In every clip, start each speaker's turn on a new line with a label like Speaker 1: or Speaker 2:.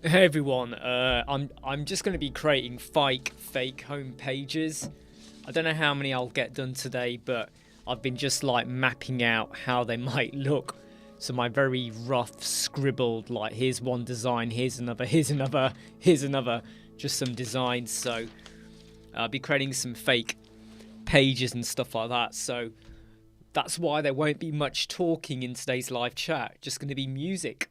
Speaker 1: Hey everyone, I'm just going to be creating fake home pages. I don't know how many I'll get done today, but I've been just like mapping out how they might look. So my very rough scribbled, like, here's one design, here's another, here's another, here's another, just some designs. So I'll be creating some fake pages and stuff like that. So that's why there won't be much talking in today's live chat. Just going to be music.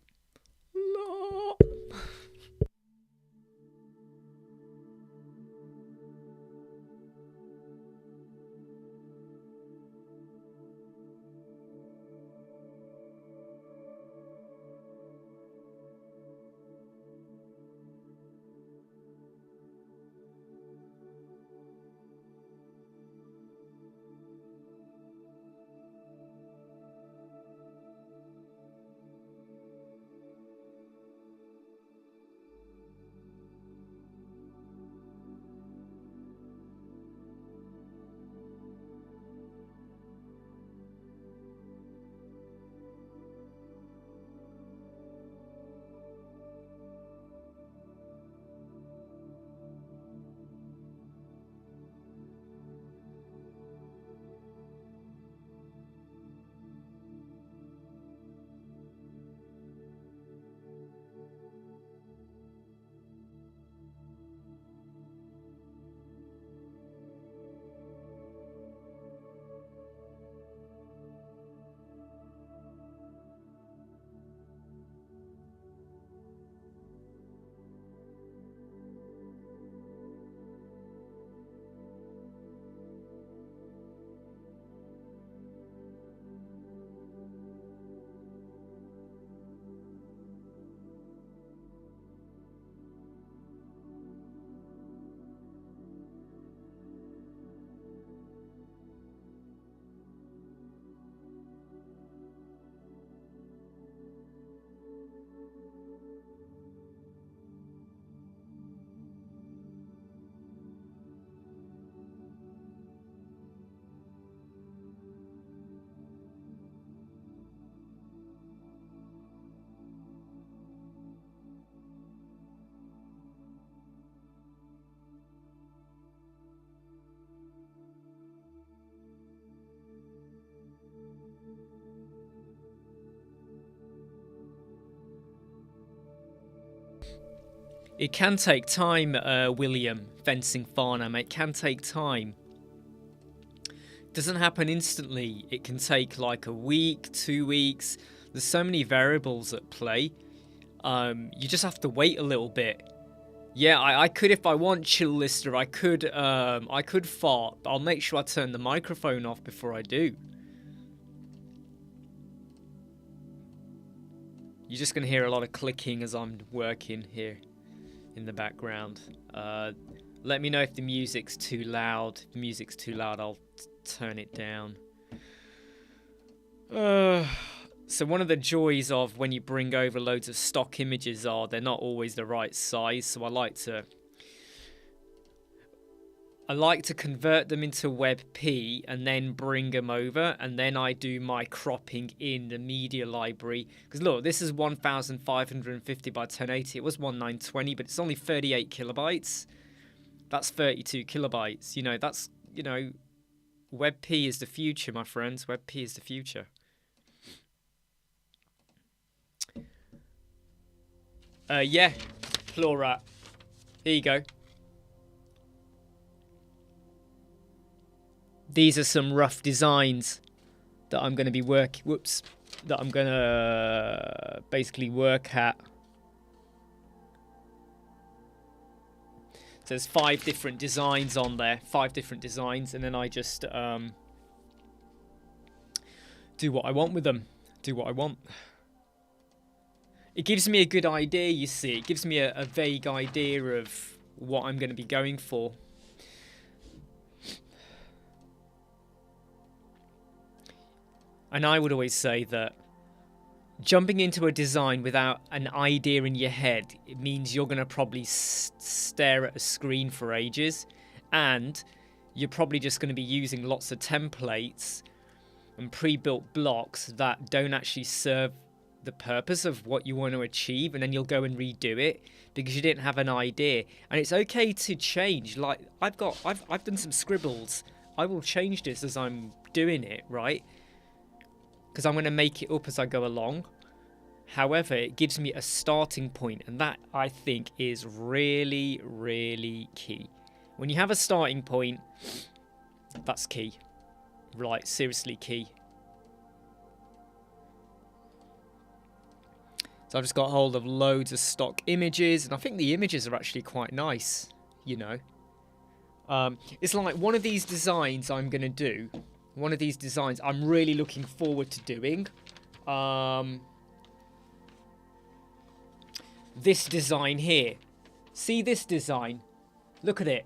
Speaker 1: It can take time, William, Fencing Farnham. It can take time. It doesn't happen instantly. It can take like a week, 2 weeks. There's so many variables at play. You just have to wait a little bit. Yeah, I could, if I want, Chill Lister. I could fart, but I'll make sure I turn the microphone off before I do. You're just gonna hear a lot of clicking as I'm working here in the background. Let me know if the music's too loud. If the music's too loud, I'll turn it down. So one of the joys of when you bring over loads of stock images are they're not always the right size. So I like to convert them into WebP and then bring them over, and then I do my cropping in the media library. Because look, this is 1550 by 1080. It was 1920, but it's only 38 kilobytes. That's 32 kilobytes. You know, that's, you know, WebP is the future, my friends. WebP is the future. Yeah, Plurat. Here you go. These are some rough designs that I'm going to be that I'm going to basically work at. So there's 5 different designs on there, 5 different designs, and then I just do what I want with them, do what I want. It gives me a good idea, you see. It gives me a vague idea of what I'm going to be going for. And I would always say that jumping into a design without an idea in your head, it means you're going to probably stare at a screen for ages, and you're probably just going to be using lots of templates and pre-built blocks that don't actually serve the purpose of what you want to achieve, and then you'll go and redo it because you didn't have an idea. And it's okay to change. Like I've done some scribbles. I will change this as I'm doing it, right? Because I'm going to make it up as I go along. However, it gives me a starting point, and that I think is really, really key. When you have a starting point, that's key. Right, seriously key. So I've just got hold of loads of stock images, and I think the images are actually quite nice, you know. It's like one of these designs I'm going to do. One of these designs I'm really looking forward to doing. This design here. See this design? Look at it.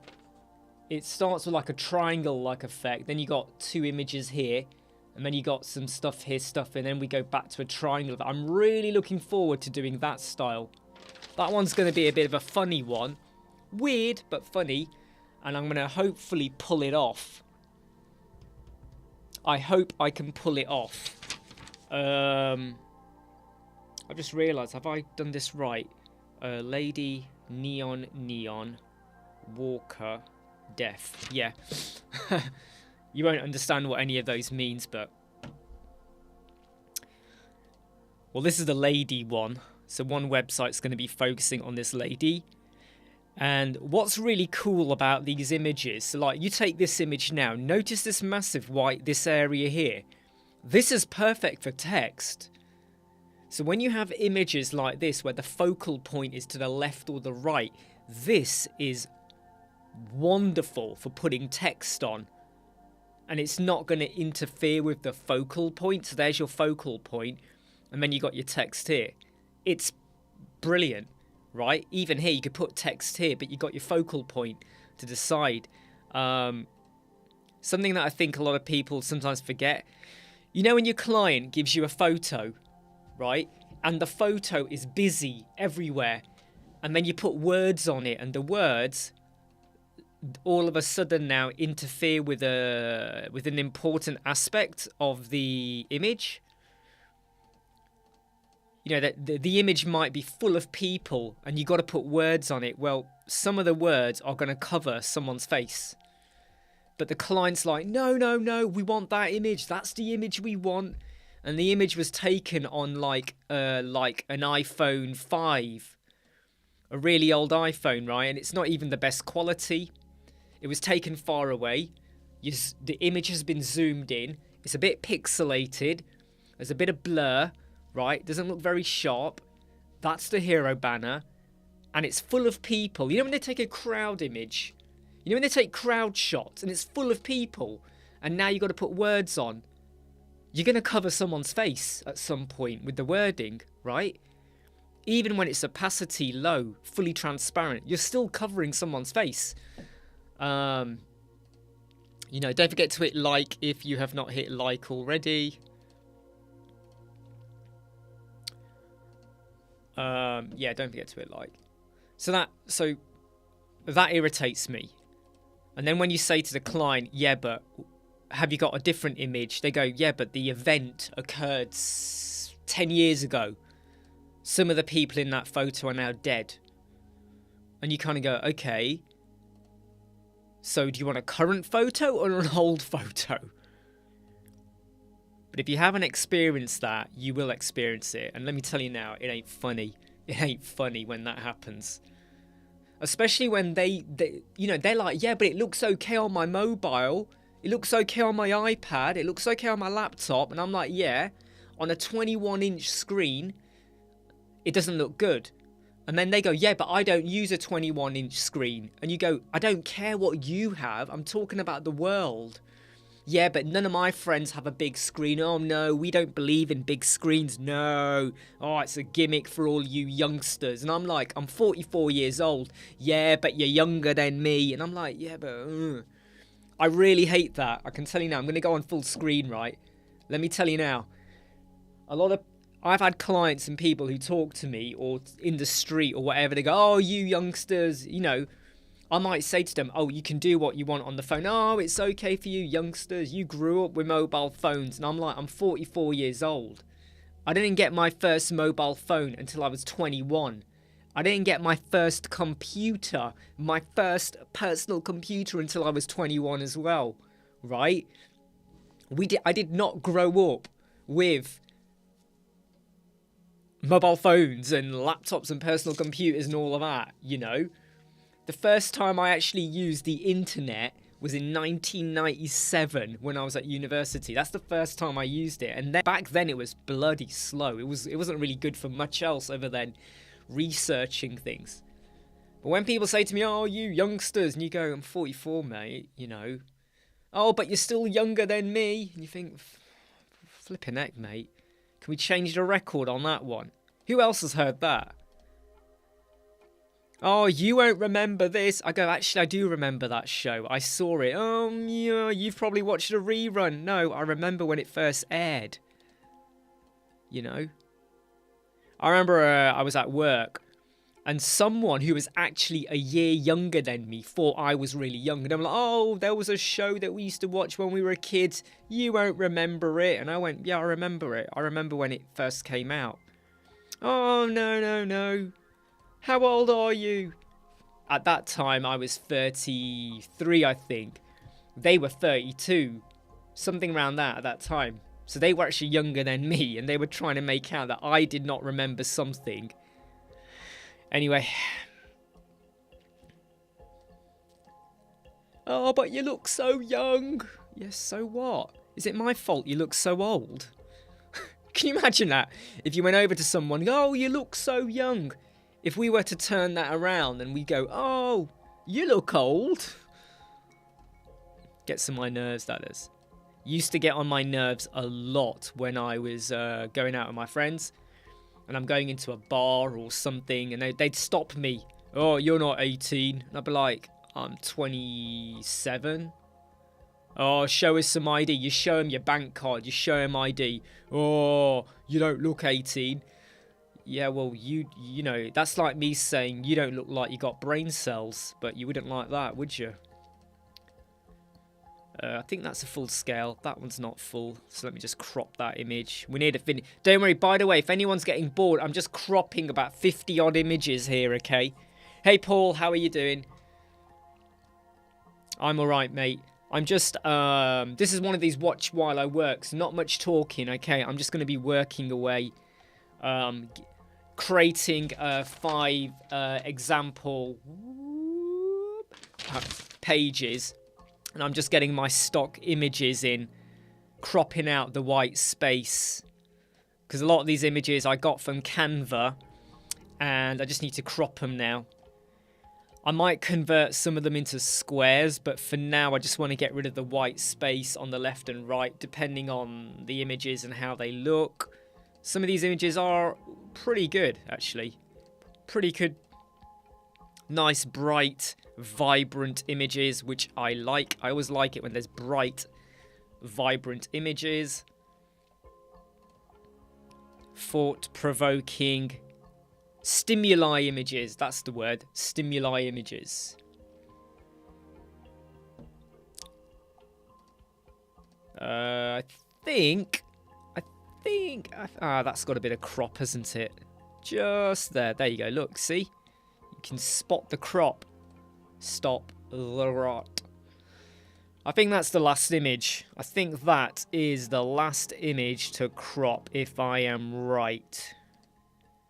Speaker 1: It starts with like a triangle-like effect. Then you got two images here. And then you got some stuff here, and then we go back to a triangle. I'm really looking forward to doing that style. That one's going to be a bit of a funny one. Weird, but funny. And I'm going to hopefully pull it off. I hope I can pull it off. I just realised, have I done this right? Lady, neon, walker, deaf. Yeah. You won't understand what any of those means, but... Well, this is the lady one. So one website's going to be focusing on this lady. And what's really cool about these images, so like you take this image now, notice this massive white, this area here. This is perfect for text. So when you have images like this, where the focal point is to the left or the right, this is wonderful for putting text on. And it's not going to interfere with the focal point. So there's your focal point. And then you got your text here. It's brilliant, right? Even here, you could put text here, but you got your focal point to the side. Something that I think a lot of people sometimes forget. You know when your client gives you a photo, right? And the photo is busy everywhere. And then you put words on it. And the words... all of a sudden now interfere with an important aspect of the image. You know, that the image might be full of people and you got to put words on it. Well, some of the words are going to cover someone's face. But the client's like, no, we want that image. That's the image we want. And the image was taken on like an iPhone 5. A really old iPhone, right? And it's not even the best quality. It was taken far away. The image has been zoomed in. It's a bit pixelated. There's a bit of blur, right? Doesn't look very sharp. That's the hero banner. And it's full of people. You know when they take a crowd image? You know when they take crowd shots and it's full of people? And now you've got to put words on. You're going to cover someone's face at some point with the wording, right? Even when it's opacity low, fully transparent, you're still covering someone's face. You know, don't forget to hit like if you have not hit like already. Yeah, don't forget to hit like. So that irritates me. And then when you say to the client, yeah, but have you got a different image? They go, yeah, but the event occurred 10 years ago. Some of the people in that photo are now dead. And you kind of go, okay. So do you want a current photo or an old photo? But if you haven't experienced that, you will experience it. And let me tell you now, it ain't funny. It ain't funny when that happens. Especially when they you know, they're like, yeah, but it looks okay on my mobile. It looks okay on my iPad. It looks okay on my laptop. And I'm like, yeah, on a 21-inch screen, it doesn't look good. And then they go, yeah, but I don't use a 21-inch screen. And you go, I don't care what you have. I'm talking about the world. Yeah, but none of my friends have a big screen. Oh, no, we don't believe in big screens. No. Oh, it's a gimmick for all you youngsters. And I'm like, I'm 44 years old. Yeah, but you're younger than me. And I'm like, yeah, but... I really hate that. I can tell you now. I'm going to go on full screen, right? Let me tell you now. I've had clients and people who talk to me or in the street or whatever. They go, oh, you youngsters, you know. I might say to them, oh, you can do what you want on the phone. Oh, it's okay for you youngsters. You grew up with mobile phones. And I'm like, I'm 44 years old. I didn't get my first mobile phone until I was 21. I didn't get my first computer, my first personal computer, until I was 21 as well, right? I did not grow up with mobile phones and laptops and personal computers and all of that, you know. The first time I actually used the internet was in 1997 when I was at university. That's the first time I used it, and then, back then it was bloody slow. It wasn't really good for much else other than researching things. But when people say to me, "Oh, you youngsters," and you go, "I'm 44, mate," you know. "Oh, but you're still younger than me," and you think, flipping heck, mate. Can we change the record on that one? Who else has heard that? "Oh, you won't remember this." I go, "Actually, I do remember that show. I saw it." "Oh, yeah, you've probably watched a rerun." No, I remember when it first aired. You know? I remember I was at work, and someone who was actually a year younger than me thought I was really young. And I'm like, "Oh, there was a show that we used to watch when we were kids. You won't remember it." And I went, "Yeah, I remember it. I remember when it first came out." "Oh, no. How old are you?" At that time, I was 33, I think. They were 32. Something around that at that time. So they were actually younger than me, and they were trying to make out that I did not remember something. Anyway. "Oh, but you look so young." Yes, so what? Is it my fault you look so old? Can you imagine that? If you went over to someone, "Oh, you look so young." If we were to turn that around and we go, "Oh, you look old." Gets on my nerves, that is. Used to get on my nerves a lot when I was going out with my friends, and I'm going into a bar or something, and they'd stop me. "Oh, you're not 18. And I'd be like, "I'm 27. "Oh, show us some ID." You show him your bank card, you show him ID. "Oh, you don't look 18. Yeah, well, you know, that's like me saying you don't look like you got brain cells, but you wouldn't like that, would you? I think that's a full scale. That one's not full, so let me just crop that image. We need to finish. Don't worry, by the way, if anyone's getting bored, I'm just cropping about 50 odd images here, okay? Hey, Paul, how are you doing? I'm alright, mate. I'm just, this is one of these watch while I work, so not much talking, okay? I'm just going to be working away, creating 5 example pages, and I'm just getting my stock images in, cropping out the white space, because a lot of these images I got from Canva, and I just need to crop them now. I might convert some of them into squares, but for now I just want to get rid of the white space on the left and right, depending on the images and how they look. Some of these images are pretty good, actually. Pretty good. Nice, bright, vibrant images, which I like. I always like it when there's bright, vibrant images. Thought-provoking. Stimuli images, that's the word. Stimuli images. I think... that's got a bit of crop, hasn't it? Just there. There you go. Look, see? You can spot the crop. Stop the rot. I think that's the last image. I think that is the last image to crop, if I am right.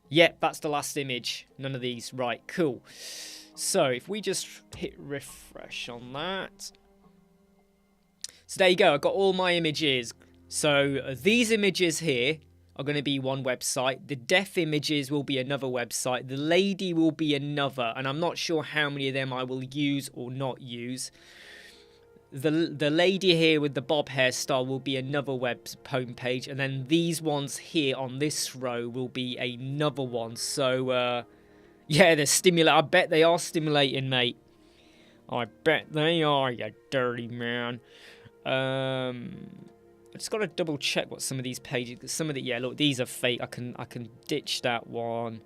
Speaker 1: Yep, that's the last image. None of these. Right, cool. So, if we just hit refresh on that. So, there you go. I've got all my images. So, these images here are going to be one website. The deaf images will be another website. The lady will be another. And I'm not sure how many of them I will use or not use. The lady here with the bob hairstyle will be another web homepage, and then these ones here on this row will be another one. So yeah, they're stimulating. I bet they are stimulating, mate. I bet they are, you dirty man. I just gotta double check what some of these pages. Some of the yeah, look, these are fake. I can ditch that one.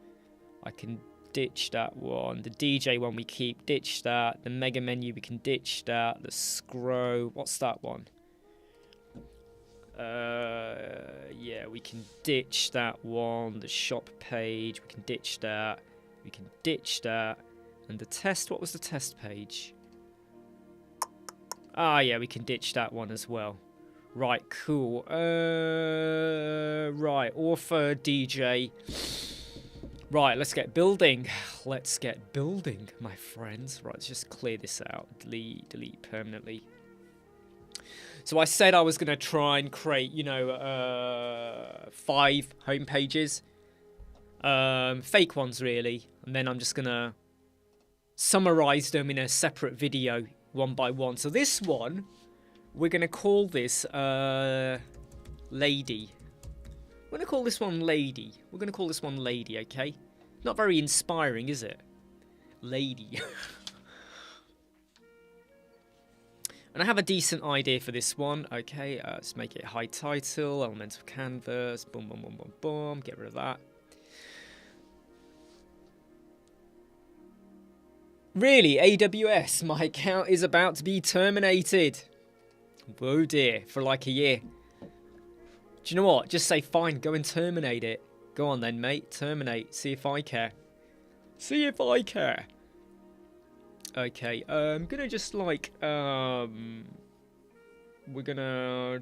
Speaker 1: I can ditch that one. The DJ one we keep, ditch that. The mega menu we can ditch that. The scroll, what's that one? Yeah, we can ditch that one. The shop page, we can ditch that. We can ditch that. And the test, what was the test page? Ah, yeah, we can ditch that one as well. Right, cool. Right, author, DJ. Right, let's get building. Let's get building, my friends. Right, let's just clear this out. Delete permanently. So I said I was going to try and create, you know, 5 home pages. Fake ones, really. And then I'm just going to summarize them in a separate video, one by one. So this one, we're going to call this Lady. We're going to call this one Lady. We're going to call this one Lady, okay? Not very inspiring, is it? Lady. And I have a decent idea for this one. Okay, let's make it high title, elemental canvas, boom, boom, boom, boom, boom. Get rid of that. Really, AWS, my account is about to be terminated. Oh dear, for like a year. Do you know what? Just say fine, go and terminate it. Go on then, mate, terminate. See if I care. See if I care. Okay, I'm gonna just like, we're gonna...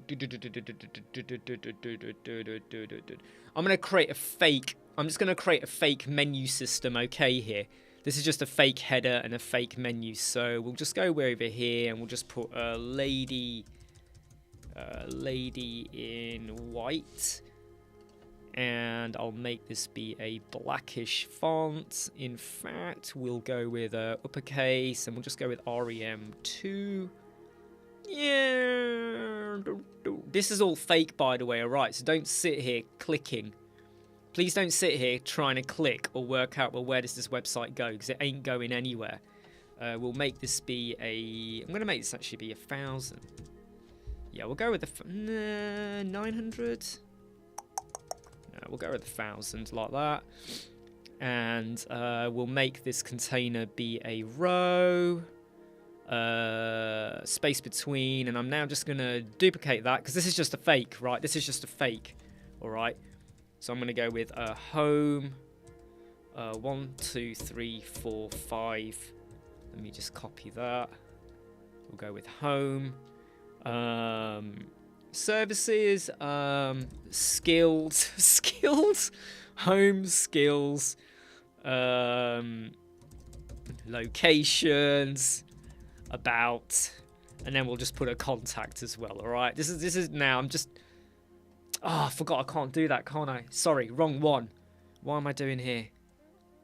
Speaker 1: I'm gonna create a fake... I'm just gonna create a fake menu system, okay, here. This is just a fake header and a fake menu, so we'll just go over here and we'll just put a lady in white. And I'll make this be a blackish font. In fact, we'll go with uppercase and we'll just go with REM2. Yeah. This is all fake, by the way, alright? So don't sit here clicking. Please don't sit here trying to click or work out, well, where does this website go? Because it ain't going anywhere. We'll make this be a... I'm going to make this actually be 1,000. Yeah, we'll go with the 900. We'll go with 1,000 like that. And we'll make this container be a row. Space between. And I'm now just going to duplicate that because this is just a fake, right? This is just a fake. All right. So I'm going to go with home. 1, 2, 3, 4, 5. Let me just copy that. We'll go with home. Services, skills, home skills, locations, about, and then we'll just put a contact as well. All right. This is now. I'm just. Oh, I forgot. I can't do that, can't I? Sorry, wrong one. What am I doing here?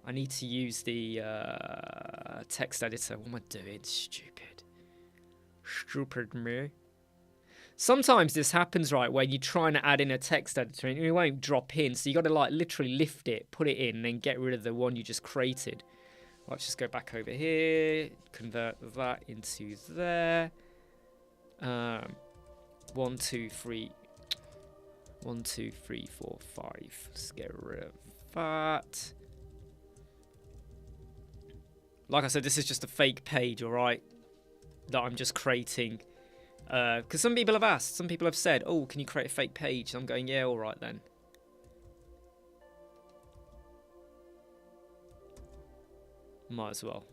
Speaker 1: I need to use the text editor. What am I doing? Stupid me. Sometimes this happens, right, where you're trying to add in a text editor and it won't drop in. So you got to like literally lift it, put it in, and then get rid of the one you just created. Let's just go back over here, convert that into there. 1, 2, 3. 1, 2, 3, 4, 5. Let's get rid of that. Like I said, this is just a fake page, all right, that I'm just creating. Because some people have asked, some people have said, oh, can you create a fake page? I'm going, yeah, all right then. Might as well.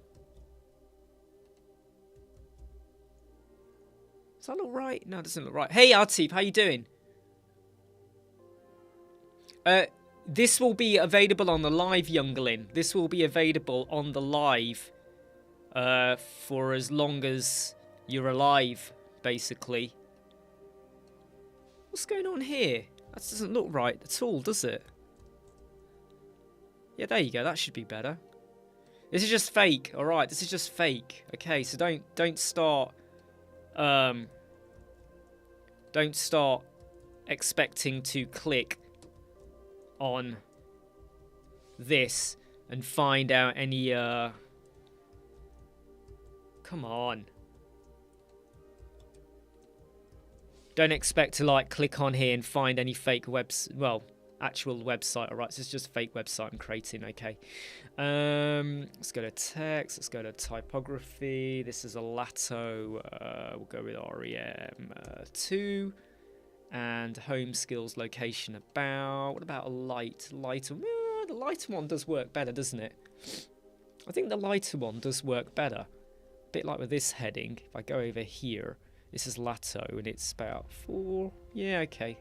Speaker 1: Does that look right? No, it doesn't look right. Hey, Artif, how you doing? This will be available on the live, youngling. This will be available on the live for as long as you're alive, basically. What's going on here? That doesn't look right at all, does it? Yeah, there you go. That should be better. This is just fake. All right, this is just fake. Okay, so don't start expecting to click on this and find out any come on. Don't expect to like click on here and find any fake actual website. All right, so it's just a fake website I'm creating. Okay, let's go to text. Let's go to typography. This is a Lato. We'll go with REM2, And home skills location about. What about a lighter? The lighter one does work better, doesn't it? I think the lighter one does work better. A bit like with this heading. If I go over here, this is Lato and it's about 4. Yeah, okay.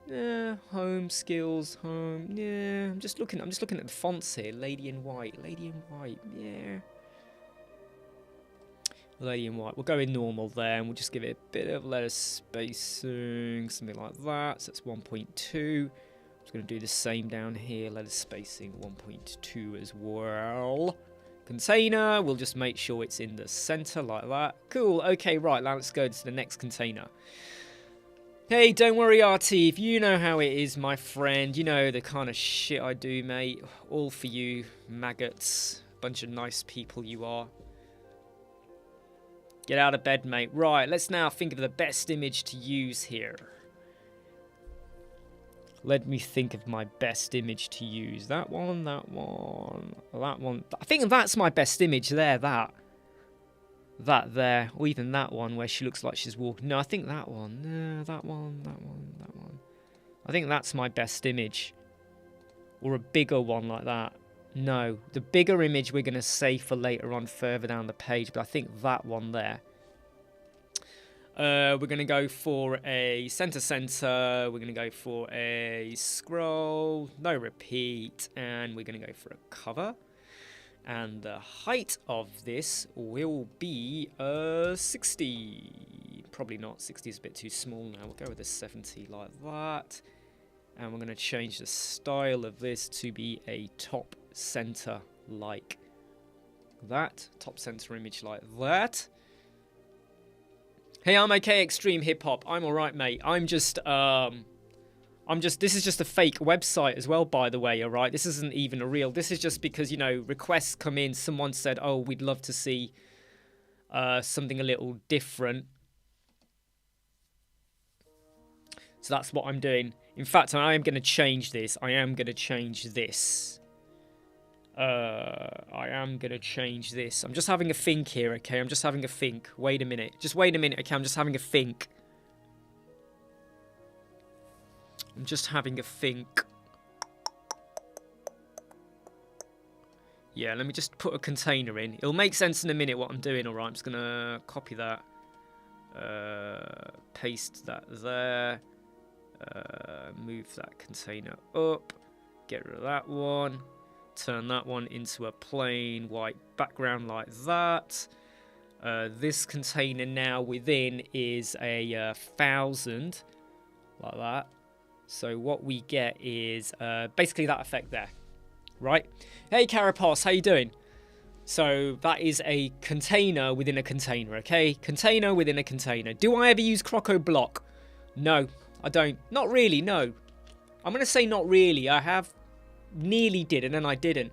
Speaker 1: Yeah, home skills, home. Yeah, I'm just looking at the fonts here. Lady in white, yeah. Lady in white. We'll go in normal there, and we'll just give it a bit of letter spacing, something like that. So that's 1.2. I'm just going to do the same down here. Letter spacing 1.2 as well. Container. We'll just make sure it's in the center like that. Cool. Okay, right. Now let's go to the next container. Hey, don't worry, RT. If you know how it is, my friend, you know the kind of shit I do, mate. All for you, maggots. Bunch of nice people you are. Get out of bed, mate. Right, let's now think of the best image to use here. Let me think of my best image to use. That one, that one, that one. I think that's my best image there, that there. Or even that one where she looks like she's walking. No, I think that one. No, that one. I think that's my best image. Or a bigger one like that. No, the bigger image we're going to save for later on further down the page, but I think that one there. We're going to go for a center. We're going to go for a scroll, no repeat, and we're going to go for a cover. And the height of this will be 60. Probably not, 60 is a bit too small now. We'll go with a 70 like that. And we're going to change the style of this to be a top center like that. Top center image like that. Hey, I'm okay, Extreme Hip Hop. I'm alright, mate. This is just a fake website as well, by the way, alright? This isn't even a real. This is just because, you know, requests come in. Someone said, oh, we'd love to see something a little different. So that's what I'm doing. In fact, I am going to change this. I am going to change this. I'm just having a think here, okay? I'm just having a think. Wait a minute. Just wait a minute, okay? I'm just having a think. Yeah, let me just put a container in. It'll make sense in a minute what I'm doing, alright? I'm just going to copy that. Paste that there. Move that container up, get rid of that one, turn that one into a plain white background like that. This container now within is a 1000 like that. So what we get is basically that effect there, right? Hey Carapace, how you doing? So that is a container within a container, okay? Container within a container. Do I ever use Croco Block? No. I don't. Not really, no. I'm going to say not really. I have nearly did and then I didn't.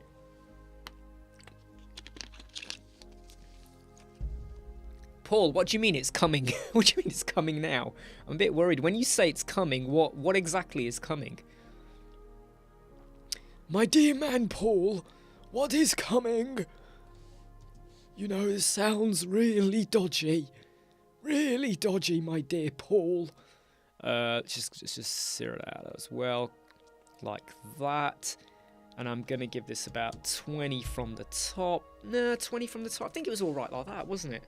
Speaker 1: Paul, what do you mean it's coming? What do you mean it's coming now? I'm a bit worried. When you say it's coming, what exactly is coming? My dear man, Paul, what is coming? You know, it sounds really dodgy. Really dodgy, my dear Paul. Let's just zero it out as well, like that. And I'm going to give this about 20 from the top. Nah, 20 from the top. I think it was all right like that, wasn't it?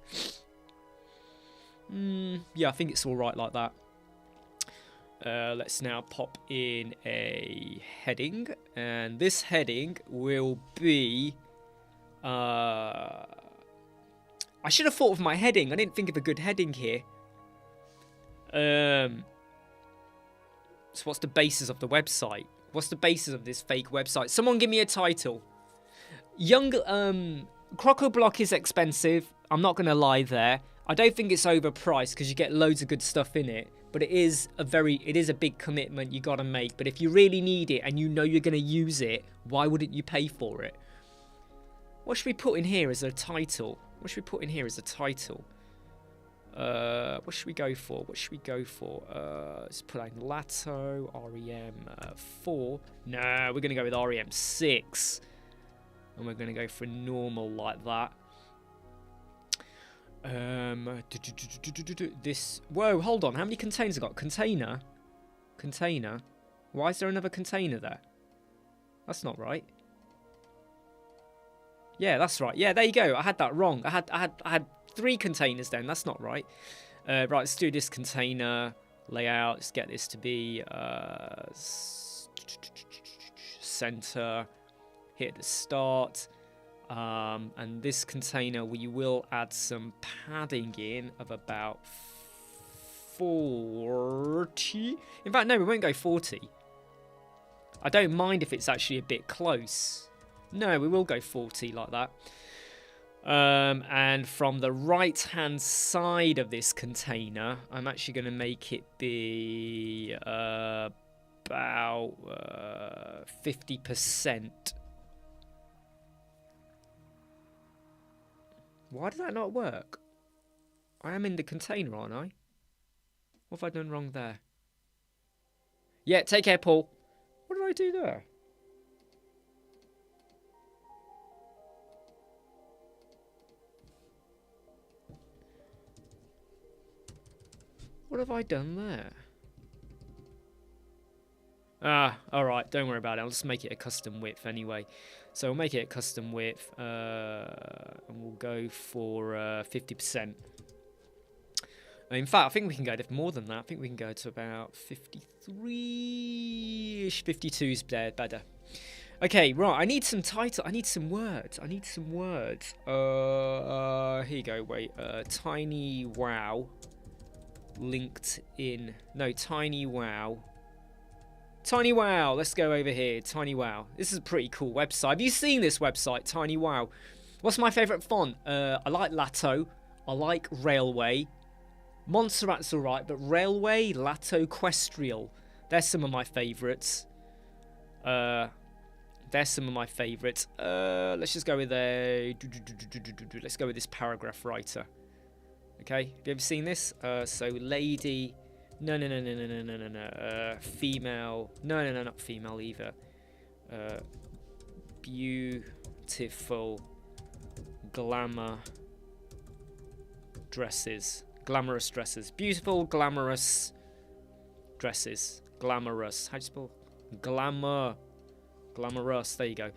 Speaker 1: Yeah, I think it's all right like that. Let's now pop in a heading. And this heading will be... I should have thought of my heading. I didn't think of a good heading here. So what's the basis of the website? What's the basis of this fake website? Someone give me a title. Croco Block is expensive. I'm not going to lie there. I don't think it's overpriced because you get loads of good stuff in it. But it is a big commitment you got to make. But if you really need it and you know you're going to use it, why wouldn't you pay for it? What should we put in here as a title? What should we put in here as a title? What should we go for? Let's put in Lato, REM 4. No, we're going to go with REM 6. And we're going to go for normal like that. This. Whoa, hold on. How many containers I got? Container. Container. Why is there another container there? That's not right. Yeah, that's right. Yeah, there you go. I had that wrong. I had 3 containers then. That's not right. Right, let's do this container layout. Let's get this to be center. Hit the start. And this container, we will add some padding in of about 40. In fact, no, we won't go 40. I don't mind if it's actually a bit close. No, we will go 40 like that. And from the right-hand side of this container, I'm actually going to make it be about 50%. Why did that not work? I am in the container, aren't I? What have I done wrong there? Yeah, take care, Paul. What did I do there? What have I done there? Ah, alright, don't worry about it. I'll just make it a custom width anyway. So we'll make it a custom width, and we'll go for 50%. In fact, I think we can go more than that. I think we can go to about 53-ish. 52 is better. Okay, right. I need some title. I need some words. Here you go. Wait. Tiny wow. LinkedIn. No, Tiny wow. Tiny wow. Let's go over here. Tiny wow. This is a pretty cool website. Have you seen this website? Tiny wow. What's my favourite font? I like Lato. I like Railway. Montserrat's alright, but Railway, Lato, Questrial. They're some of my favourites. Let's just go with let's go with this paragraph writer. Okay, have you ever seen this? So lady, no, female, no, not female either. Beautiful, glamorous dresses. Beautiful, glamorous dresses. Glamorous. How do you spell? Glamour. Glamorous. There you go.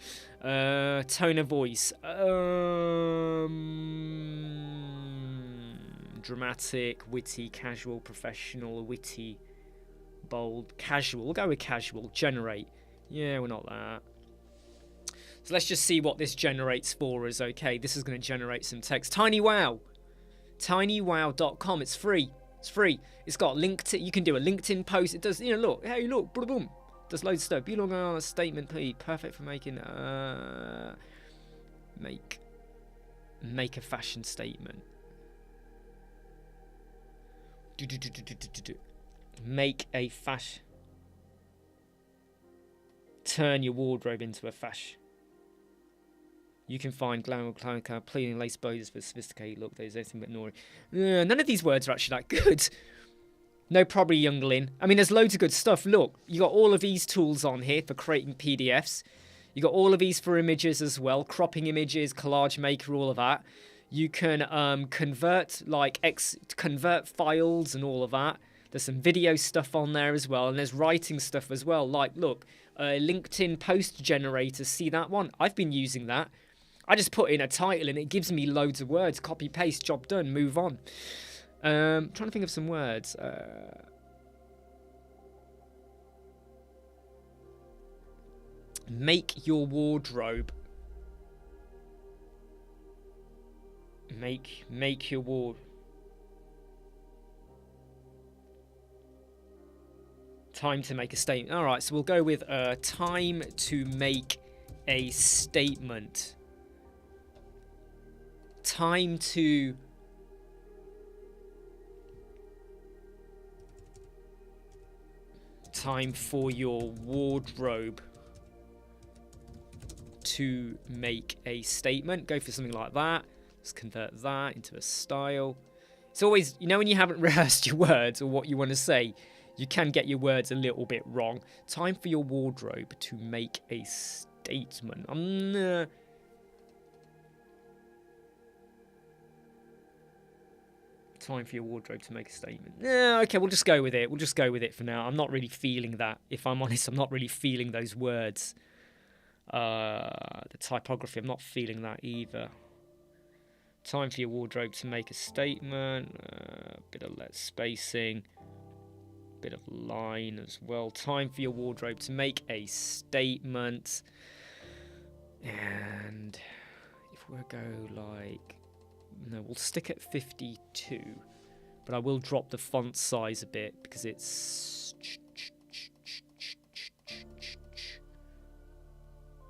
Speaker 1: Tone of voice. Dramatic, witty, casual, professional, witty, bold, casual. We'll go with casual. Generate. Yeah, we're not that. So let's just see what this generates for us. Okay, this is going to generate some text. Tiny wow. tinywow.com. It's free. It's got LinkedIn. You can do a LinkedIn post. It does, look. Hey, look. Boom, boom. Does loads of stuff. Be long on a statement, please. Perfect for making make a fashion statement. Make a fashion. Turn your wardrobe into a fashion. You can find glamour, pleating lace bows for sophisticated look. There's anything but Nori. None of these words are actually that good. No, probably youngling. I mean, there's loads of good stuff. Look, you got all of these tools on here for creating PDFs. You got all of these for images as well. Cropping images, collage maker, all of that. You can convert files and all of that. There's some video stuff on there as well, and there's writing stuff as well. Like, look, LinkedIn post generator. See that one? I've been using that. I just put in a title and it gives me loads of words. Copy, paste, job done, move on. Trying to think of some words. Make your wardrobe. Make your wardrobe. Time to make a statement. All right, so we'll go with time to make a statement. Time for your wardrobe to make a statement. Go for something like that. Let's convert that into a style. It's always, when you haven't rehearsed your words or what you want to say, you can get your words a little bit wrong. Time for your wardrobe to make a statement. Time for your wardrobe to make a statement. Yeah, okay, we'll just go with it. We'll just go with it for now. I'm not really feeling that. If I'm honest, I'm not really feeling those words. The typography, I'm not feeling that either. Time for your wardrobe to make a statement. Bit of less spacing. Bit of line as well. Time for your wardrobe to make a statement. And if we go like... No, we'll stick at 52. But I will drop the font size a bit because it's...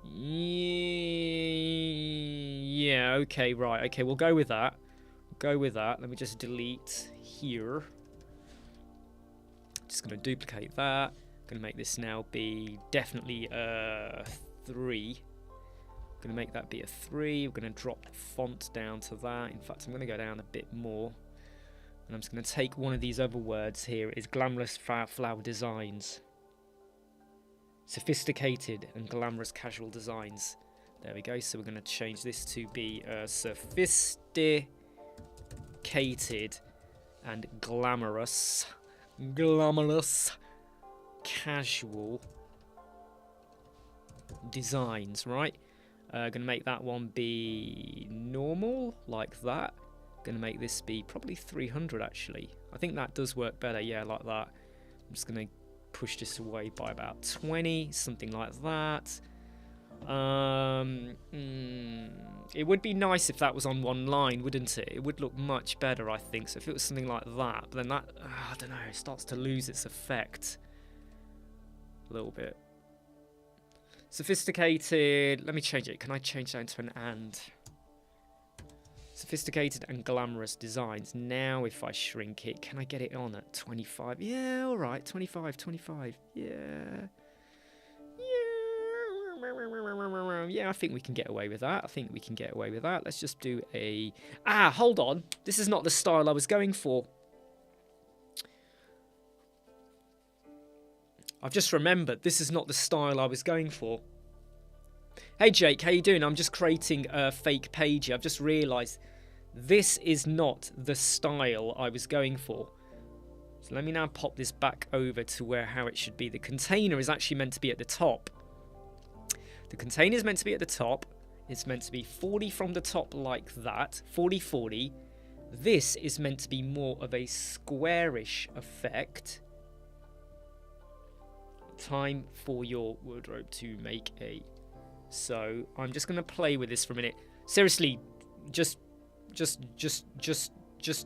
Speaker 1: Yeah, okay, right. Okay, we'll go with that. We'll go with that. Let me just delete here. Just going to duplicate that. Going to make this now be definitely 3. Going to make that be a 3. We're going to drop the font down to that. In fact, I'm going to go down a bit more. And I'm just going to take one of these other words here. Is glamorous flower designs. Sophisticated and glamorous casual designs. There we go. So we're going to change this to be sophisticated and glamorous casual designs, right? Going to make that one be normal, like that. Going to make this be probably 300, actually. I think that does work better, yeah, like that. I'm just going to push this away by about 20, something like that. It would be nice if that was on one line, wouldn't it? It would look much better, I think. So if it was something like that, but then that, I don't know, it starts to lose its effect a little bit. Sophisticated, let me change it. Can I change that into an and? Sophisticated and glamorous designs. Now if I shrink it, can I get it on at 25? Yeah, all right, 25, yeah. Yeah, I think we can get away with that. Let's just do a... hold on. This is not the style I was going for. I've just remembered, this is not the style I was going for. Hey Jake, how you doing? I'm just creating a fake page here. I've just realised this is not the style I was going for. So let me now pop this back over to how it should be. The container is actually meant to be at the top. The container is meant to be at the top. It's meant to be 40 from the top like that. 40, 40. This is meant to be more of a squarish effect. Time for your wardrobe to make a... So I'm just going to play with this for a minute. Seriously, just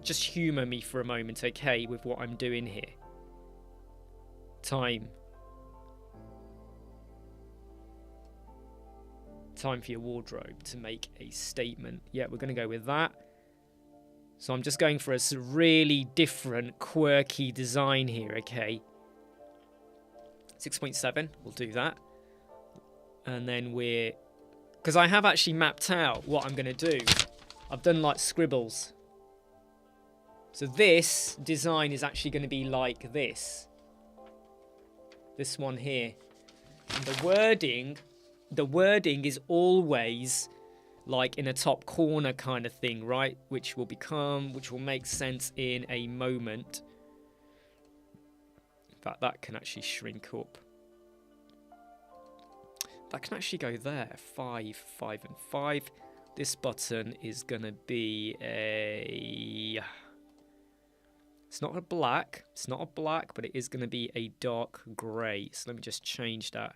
Speaker 1: humor me for a moment, okay, with what I'm doing here. Time for your wardrobe to make a statement. Yeah, we're going to go with that. So I'm just going for a really different, quirky design here, okay. 6.7, we'll do that. And then because I have actually mapped out what I'm going to do. I've done like scribbles. So this design is actually going to be like this. This one here. And the wording is always like in a top corner kind of thing, right? Which will make sense in a moment. In fact, that can actually shrink up. That can actually go there. 5, 5, and 5. This button is going to be a... It's not a black, but it is going to be a dark grey. So let me just change that.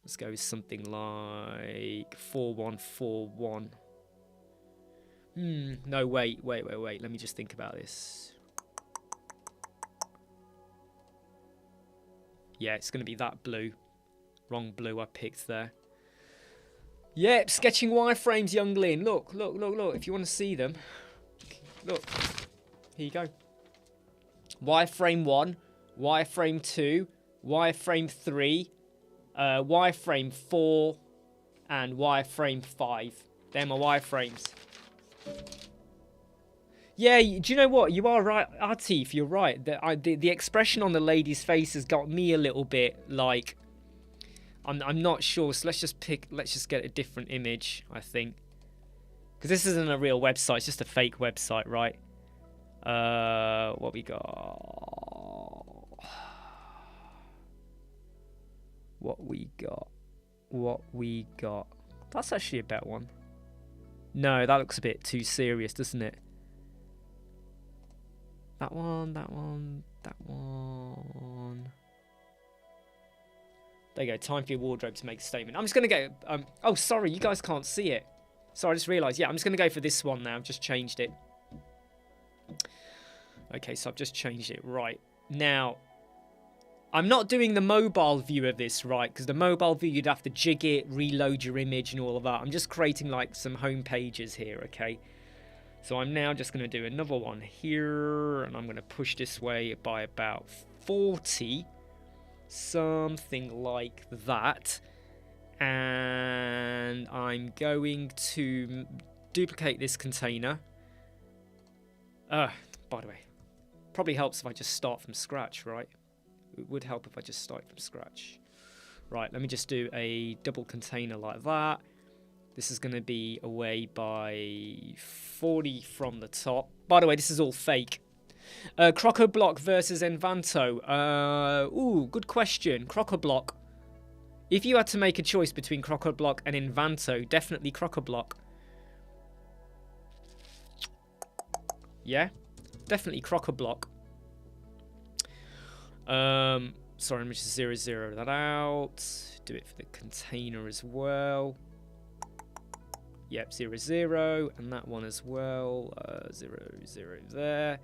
Speaker 1: Let's go with something like 4141. No, wait. Let me just think about this. Yeah, it's going to be that blue. Wrong blue I picked there. Yep, sketching wireframes, youngling. Look. If you want to see them. Look. Here you go. Wireframe 1, wireframe 2, wireframe 3, wireframe 4, and wireframe 5. They're my wireframes. Yeah, do you know what? You are right, Atif, you're right. The expression on the lady's face has got me a little bit like... I'm not sure, so let's just get a different image, I think. Because this isn't a real website, it's just a fake website, right? What we got? What we got? What we got? That's actually a better one. No, that looks a bit too serious, doesn't it? That one, that one, that one. There you go. Time for your wardrobe to make a statement. I'm just going to go... oh, sorry. You guys can't see it. Sorry, I just realised. Yeah, I'm just going to go for this one now. I've just changed it. Okay, so I've just changed it. Right. Now, I'm not doing the mobile view of this, right? Because the mobile view, you'd have to jig it, reload your image and all of that. I'm just creating, like, some home pages here, okay? So I'm now just going to do another one here. And I'm going to push this way by about 40. Something like that. And I'm going to duplicate this container. By the way, probably helps if I just start from scratch, right? It would help if I just start from scratch. Right, let me just do a double container like that. This is going to be away by 40 from the top. By the way, this is all fake. Crocoblock versus Envanto. Ooh, good question. Crocoblock. If you had to make a choice between Crocoblock and Envanto, definitely Crocoblock. Yeah, definitely Crocoblock. Sorry, I'm just 0 that out. Do it for the container as well. Yep, 0 and that one as well. 0 there.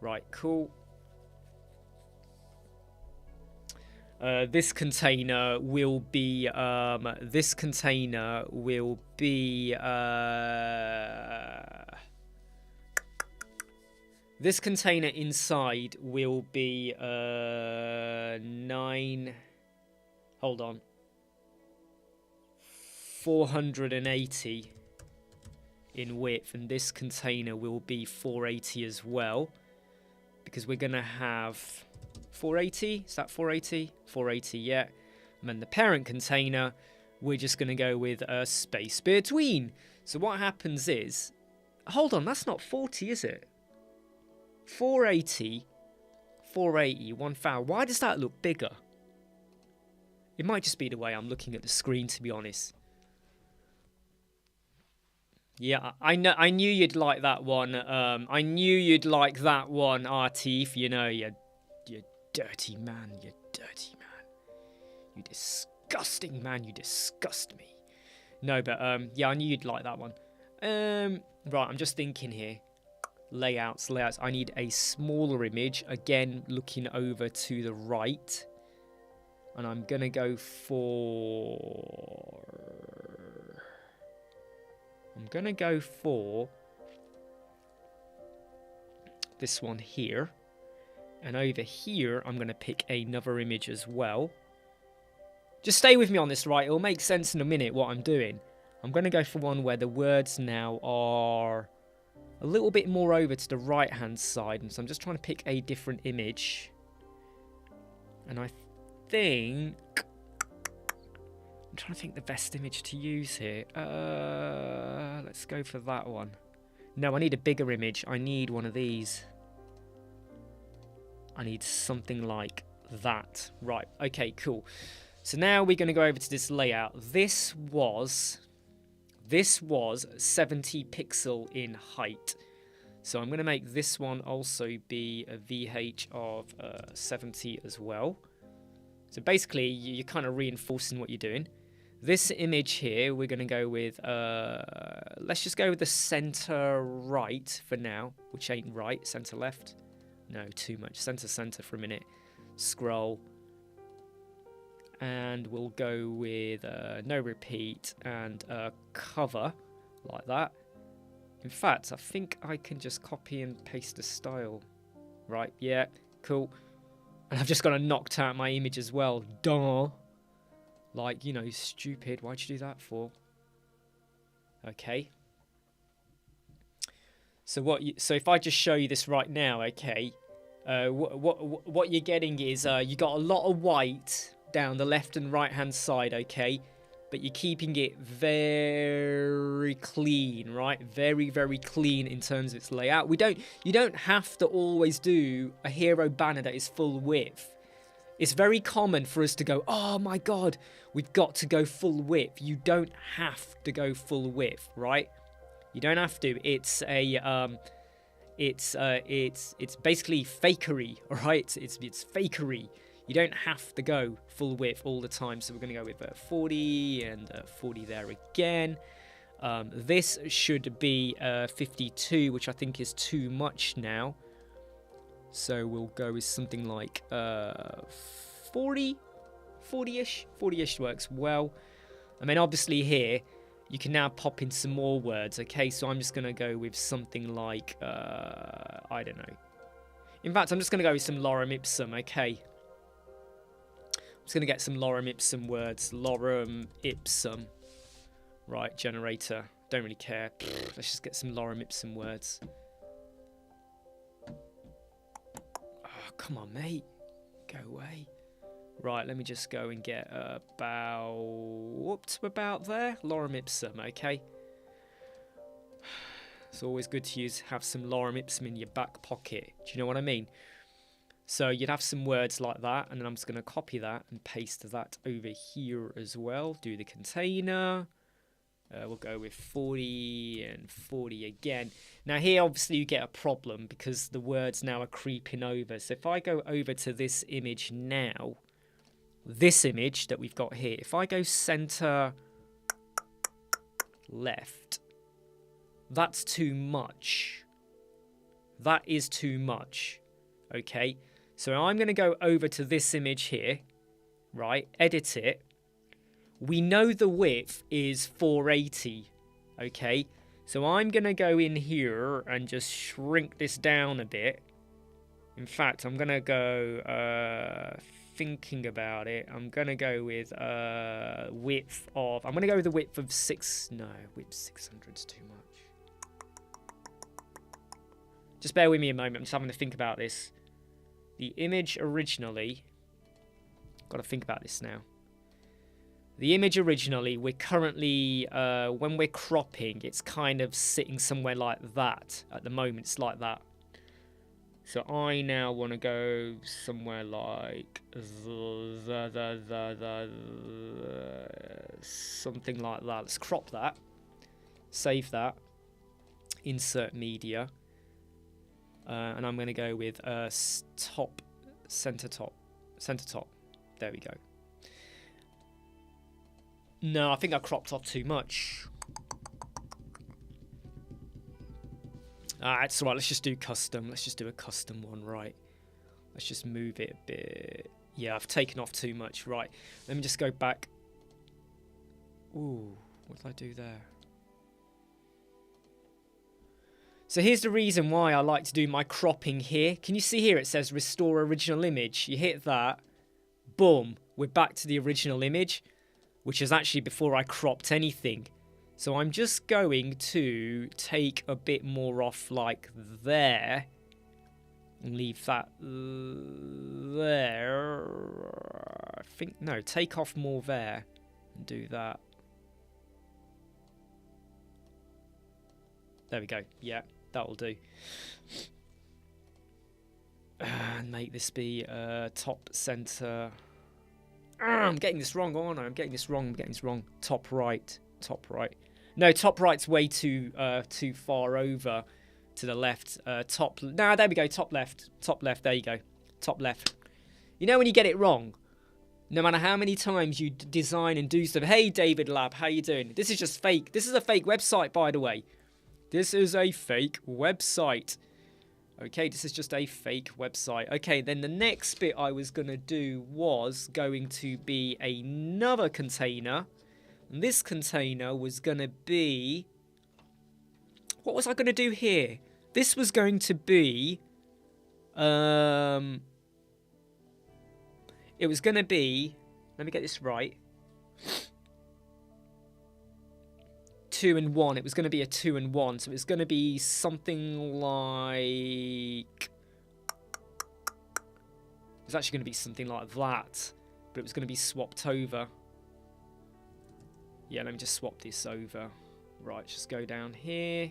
Speaker 1: Right, cool. This container will be this container inside will be 480 in width, and this container will be 480 as well, because we're gonna have 480. Is that 480? 480, yeah. And then the parent container, we're just gonna go with a space between. So what happens is, hold on, that's not 40, is it? 480, 480, 1000. Why does that look bigger? It might just be the way I'm looking at the screen, to be honest. Yeah, I knew you'd like that one. I knew you'd like that one, Artif. You know, you dirty man, you dirty man. You disgusting man, you disgust me. No, but yeah, I knew you'd like that one. Right, I'm just thinking here. Layouts. I need a smaller image. Again, looking over to the right. And I'm gonna go for... this one here. And over here, I'm going to pick another image as well. Just stay with me on this, right? It'll make sense in a minute what I'm doing. I'm going to go for one where the words now are a little bit more over to the right-hand side. And so I'm just trying to pick a different image. And I think... I'm trying to think the best image to use here. Let's go for that one. No, I need a bigger image. I need one of these. I need something like that. Right, okay, cool. So now we're going to go over to this layout. This was 70 pixel in height. So I'm going to make this one also be a VH of 70 as well. So basically, you're kind of reinforcing what you're doing. This image here, we're going to go with, let's just go with the center right for now, which ain't right. Center left. No, too much. Center for a minute. Scroll. And we'll go with no repeat and cover like that. In fact, I think I can just copy and paste the style. Right, yeah, cool. And I've just got to knocked out my image as well. Duh. Like, you know, stupid. Why'd you do that for? Okay. So so if I just show you this right now, okay, what you're getting is you got a lot of white down the left and right hand side, okay, but you're keeping it very clean, right? Very, very clean in terms of its layout. You don't have to always do a hero banner that is full width. It's very common for us to go, oh my god, we've got to go full width. You don't have to go full width, right? You don't have to. It's basically fakery, all right? It's fakery. You don't have to go full width all the time. So we're going to go with 40 and 40 there again. This should be 52, which I think is too much now. So we'll go with something like 40-ish. 40-ish works well. And then obviously here, you can now pop in some more words, okay? So I'm just going to go with something like, I don't know. In fact, I'm just going to go with some lorem ipsum, okay? I'm just going to get some lorem ipsum words. Lorem ipsum. Right, generator. Don't really care. Let's just get some lorem ipsum words. Oh, come on, mate. Go away. Right, let me just go and get about there. Lorem ipsum, okay? It's always good to have some lorem ipsum in your back pocket. Do you know what I mean? So you'd have some words like that, and then I'm just going to copy that and paste that over here as well. Do the container. We'll go with 40 and 40 again. Now here, obviously, you get a problem because the words now are creeping over. So if I go over to this image now, this image that we've got here, if I go center left, that's too much. That is too much. Okay, so I'm going to go over to this image here, right? Edit it. We know the width is 480. Okay, so I'm going to go in here and just shrink this down a bit. In fact, I'm going to go, thinking about it, I'm going to go with width of, I'm going to go with the width of 600 is too much. Just bear with me a moment, I'm just having to think about this. The image originally, got to think about this now. The image originally, we're currently, when we're cropping, it's kind of sitting somewhere like that. At the moment, it's like that. So I now want to go somewhere like something like that. Let's crop that. Save that. Insert media. And I'm going to go with top, center top. There we go. No, I think I cropped off too much. It's alright, let's just do custom. Let's just do a custom one, right? Let's just move it a bit. Yeah, I've taken off too much, right. Let me just go back. Ooh, what did I do there? So here's the reason why I like to do my cropping here. Can you see here it says restore original image? You hit that, boom, we're back to the original image, which is actually before I cropped anything. So I'm just going to take a bit more off like there and leave that there. I think, no, take off more there and do that. There we go. Yeah, that'll do. And make this be top center. I'm getting this wrong, aren't I? I'm getting this wrong. Top right. No, top right's way too far over to the left. Top. No, there we go. Top left. There you go. Top left. You know when you get it wrong, no matter how many times you design and do stuff. Hey, David Lab, how you doing? This is just fake. This is a fake website, by the way. This is a fake website. Okay, this is just a fake website. Okay, then the next bit I was going to do was going to be another container. And this container was going to be... What was I going to do here? This was going to be... It was going to be... Let me get this right. 2 and 1. It was going to be a 2 and 1. So it's going to be something like... It's actually going to be something like that. But it was going to be swapped over. Yeah, let me just swap this over. Right, just go down here.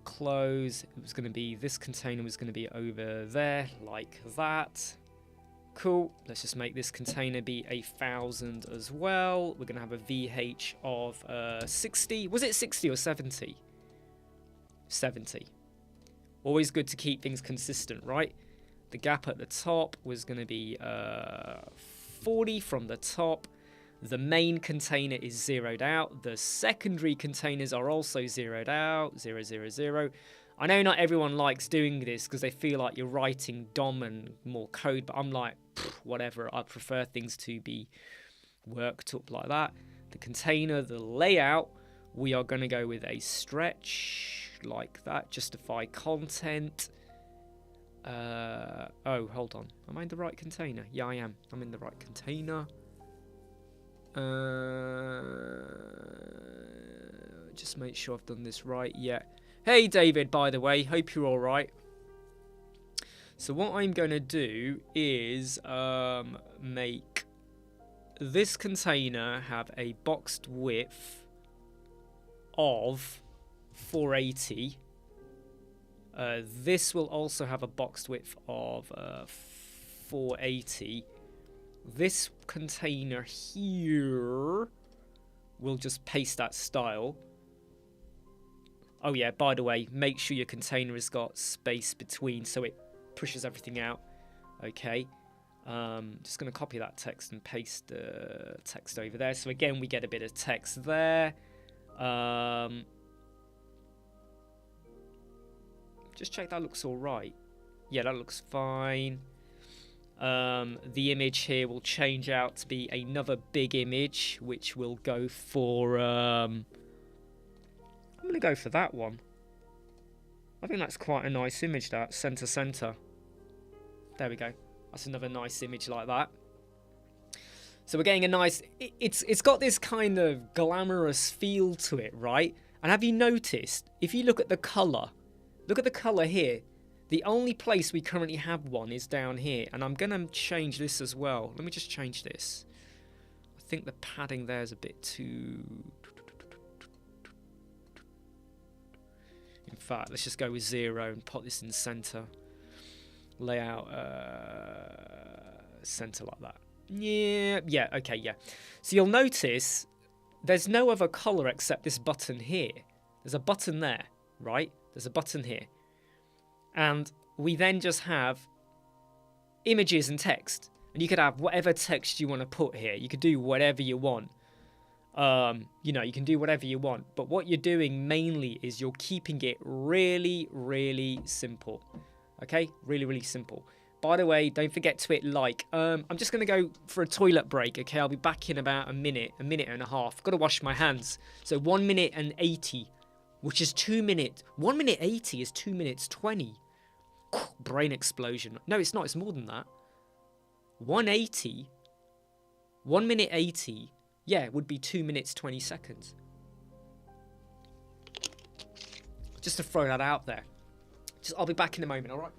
Speaker 1: Close. It was going to be, this container was going to be over there, like that. Cool. Let's just make this container be 1,000 as well. We're going to have a VH of 60. Was it 60 or 70? 70. Always good to keep things consistent, right? The gap at the top was going to be 40 from the top. The main container is zeroed out. The secondary containers are also zeroed out. 0, 0, 0. I know not everyone likes doing this because they feel like you're writing DOM and more code, but I'm like, whatever. I prefer things to be worked up like that. The container, the layout, we are going to go with a stretch like that. Justify content. Oh, hold on. Am I in the right container? Yeah, I am. I'm in the right container. Just make sure I've done this right. Yeah. Hey, David, by the way. Hope you're all right. So what I'm going to do is make this container have a boxed width of 480. This will also have a boxed width of 480. This container here will just paste that style. Oh yeah, by the way, make sure your container has got space between so it pushes everything out. Okay. Just going to copy that text and paste the text over there. So again, we get a bit of text there. Just check that looks all right. Yeah, that looks fine. The image here will change out to be another big image, which will go for... I'm going to go for that one. I think that's quite a nice image, that. Center. There we go. That's another nice image like that. So we're getting a nice... It's got this kind of glamorous feel to it, right? And have you noticed, if you look at the colour, look at the colour here. The only place we currently have one is down here. And I'm going to change this as well. Let me just change this. I think the padding there is a bit too... In fact, let's just go with 0 and put this in center. Layout center like that. Yeah, okay, yeah. So you'll notice there's no other color except this button here. There's a button there, right? There's a button here. And we then just have images and text. And you could have whatever text you want to put here. You could do whatever you want. You know, you can do whatever you want, but what you're doing mainly is you're keeping it really, really simple. Okay, really, really simple. By the way, don't forget to hit like. I'm just going to go for a toilet break. Okay, I'll be back in about a minute and a half. Got to wash my hands. So 1 minute and 80, which is 2 minutes. 1 minute 80 is 2 minutes 20. Brain explosion. No, it's not. It's more than that. 180. 1 minute 80. Yeah, it would be 2 minutes, 20 seconds. Just to throw that out there. I'll be back in a moment, all right?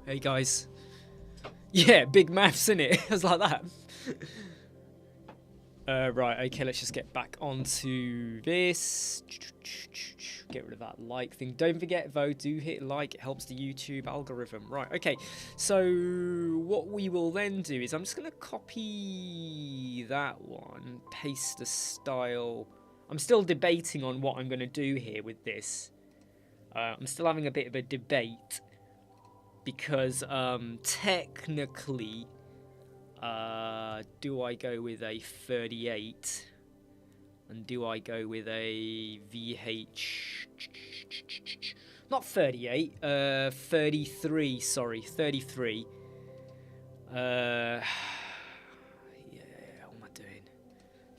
Speaker 1: Hey guys. Yeah, big maths in it. I was like that. Right, okay, let's just get back onto this. Get rid of that like thing. Don't forget though, do hit like, it helps the YouTube algorithm. Right, okay, so what we will then do is I'm just going to copy that one, paste the style. I'm still debating on what I'm going to do here with this. I'm still having a bit of a debate because technically, do I go with a 38 and do I go with a VH, not 38, 33, sorry, 33. Yeah, what am I doing?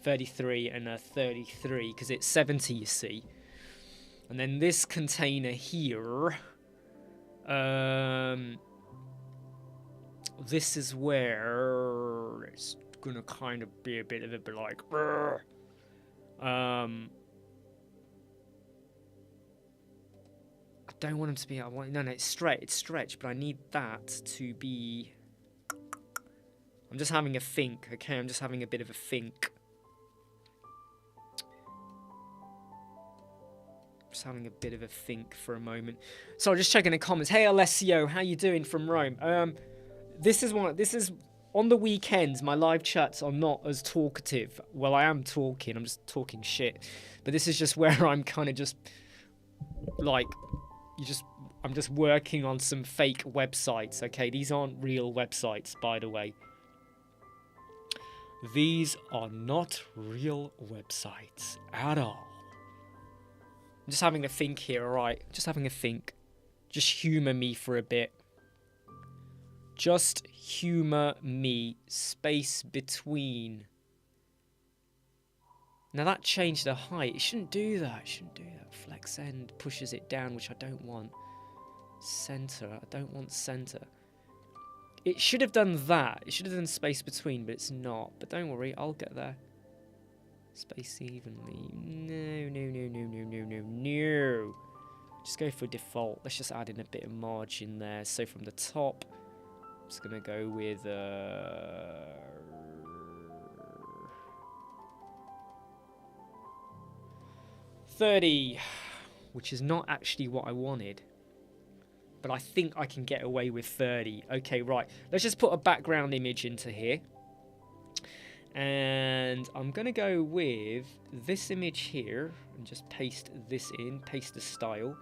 Speaker 1: 33 and a 33 because it's 70, you see. And then this container here, this is where it's gonna kind of be a bit of a bit like, I don't want him to be. No, it's stretch, but I need that to be. I'm just having a think. Okay, I'm just having a bit of a think. Just having a bit of a think for a moment. So just checking the comments. Hey Alessio, how you doing from Rome? This is on the weekends. My live chats are not as talkative. Well, I am talking. I'm just talking shit. But this is just where I'm kind of just like, I'm just working on some fake websites. Okay, these aren't real websites, by the way. These are not real websites at all. I'm just having a think here, alright? Just having a think. Just humour me for a bit. Just humour me. Space between. Now that changed the height. It shouldn't do that. It shouldn't do that. Flex end pushes it down, which I don't want. Centre. I don't want centre. It should have done that. It should have done space between, but it's not. But don't worry, I'll get there. Space evenly. No. Just go for default. Let's just add in a bit of margin there. So from the top, I'm just going to go with 30, which is not actually what I wanted. But I think I can get away with 30. Okay, right. Let's just put a background image into here. And I'm going to go with this image here and just paste this in, paste the style.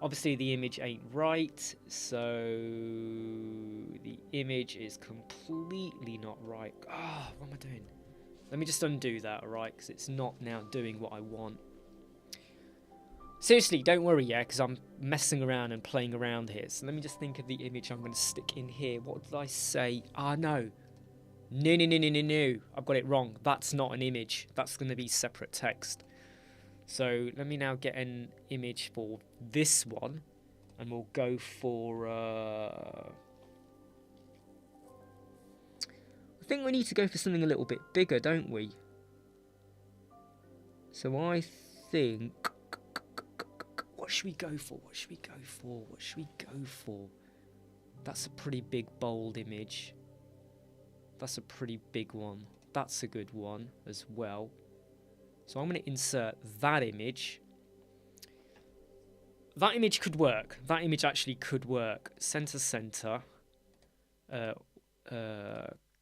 Speaker 1: Obviously the image ain't right, so the image is completely not right. Ah, what am I doing? Let me just undo that, alright, because it's not now doing what I want. Seriously, don't worry, yeah, because I'm messing around and playing around here. So let me just think of the image I'm going to stick in here. What did I say? Ah, no. No. I've got it wrong. That's not an image. That's going to be separate text. So let me now get an image for this one. And we'll go for... I think we need to go for something a little bit bigger, don't we? So I think... What should we go for? What should we go for? What should we go for? That's a pretty big, bold image. That's a pretty big one. That's a good one as well. So I'm going to insert that image. That image could work. That image actually could work. Center.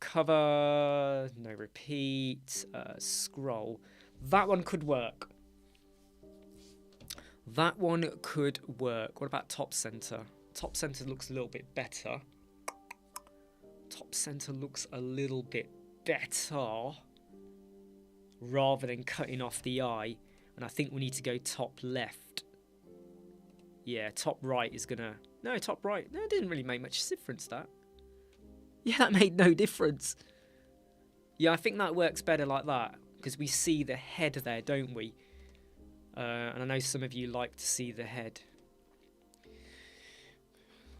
Speaker 1: Cover. No repeat. Scroll. That one could work. That one could work. What about top center? Top center looks a little bit better. Top center looks a little bit better rather than cutting off the eye. And I think we need to go top left. Yeah, top right is gonna... No, top right. No, it didn't really make much difference, that. Yeah, that made no difference. Yeah, I think that works better like that. Because we see the head there, don't we? And I know some of you like to see the head.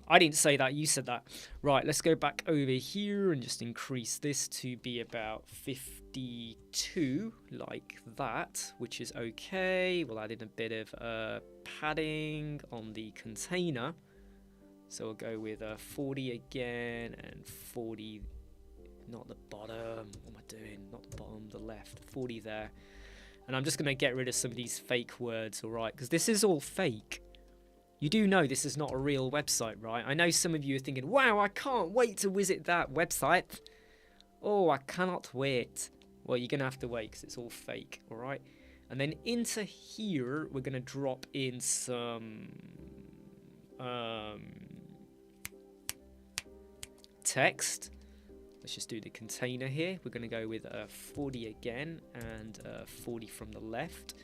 Speaker 1: I didn't say that, you said that. Right, let's go back over here and just increase this to be about 52, like that, which is okay. We'll add in a bit of padding on the container. So we'll go with 40 again and 40, not the bottom. What am I doing? Not the bottom, the left. 40 there. And I'm just going to get rid of some of these fake words, all right? Because this is all fake. You do know this is not a real website, right? I know some of you are thinking, wow, I can't wait to visit that website. Oh, I cannot wait. Well, you're going to have to wait because it's all fake, all right? And then into here, we're going to drop in some text. Let's just do the container here. We're going to go with 40 again and 40 from the left.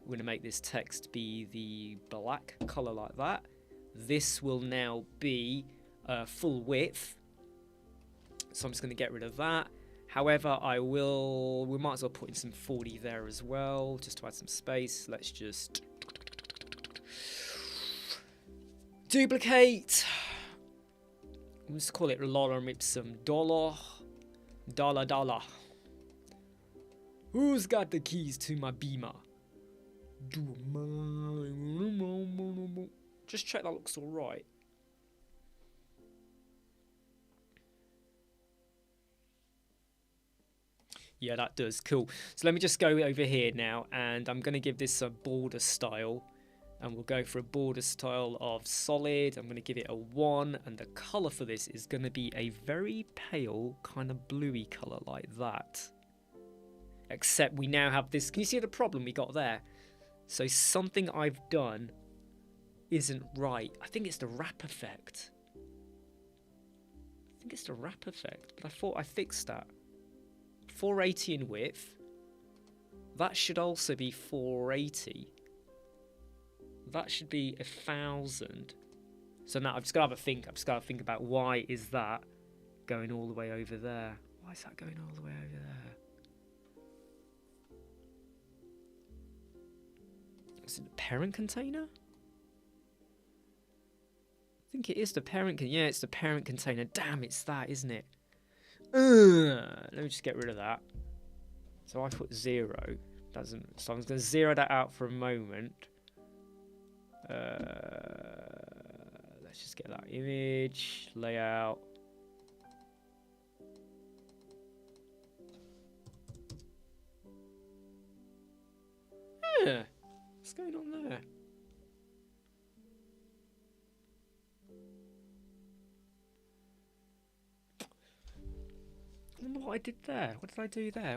Speaker 1: We're going to make this text be the black color like that. This will now be full width. So I'm just going to get rid of that. However, we might as well put in some 40 there as well, just to add some space. Let's just duplicate. Let's call it lorem ipsum dollar. Who's got the keys to my Beamer? Just check that looks alright. Yeah, that does. Cool. So let me just go over here now, and I'm going to give this a border style. And we'll go for a border style of solid. I'm going to give it a 1. And the colour for this is going to be a very pale, kind of bluey colour like that. Except we now have this. Can you see the problem we got there? So something I've done isn't right. I think it's the wrap effect. But I thought I fixed that. 480 in width. That should also be 480. That should be 1,000. So now I've just got to have a think. I've just got to think about why is that going all the way over there? Why is that going all the way over there? Is it the parent container? I think it is the parent. Yeah, it's the parent container. Damn, it's that, isn't it? Let me just get rid of that. So I put 0. Doesn't. So I'm just going to 0 that out for a moment. Let's just get that image layout. Yeah, what's going on there? I wonder what I did there. What did I do there?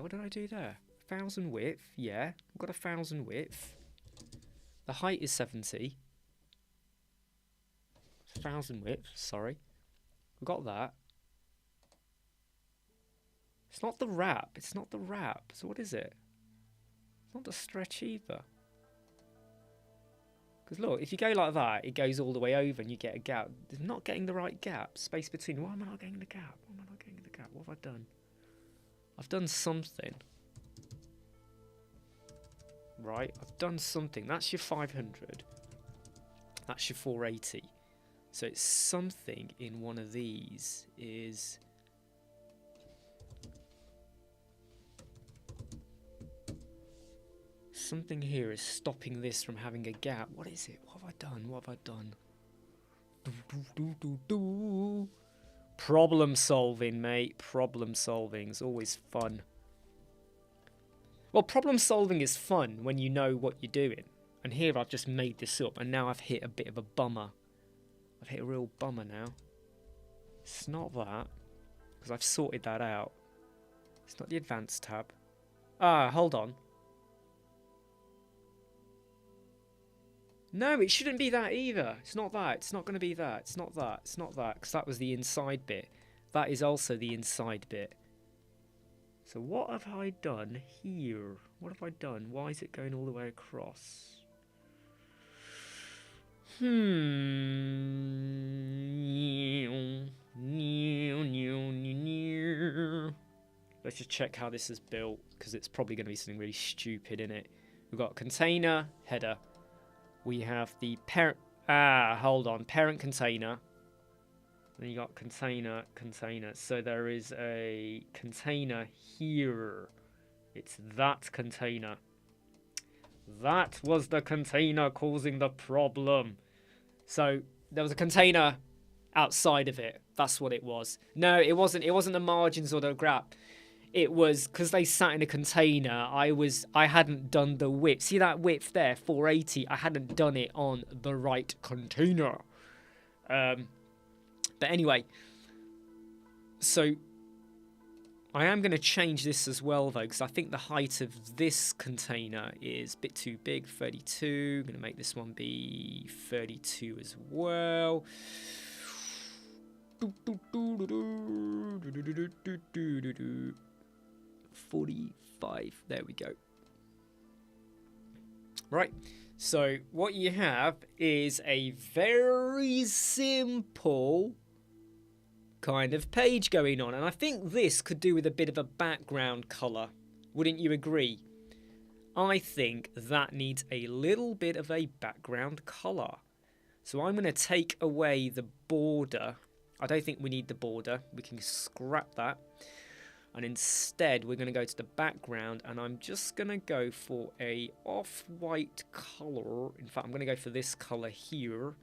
Speaker 1: 1,000 width. Yeah, I've got 1,000 width. The height is 70. 1,000 width, sorry. We got that. It's not the wrap. So what is it? It's not the stretch either. Because look, if you go like that, it goes all the way over and you get a gap. It's not getting the right gap. Space between. Why am I not getting the gap? What have I done? I've done something. Right, I've done something. That's your 500. That's your 480. So it's something in one of these is... Something here is stopping this from having a gap. What is it? What have I done? Problem solving, mate. Problem solving is always fun. Well, problem solving is fun when you know what you're doing. And here I've just made this up and now I've hit a bit of a bummer. I've hit a real bummer now. It's not that, because I've sorted that out. It's not the advanced tab. Ah, hold on. No, it shouldn't be that either. It's not that. It's not going to be that. It's not that. It's not that, because that was the inside bit. That is also the inside bit. So what have I done here? What have I done? Why is it going all the way across? Let's just check how this is built, because it's probably going to be something really stupid in it. We've got container, header. We have the parent... hold on. Parent container. Then you got container. So there is a container here. It's that container. That was the container causing the problem. So there was a container outside of it. That's what it was. No, it wasn't. It wasn't the margins or the gap. It was because they sat in a container. I hadn't done the width. See that width there, 480. I hadn't done it on the right container. But anyway, so I am going to change this as well though, because I think the height of this container is a bit too big. 32. I'm going to make this one be 32 as well. 45. There we go. Right. So what you have is a very simple kind of page going on, and I think this could do with a bit of a background color. Wouldn't you agree? I think that needs a little bit of a background color. So I'm going to take away the border. I don't think we need the border. We can scrap that. And instead, we're going to go to the background, and I'm just going to go for a off-white color. In fact, I'm going to go for this color here.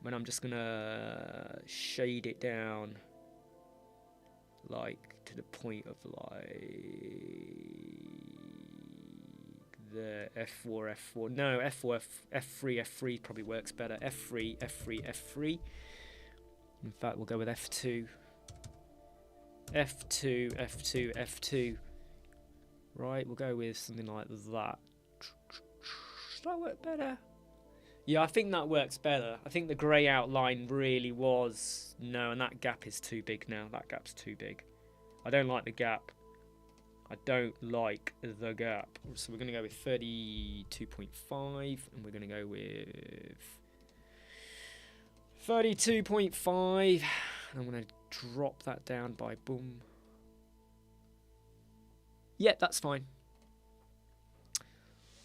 Speaker 1: And I'm just going to shade it down, like, to the point of, like, the F4, F4. No, F4, F3, F3 probably works better. F3, F3, F3. In fact, we'll go with F2. F2, F2, F2. Right, we'll go with something like that. Does that work better? Yeah, I think that works better. I think the grey outline really was... No, and that gap is too big now. That gap's too big. I don't like the gap. I don't like the gap. So we're going to go with 32.5, and we're going to go with 32.5. And I'm going to drop that down by boom. Yeah, that's fine.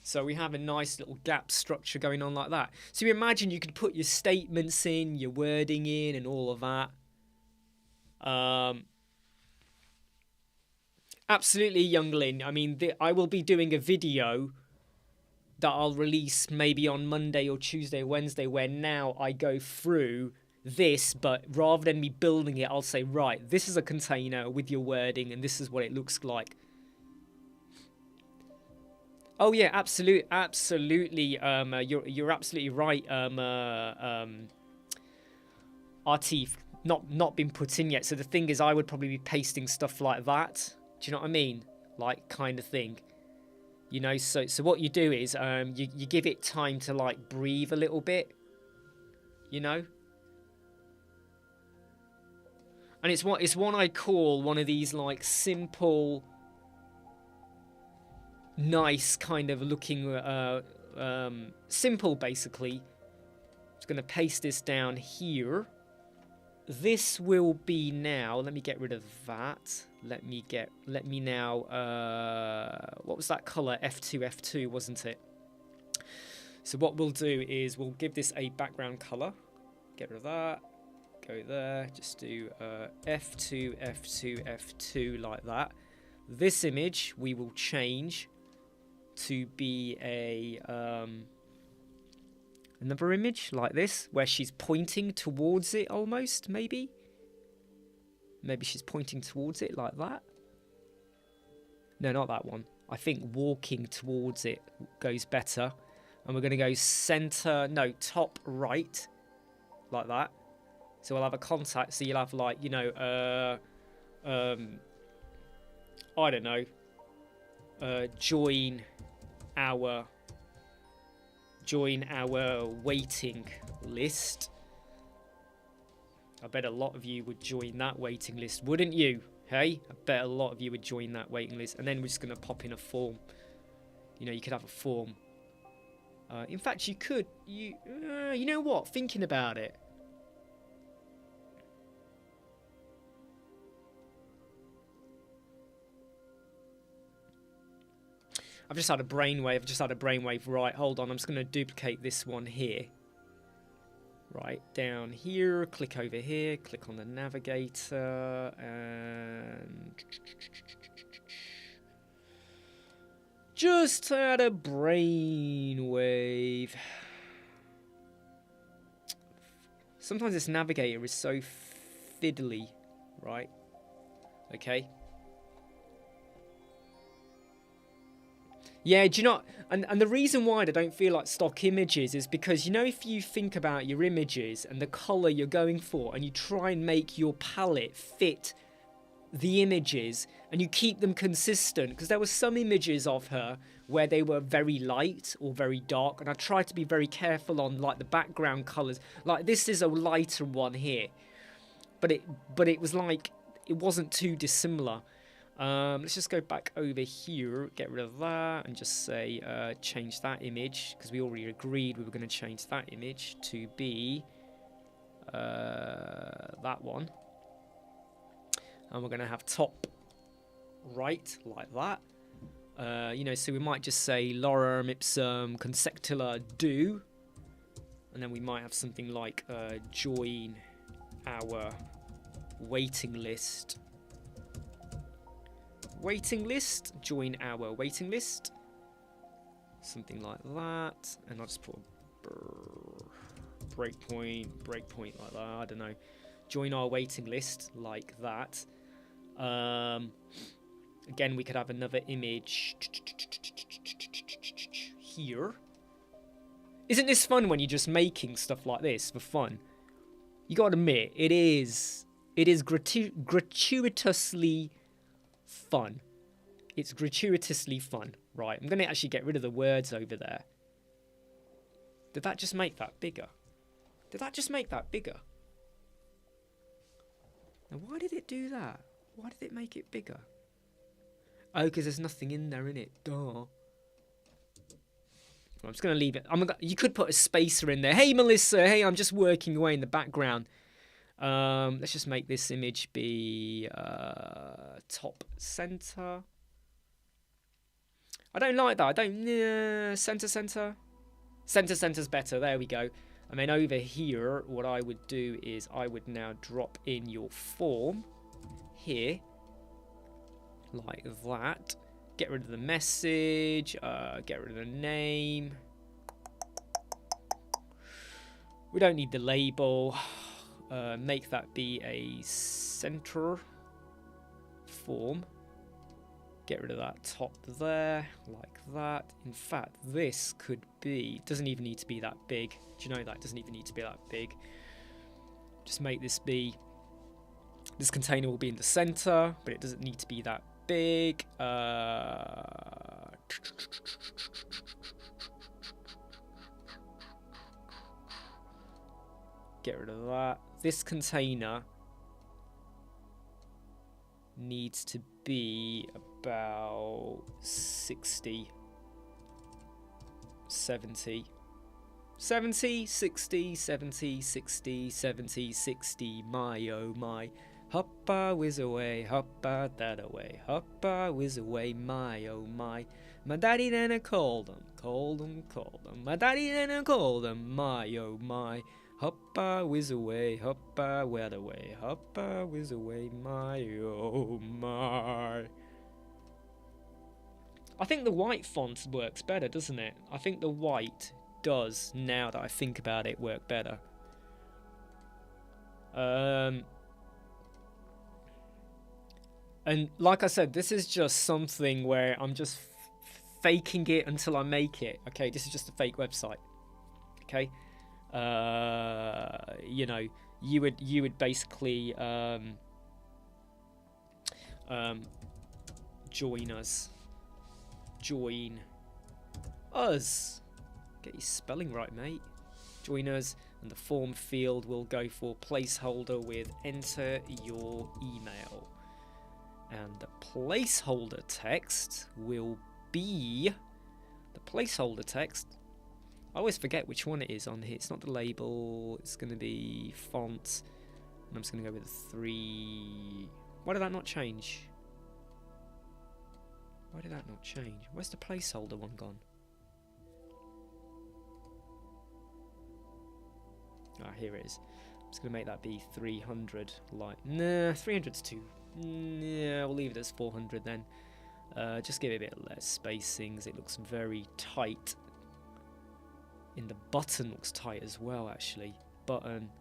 Speaker 1: So we have a nice little gap structure going on like that. So you imagine you could put your statements in, your wording in, and all of that. Absolutely, youngling. I mean, I will be doing a video that I'll release maybe on Monday or Tuesday or Wednesday, where now I go through this, but rather than me building it, I'll say, right, this is a container with your wording, and this is what it looks like. Oh yeah, absolutely. You're absolutely right. Artif, not been put in yet. So the thing is, I would probably be pasting stuff like that. Do you know what I mean? Like, kind of thing. You know. So what you do is, you give it time to like breathe a little bit. You know. And it's what I call one of these like simple, nice kind of looking, simple basically. Just going to paste this down here. This will be now, let me get rid of that. Let me now, what was that color? F2, wasn't it? So what we'll do is we'll give this a background color. Get rid of that. Go there. Just do F2, F2, F2 like that. This image we will change to be a another image like this, where she's pointing towards it almost, maybe she's pointing towards it like that. No, not that one. I think walking towards it goes better. And we're going to go center, no, top right, like that. So we'll have a contact, so you'll have like, you know, I don't know, join our waiting list. I bet a lot of you would join that waiting list, wouldn't you? Hey, I bet a lot of you would join that waiting list. And then we're just going to pop in a form. You know, you could have a form. In fact, you could. You know what? Thinking about it. I've just had a brainwave. Right, hold on. I'm just going to duplicate this one here. Right, down here. Click over here. Click on the navigator. And... just had a brainwave. Sometimes this navigator is so fiddly, right? Okay. Yeah, do you know, and the reason why I don't feel like stock images is because, you know, if you think about your images and the color you're going for and you try and make your palette fit the images and you keep them consistent, because there were some images of her where they were very light or very dark, and I tried to be very careful on like the background colors. Like this is a lighter one here, but it was like it wasn't too dissimilar. Let's just go back over here, get rid of that, and just say change that image, because we already agreed we were going to change that image to be that one. And we're going to have top right like that. You know, so we might just say lorem ipsum consectula do, and then we might have something like join our waiting list. Join our waiting list, something like that, and I'll just put a breakpoint like that. I don't know. Join our waiting list like that. Again, we could have another image here. Isn't this fun when you're just making stuff like this for fun? You gotta admit, it is gratuitously fun. It's gratuitously fun. Right, I'm going to actually get rid of the words over there. Did that just make that bigger? Now, why did it do that? Why did it make it bigger? Oh, because there's nothing in there, innit? Duh. I'm just going to leave it. You could put a spacer in there. Hey, Melissa. Hey, I'm just working away in the background. Let's just make this image be top center. I don't like that. I don't... center. Center's better. There we go. And then over here, what I would do is I would now drop in your form here. Like that. Get rid of the message. Get rid of the name. We don't need the label. Make that be a center form. Get rid of that top there, like that. In fact, this could be, doesn't even need to be that big. Do you know that? It doesn't even need to be that big. Just make this be, this container will be in the center, but it doesn't need to be that big. Get rid of that. This container needs to be about 60, 70, 70, 60, 70, 60, 70, 60, my oh my. Hoppa whiz away, hoppa that away, hoppa whiz away, my oh my. My daddy then called him. My daddy then called him, my oh my. Hoppa whiz away, hoppa where away, hoppa whiz away, my oh my. I think the white font works better, doesn't it? I think the white does, now that I think about it, work better. And like I said, this is just something where I'm just faking it until I make it. Okay, this is just a fake website. Okay. You know, you would basically join us. Get your spelling right, mate. Join us, and the form field will go for placeholder with enter your email, and the placeholder text will be the placeholder text. I always forget which one it is on here. It's not the label. It's going to be font. And I'm just going to go with 3. Why did that not change? Where's the placeholder one gone? Ah, here it is. I'm just going to make that be 300. Like, nah, 300's too. Yeah, we'll leave it as 400 then. Just give it a bit less spacings. It looks very tight. In the button looks tight as well, actually. Button.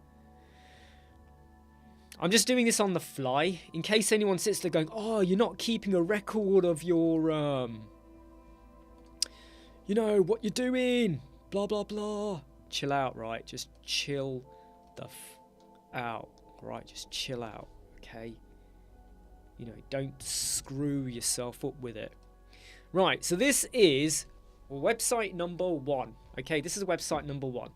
Speaker 1: I'm just doing this on the fly in case anyone sits there going, oh, you're not keeping a record of your, you know, what you're doing, blah, blah, blah. Chill out, right? Just chill the out, right? Just chill out, okay? You know, don't screw yourself up with it. Right, so this is website number 1. Okay, this is website number 1.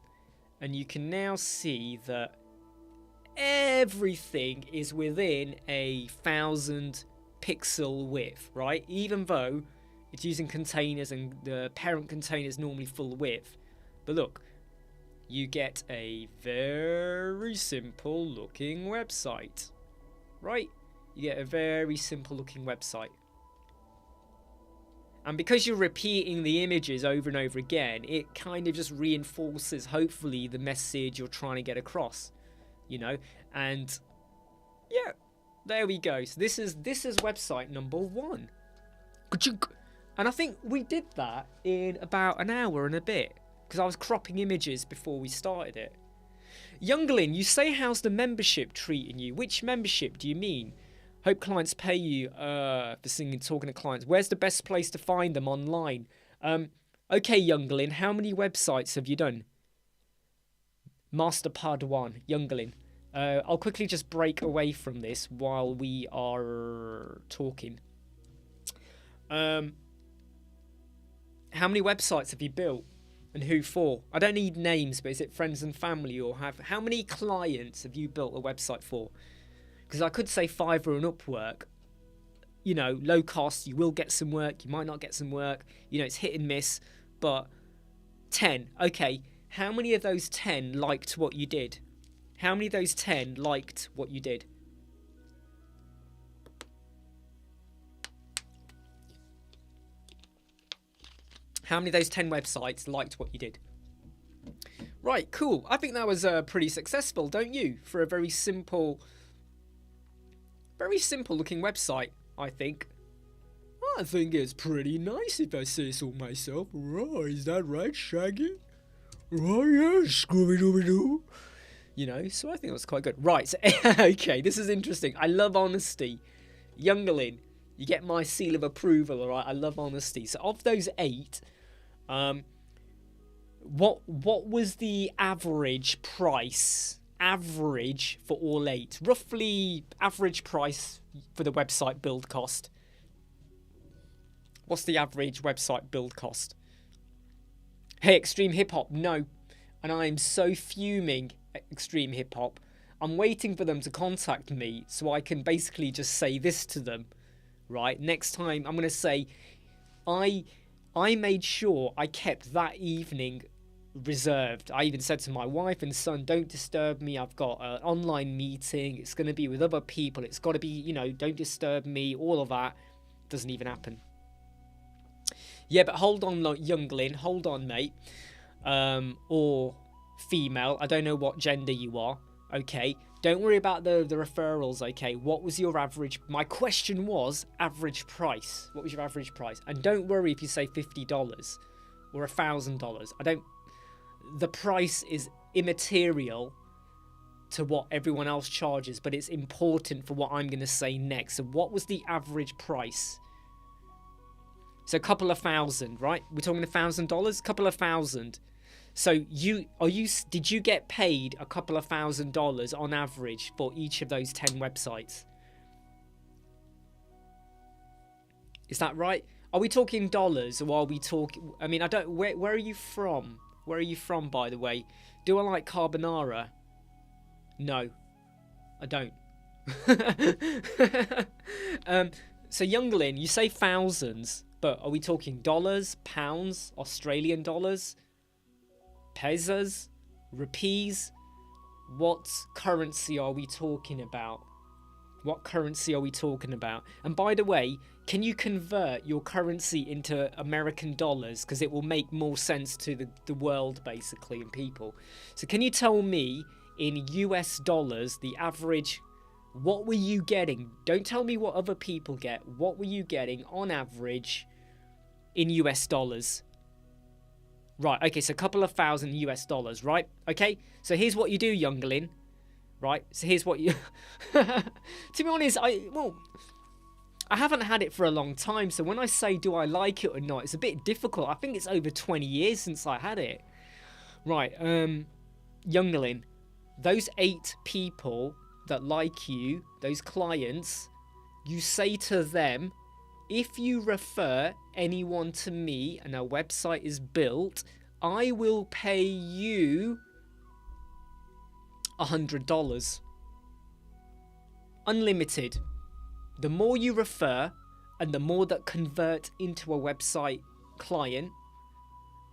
Speaker 1: And you can now see that everything is within a 1000 pixel width, right? Even though it's using containers and the parent container is normally full width. But look, you get a very simple looking website, right? You get a very simple looking website. And because you're repeating the images over and over again, it kind of just reinforces, hopefully, the message you're trying to get across, you know? And yeah, there we go. So this is website number 1. And I think we did that in about an hour and a bit, because I was cropping images before we started it. Youngling, you say, how's the membership treating you? Which membership do you mean? Hope clients pay you for singing, talking to clients. Where's the best place to find them online? Okay, Youngling, how many websites have you done? Masterpad 1, Youngling. I'll quickly just break away from this while we are talking. How many websites have you built? And who for? I don't need names, but is it friends and family, or how many clients have you built a website for? Because I could say Fiverr and Upwork, you know, low cost, you will get some work, you might not get some work, you know, it's hit and miss, but 10, okay, how many of those 10 liked what you did? How many of those 10 liked what you did? How many of those 10 websites liked what you did? Right, cool. I think that was pretty successful, don't you? For a very simple looking website, I think. I think it's pretty nice if I say so myself. Right, is that right, Shaggy? Right, yeah, Scooby-Dooby-Doo. You know, so I think it was quite good. Right, so, okay, this is interesting. I love honesty. Youngling, you get my seal of approval, alright? I love honesty. So of those 8, what was the average price? Average for all 8, roughly average price for the website build cost. What's the average website build cost? Hey, Extreme Hip Hop, no. And I'm so fuming, Extreme Hip Hop. I'm waiting for them to contact me so I can basically just say this to them, right? Next time I'm going to say, I made sure I kept that evening reserved. I even said to my wife and son, don't disturb me, I've got an online meeting, it's going to be with other people, it's got to be, you know, don't disturb me, all of that. Doesn't even happen. Yeah, but hold on, Youngling, hold on, mate. Or female, I don't know what gender you are, okay? Don't worry about the referrals, okay? What was your average? My question was average price. What was your average price? And don't worry if you say $50 or $1,000. The price is immaterial to what everyone else charges, but it's important for what I'm going to say next. So what was the average price? So a couple of thousand, right? We're talking $1,000, a couple of thousand. So did you get paid a couple of $1,000 on average for each of those 10 websites? Is that right? Are we talking dollars, or are we talking, I mean, I don't, where are you from? Where are you from, by the way? Do I like carbonara? No, I don't. So Youngling, you say thousands, but are we talking dollars, pounds, Australian dollars, pesos, rupees? What currency are we talking about? What currency are we talking about? And by the way, can you convert your currency into American dollars? Because it will make more sense to the world, basically, and people. So can you tell me, in US dollars, the average, what were you getting? Don't tell me what other people get. What were you getting, on average, in US dollars? Right, okay, so a couple of thousand US dollars, right? Okay, so here's what you do, Youngling. right? So here's what you... To be honest, I haven't had it for a long time, so when I say do I like it or not, it's a bit difficult. I think it's over 20 years since I had it. Right, Youngling, those 8 people that like you, those clients, you say to them, if you refer anyone to me and a website is built, I will pay you $100. Unlimited. The more you refer and the more that convert into a website client,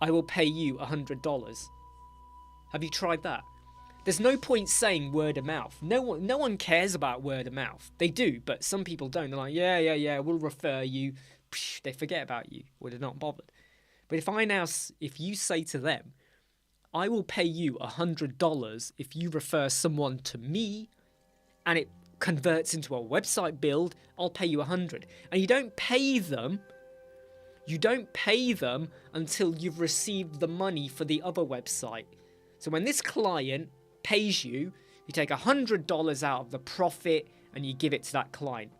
Speaker 1: I will pay you $100. Have you tried that? There's no point saying word of mouth. No one cares about word of mouth. They do, but some people don't. They're like, yeah, we'll refer you. Psh, they forget about you, or they're not bothered. But if you say to them, I will pay you $100 if you refer someone to me, and it converts into a website build, I'll pay you $100. And you don't pay them until you've received the money for the other website. So when this client pays you, you take $100 out of the profit and you give it to that client.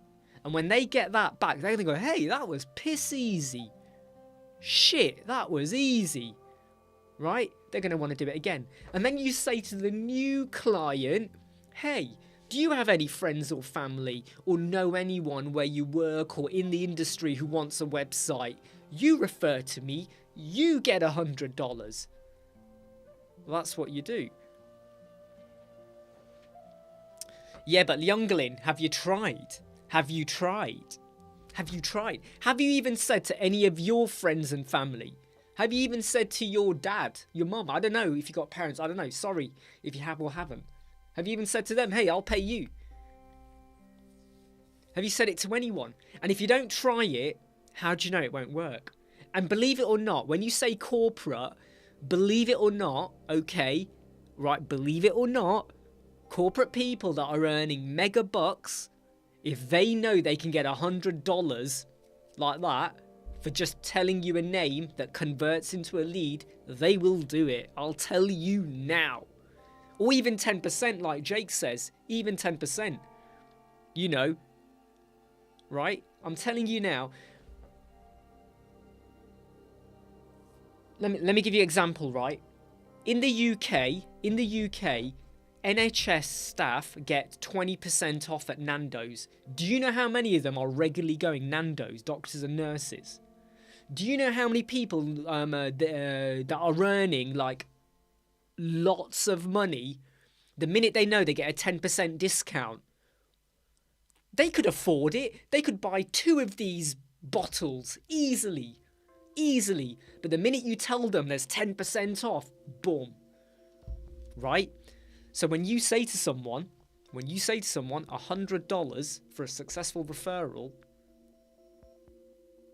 Speaker 1: And when they get that back, they're going to go, hey, that was piss easy. Shit, that was easy. Right? They're going to want to do it again. And then you say to the new client, hey, do you have any friends or family or know anyone where you work or in the industry who wants a website? You refer to me, you get $100. Well, that's what you do. Yeah, but Youngling, have you tried? Have you tried? Have you tried? Have you even said to any of your friends and family? Have you even said to your dad, your mum? I don't know if you got parents. I don't know. Sorry if you have or haven't. Have you even said to them, hey, I'll pay you? Have you said it to anyone? And if you don't try it, how do you know it won't work? And believe it or not, when you say corporate, believe it or not, okay, right, believe it or not, corporate people that are earning mega bucks, if they know they can get $100 like that for just telling you a name that converts into a lead, they will do it. I'll tell you now. Or even 10%, like Jake says, even 10%. You know, right? I'm telling you now. Let me give you an example, right? In the UK, NHS staff get 20% off at Nando's. Do you know how many of them are regularly going Nando's, doctors and nurses? Do you know how many people that are earning like lots of money, the minute they know they get a 10% discount, they could afford it. They could buy 2 of these bottles easily. But the minute you tell them there's 10% off, boom. Right? So when you say to someone $100 for a successful referral,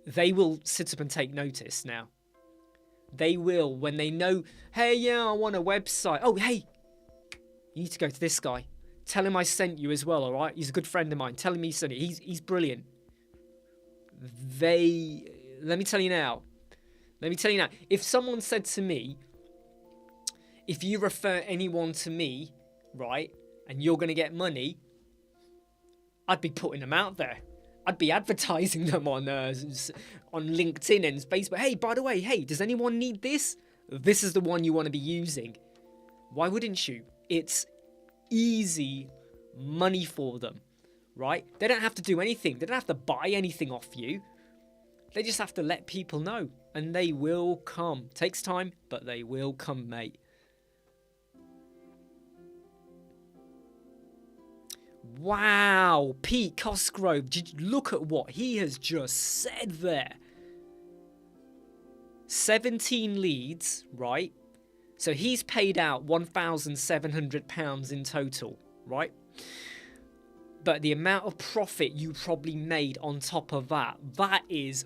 Speaker 1: they will sit up and take notice now. They will, when they know, hey, yeah, I want a website. Oh, hey, you need to go to this guy. Tell him I sent you as well, all right? He's a good friend of mine. Tell him he sent it. He's brilliant. Let me tell you now. If someone said to me, if you refer anyone to me, right, and you're going to get money, I'd be putting them out there. I'd be advertising them on LinkedIn and Facebook. Hey, by the way, hey, does anyone need this? This is the one you want to be using. Why wouldn't you? It's easy money for them, right? They don't have to do anything. They don't have to buy anything off you. They just have to let people know, and they will come. Takes time, but they will come, mate. Wow, Pete Cosgrove, did you look at what he has just said there? 17 leads, right? So he's paid out £1,700 in total, right? But the amount of profit you probably made on top of that, that is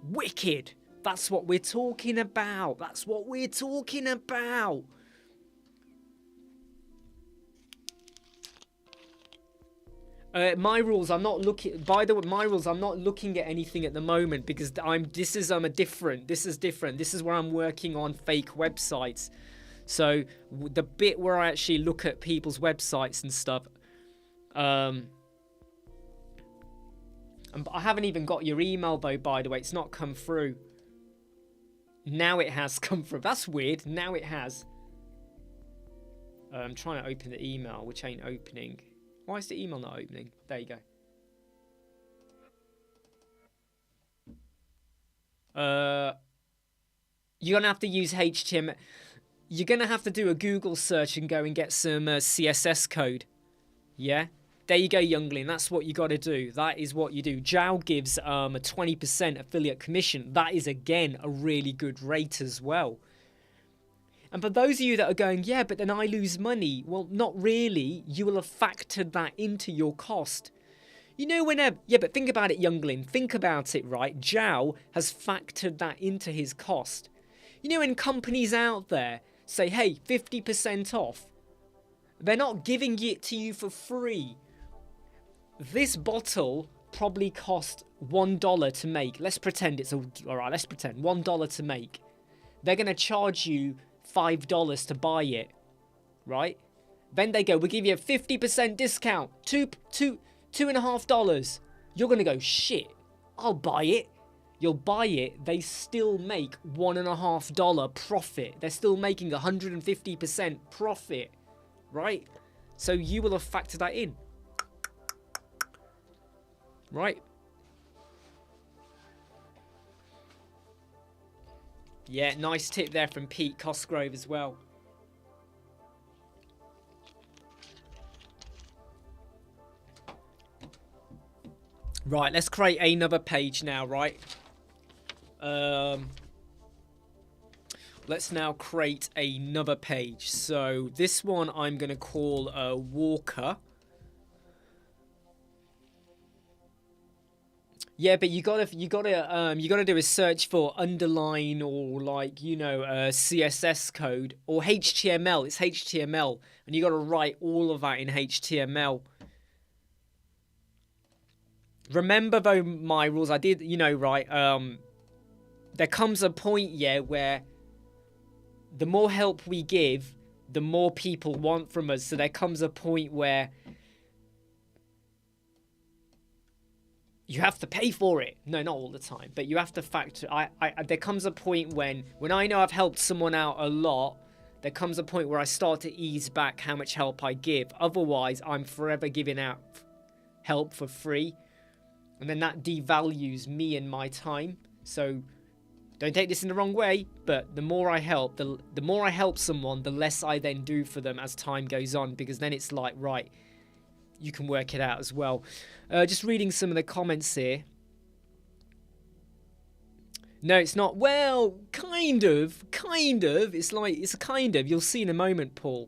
Speaker 1: wicked. That's what we're talking about. That's what we're talking about. My rules, I'm not looking. By the way, my rules, I'm not looking at anything at the moment because this is different. This is where I'm working on fake websites. So the bit where I actually look at people's websites and stuff, I haven't even got your email though, by the way. It's not come through. Now it has come through. That's weird. Now it has. I'm trying to open the email, which ain't opening. Why is the email not opening? There you go. You're going to have to use HTML. You're going to have to do a Google search and go and get some CSS code. Yeah? There you go, youngling. That's what you got to do. That is what you do. Jow gives a 20% affiliate commission. That is, again, a really good rate as well. And for those of you that are going, yeah, but then I lose money. Well, not really. You will have factored that into your cost. You know, whenever... Yeah, but think about it, youngling. Think about it, right? Jow has factored that into his cost. You know, when companies out there say, hey, 50% off, they're not giving it to you for free. This bottle probably cost $1 to make. Let's pretend it's all right. Let's pretend $1 to make. They're going to charge you $5 to buy it, right? Then they go, we'll give you a 50% discount, $2.50. You're going to go, shit, I'll buy it. You'll buy it. They still make $1.50 profit. They're still making 150% profit, right? So you will have factored that in. Right? Yeah, nice tip there from Pete Cosgrove as well. Right, let's create another page now, right? Let's now create another page. So this one I'm going to call Walker. Yeah, but you gotta do a search for underline or like, you know, CSS code or HTML. It's HTML, and you gotta write all of that in HTML. Remember though my rules. I did, you know, right? There comes a point, yeah, where the more help we give, the more people want from us. So there comes a point where you have to pay for it. No, not all the time, but you have to factor. There comes a point when I know I've helped someone out a lot, there comes a point where I start to ease back how much help I give. Otherwise, I'm forever giving out help for free. And then that devalues me and my time. So don't take this in the wrong way, but the more I help, the more I help someone, the less I then do for them as time goes on, because then it's like, right, you can work it out as well. Just reading some of the comments here. No, it's not. Well, kind of. It's like, it's a kind of. You'll see in a moment, Paul.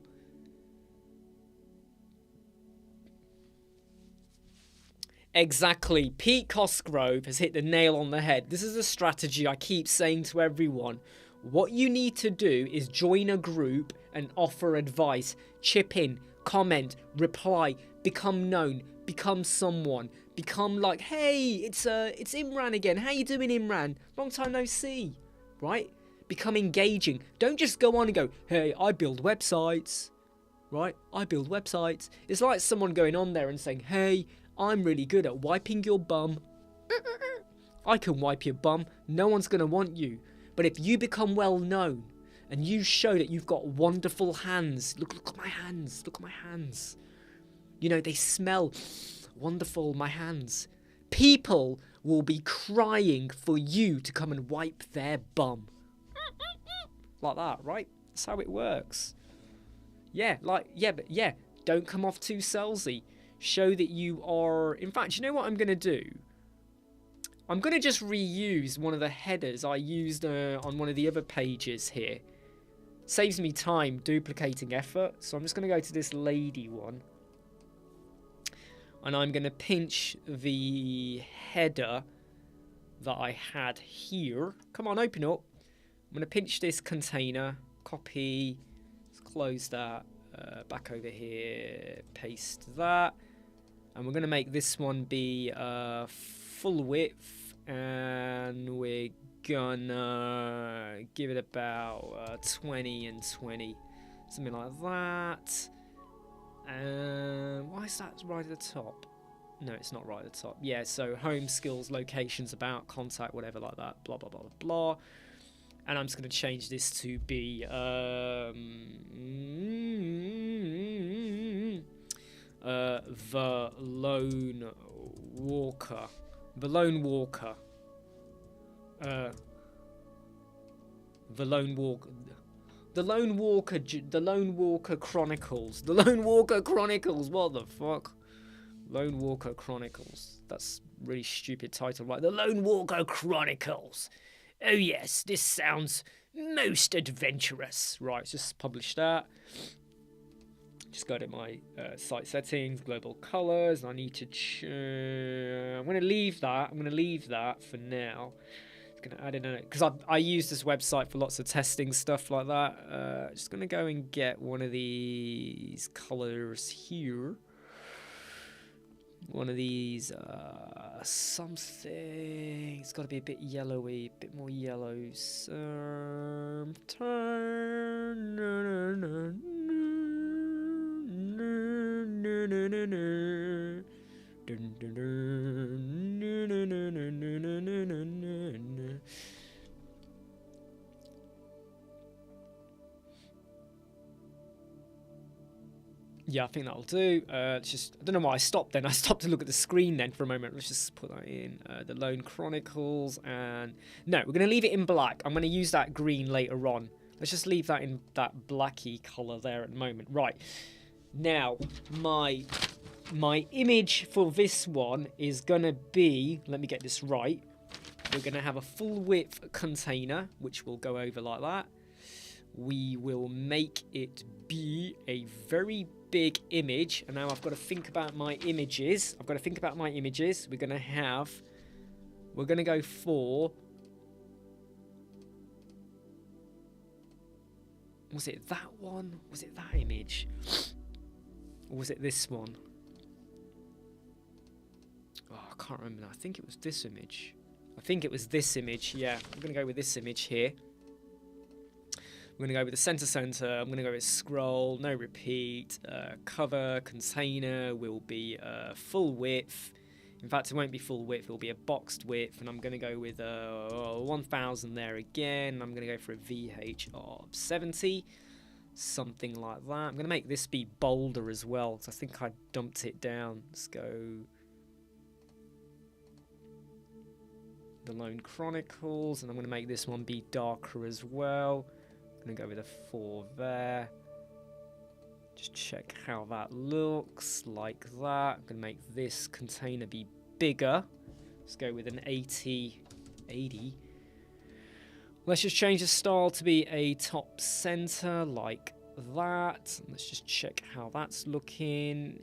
Speaker 1: Exactly. Pete Cosgrove has hit the nail on the head. This is a strategy I keep saying to everyone. What you need to do is join a group and offer advice. Chip in, comment, reply, become known, become someone. Become like, hey, it's Imran again. How you doing, Imran? Long time no see. Right? Become engaging. Don't just go on and go, hey, I build websites. Right? I build websites. It's like someone going on there and saying, hey, I'm really good at wiping your bum. I can wipe your bum. No one's going to want you. But if you become well known and you show that you've got wonderful hands. Look at my hands. Look at my hands. You know, they smell wonderful, my hands. People will be crying for you to come and wipe their bum. Like that, right? That's how it works. Yeah, but don't come off too salesy. Show that you are... In fact, you know what I'm going to do? I'm going to just reuse one of the headers I used on one of the other pages here. Saves me time duplicating effort. So I'm just going to go to this lady one. And I'm going to pinch the header that I had here. Come on, open up. I'm going to pinch this container. Copy. Let's close that. Back over here. Paste that. And we're going to make this one be full width. And we're going to give it about 20 and 20. Something like that. Why is that right at the top? No, it's not right at the top. Yeah, so home, skills, locations, about, contact, whatever like that. Blah, blah, blah, blah, blah. And I'm just going to change this to be... the Lone Walker. The Lone Walker. The Lone Walker. The Lone Walker. The Lone Walker Chronicles. The Lone Walker Chronicles. What the fuck? Lone Walker Chronicles. That's a really stupid title, right? The Lone Walker Chronicles. Oh yes, this sounds most adventurous. Right, let's just publish that. Just go to my site settings, global colors. I need to. I'm going to leave that. I'm going to leave that for now. It's going to add in a because I use this website for lots of testing stuff like that. Just going to go and get one of these colors here. One of these something. It's got to be a bit yellowy, a bit more yellow. Yeah, I think that'll do. It's just I don't know why I stopped then. I stopped to look at the screen then for a moment. Let's just put that in. The Lone Chronicles, and no, we're going to leave it in black. I'm going to use that green later on. Let's just leave that in that blacky colour there at the moment. Right. Now, my image for this one is going to be, let me get this right. We're going to have a full width container, which will go over like that. We will make it be a very big image. And now I've got to think about my images. We're going to go for, was it that one? Was it that image? Or was it this one? Oh, I can't remember now. I think it was this image. Yeah, I'm going to go with this image here. We're going to go with the center. I'm going to go with scroll, no repeat. Cover, container will be full width. In fact, it won't be full width. It will be a boxed width. And I'm going to go with 1000 there again. I'm going to go for a VH of 70. Something like that. I'm going to make this be bolder as well, because I think I dumped it down. Let's go The Lone Chronicles, and I'm going to make this one be darker as well. I'm going to go with a 4 there. Just check how that looks, like that. I'm going to make this container be bigger. Let's go with an 80. Let's just change the style to be a top center like that. Let's just check how that's looking.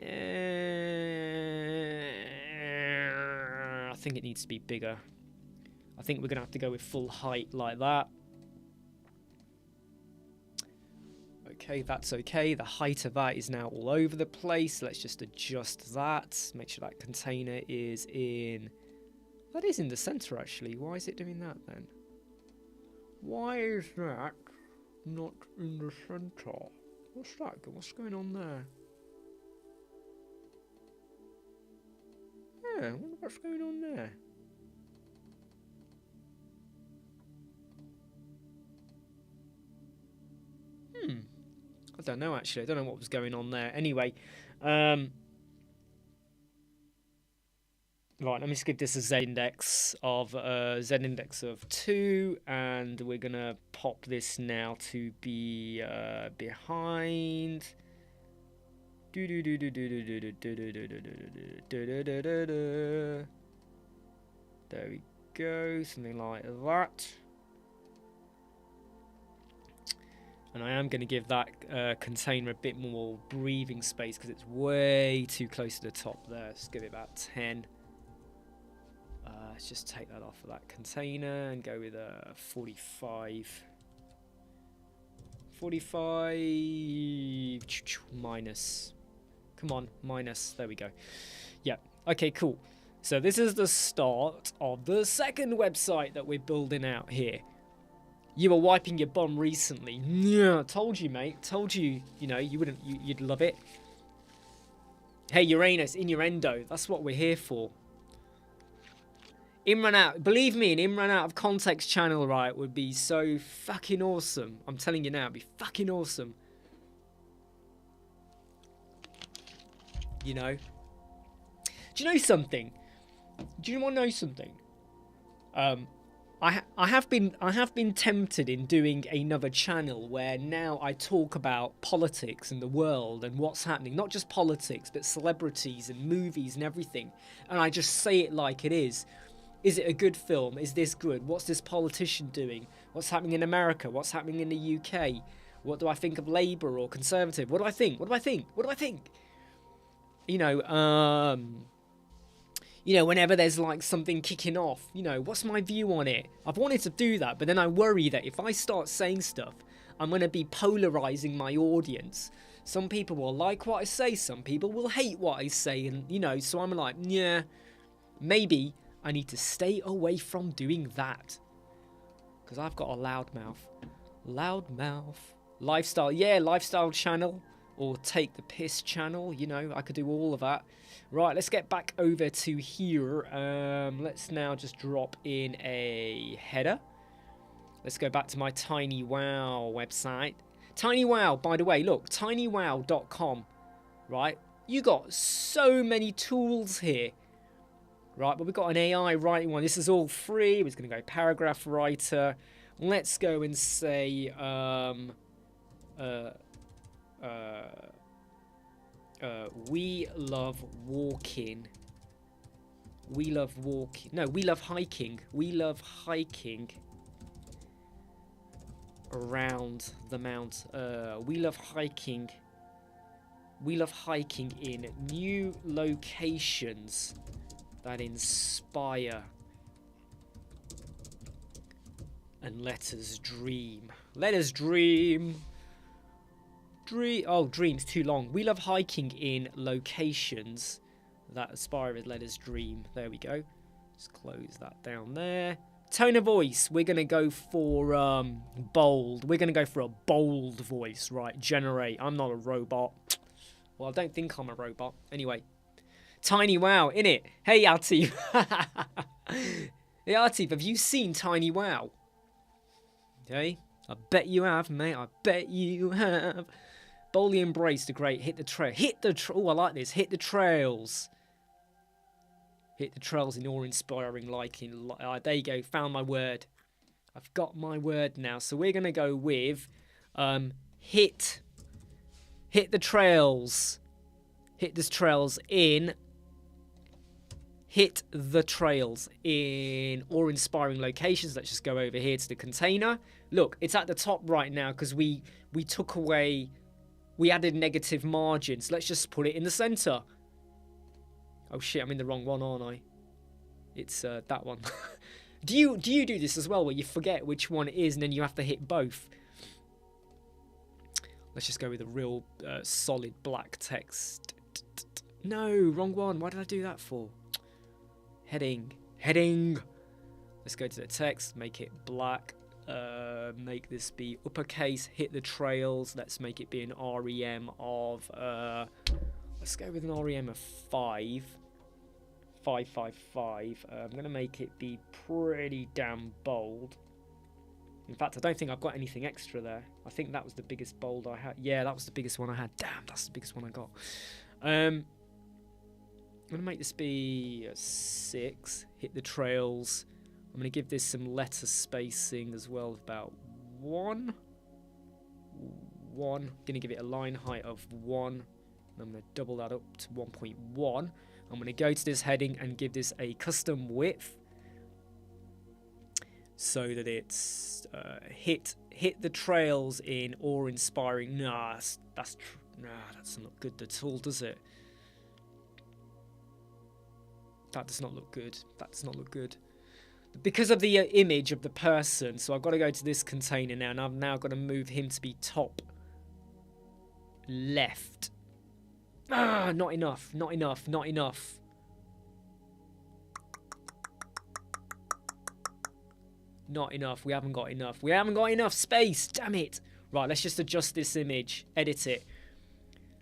Speaker 1: I think it needs to be bigger. I think we're going to have to go with full height like that. Okay, that's okay. The height of that is now all over the place. Let's just adjust that. Make sure that container is in... That is in the center, actually. Why is it doing that, then? Why is that not in the center? What's that? What's going on there? Yeah, I wonder what's going on there. I don't know, actually. I don't know what was going on there. Anyway, right, let me just give this a z-index of 2, and we're gonna pop this now to be behind. There we go, something like that. And I am going to give that container a bit more breathing space because it's way too close to the top there. Let's give it about 10. Let's just take that off of that container and go with a 45. 45 minus. Come on, minus. There we go. Yeah. Okay, cool. So this is the start of the second website that we're building out here. You were wiping your bum recently. Yeah, told you, mate. Told you, you know, you wouldn't, you'd love it. Hey, Uranus, innuendo. That's what we're here for. Imran out. Believe me, an Imran out of context channel, right, would be so fucking awesome. I'm telling you now, it'd be fucking awesome. You know? Do you know something? Do you want to know something? I have been tempted in doing another channel where now I talk about politics and the world and what's happening. Not just politics, but celebrities and movies and everything. And I just say it like it is. Is it a good film? Is this good? What's this politician doing? What's happening in America? What's happening in the UK? What do I think of Labour or Conservative? What do I think? What do I think? What do I think? You know, whenever there's like something kicking off, you know, what's my view on it? I've wanted to do that, but then I worry that if I start saying stuff, I'm going to be polarizing my audience. Some people will like what I say, some people will hate what I say, and, you know, so I'm like, yeah, maybe I need to stay away from doing that. Because I've got a loudmouth. Loudmouth. Lifestyle, yeah, lifestyle channel. Or take the piss channel, you know, I could do all of that. Right, let's get back over to here. Let's now just drop in a header. Let's go back to my TinyWow website. TinyWow, by the way, look, tinywow.com, right? You got so many tools here, right? But we've got an AI writing one. This is all free. We're just going to go paragraph writer. Let's go and say, we love walking. We love walking. No, we love hiking. We love hiking around the mount. We love hiking. We love hiking in new locations that inspire and let us dream. Let us dream. Dream's too long. We love hiking in locations that aspire and let us dream. There we go. Just close that down there. Tone of voice. We're going to go for bold. We're going to go for a bold voice, right? Generate. I'm not a robot. Well, I don't think I'm a robot. Anyway. TinyWow, innit? Hey, Atif. Hey, Atif, have you seen TinyWow? Okay. I bet you have, mate. I bet you have. Boldly embrace the great. Hit the trail. Oh, I like this. Hit the trails. Hit the trails in awe-inspiring liking. There you go. Found my word. I've got my word now. So we're going to go with hit the trails. Hit the trails in. Hit the trails in awe-inspiring locations. Let's just go over here to the container. Look, it's at the top right now because we took away, we added negative margins. Let's just put it in the center. Oh shit, I'm in the wrong one, aren't I? It's that one. Do you do this as well, where you forget which one it is and then you have to hit both? Let's just go with a real solid black text. No, wrong one. Why did I do that for? Heading. Let's go to the text, make it black. Make this be uppercase. Hit the trails. Let's make it be an REM of let's go with an REM of 5. 555. I'm gonna make it be pretty damn bold. In fact, I don't think I've got anything extra there. I think that was the biggest bold I had. Yeah, that was the biggest one I had. Damn, that's the biggest one I got. I'm gonna make this be a 6. Hit the trails. I'm going to give this some letter spacing as well, about 1. I'm going to give it a line height of 1. I'm going to double that up to 1.1. I'm going to go to this heading and give this a custom width so that it's hit the trails in awe-inspiring. Nah, that's not good at all, does it? That does not look good. That does not look good. Because of the image of the person, so I've got to go to this container now, and I've now got to move him to be top left. Ah, not enough. Not enough. We haven't got enough. We haven't got enough space. Damn it. Right, let's just adjust this image. Edit it.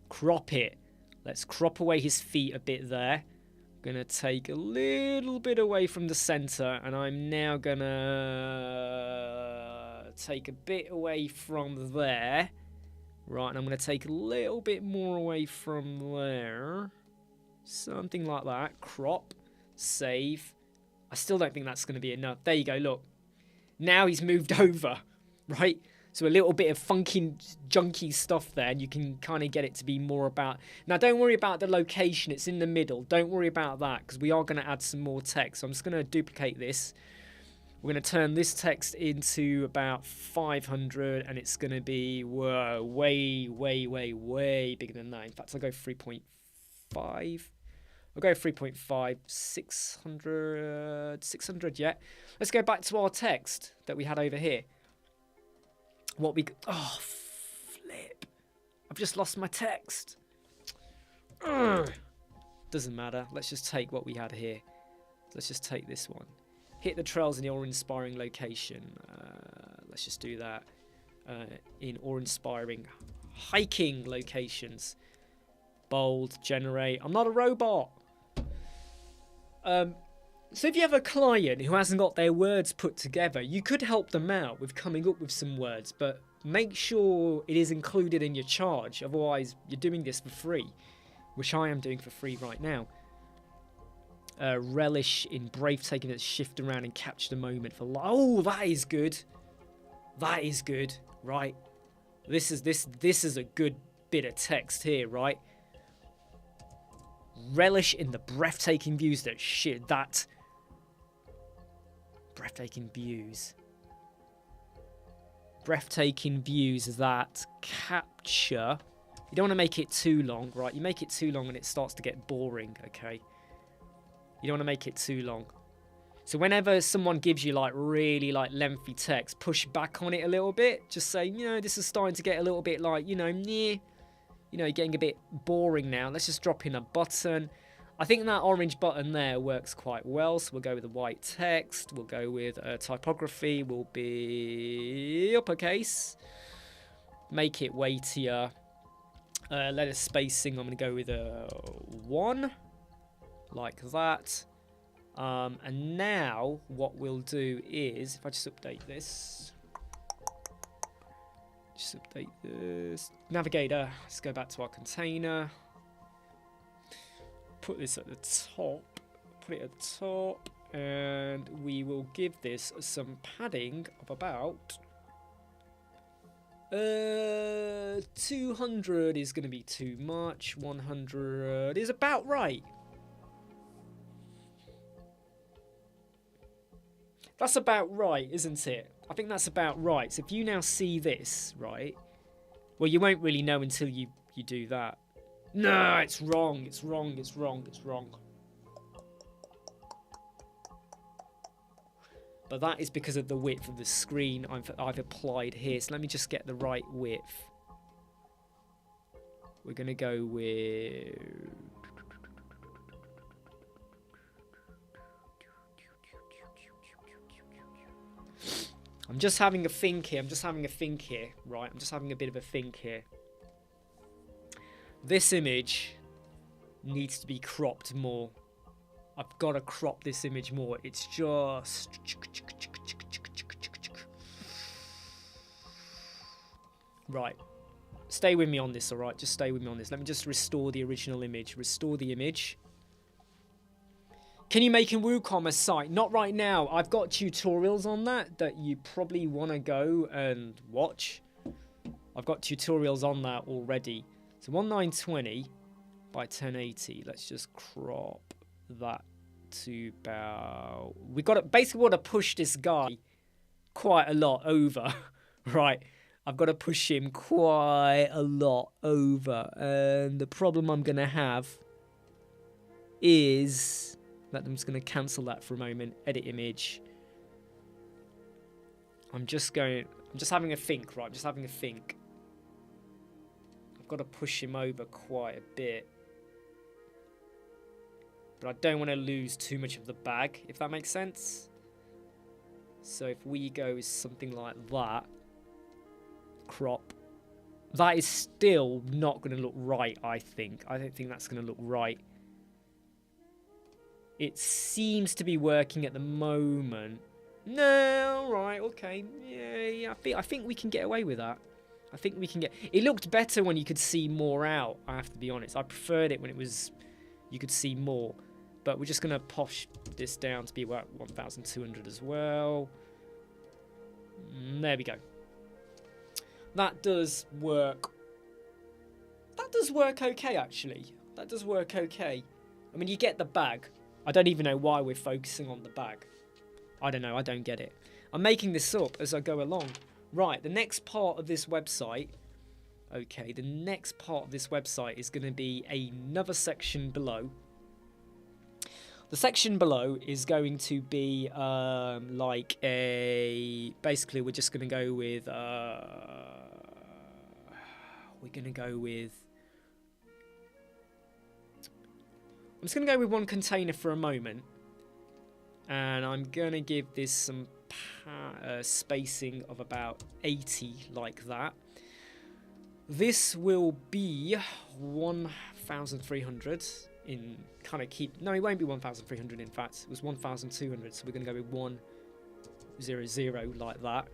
Speaker 1: Crop it. Let's crop away his feet a bit there. Gonna take a little bit away from the center, and I'm now gonna take a bit away from there. Right, and I'm gonna take a little bit more away from there. Something like that. Crop. Save. I still don't think that's gonna be enough. There you go, look. Now he's moved over, right? So a little bit of funky, junky stuff there, and you can kind of get it to be more about... Now, don't worry about the location. It's in the middle. Don't worry about that, because we are going to add some more text. So I'm just going to duplicate this. We're going to turn this text into about 500, and it's going to be way bigger than that. In fact, I'll go 3.5. I'll go 3.5, 600, yeah. Let's go back to our text that we had over here. Oh, flip. I've just lost my text. Ugh. Doesn't matter. Let's just take what we had here. Let's just take this one. Hit the trails in the awe-inspiring location. Let's just do that. In awe-inspiring hiking locations. Bold, generate. I'm not a robot. So if you have a client who hasn't got their words put together, you could help them out with coming up with some words, but make sure it is included in your charge. Otherwise, you're doing this for free, which I am doing for free right now. Relish in brave taking it, shift around and capture the moment for life. Oh, that is good. That is good, right? This is a good bit of text here, right? Relish in the breathtaking views that breathtaking views that capture. You don't want to make it too long, right? You make it too long and it starts to get boring, okay? You don't want to make it too long. So whenever someone gives you like really like lengthy text, push back on it a little bit. Just say, you know, this is starting to get a little bit like, you know, getting a bit boring now. Let's just drop in a button. I think that orange button there works quite well. So we'll go with the white text. We'll go with typography will be uppercase. Make it weightier. Letter spacing, I'm going to go with a 1. Like that. And now what we'll do is, if I just update this. Just update this. Navigator, let's go back to our container. Put this at the top. Put it at the top. And we will give this some padding of about... 200 is going to be too much. 100 is about right. That's about right, isn't it? I think that's about right. So if you now see this, right? Well, you won't really know until you do that. No, it's wrong. It's wrong. It's wrong. It's wrong. But that is because of the width of the screen I've applied here. So let me just get the right width. We're going to go with... I'm just having a think here. Right, I'm just having a bit of a think here. This image needs to be cropped more. I've got to crop this image more. It's just... Right. Stay with me on this, alright? Just stay with me on this. Let me just restore the original image. Restore the image. Can you make a WooCommerce site? Not right now. I've got tutorials on that you probably want to go and watch. I've got tutorials on that already. So 1920 by 1080. Let's just crop that to about... We got to basically want to push this guy quite a lot over. Right. I've got to push him quite a lot over. And the problem I'm going to have is... I'm just going to cancel that for a moment. Edit image. I'm just having a think, right? I'm just having a think. I've got to push him over quite a bit. But I don't want to lose too much of the bag, if that makes sense. So if we go something like that, crop, that is still not going to look right, I think. I don't think that's going to look right. It seems to be working at the moment. No, right, okay. Yeah, I think we can get away with that. I think we can get... It looked better when you could see more out, I have to be honest. I preferred it when it was... You could see more. But we're just going to posh this down to be about 1,200 as well. There we go. That does work. That does work okay, actually. That does work okay. I mean, you get the bag. I don't even know why we're focusing on the bag. I don't know. I don't get it. I'm making this up as I go along. Right, the next part of this website... Okay, the next part of this website is going to be another section below. The section below is going to be like a... Basically, we're just going to go with... we're going to go with... I'm just going to go with one container for a moment. And I'm going to give this some spacing of about 80, like that. This will be 1,300 in kind of keep... No, it won't be 1,300 in fact. It was 1,200, so we're going to go with 100 like that.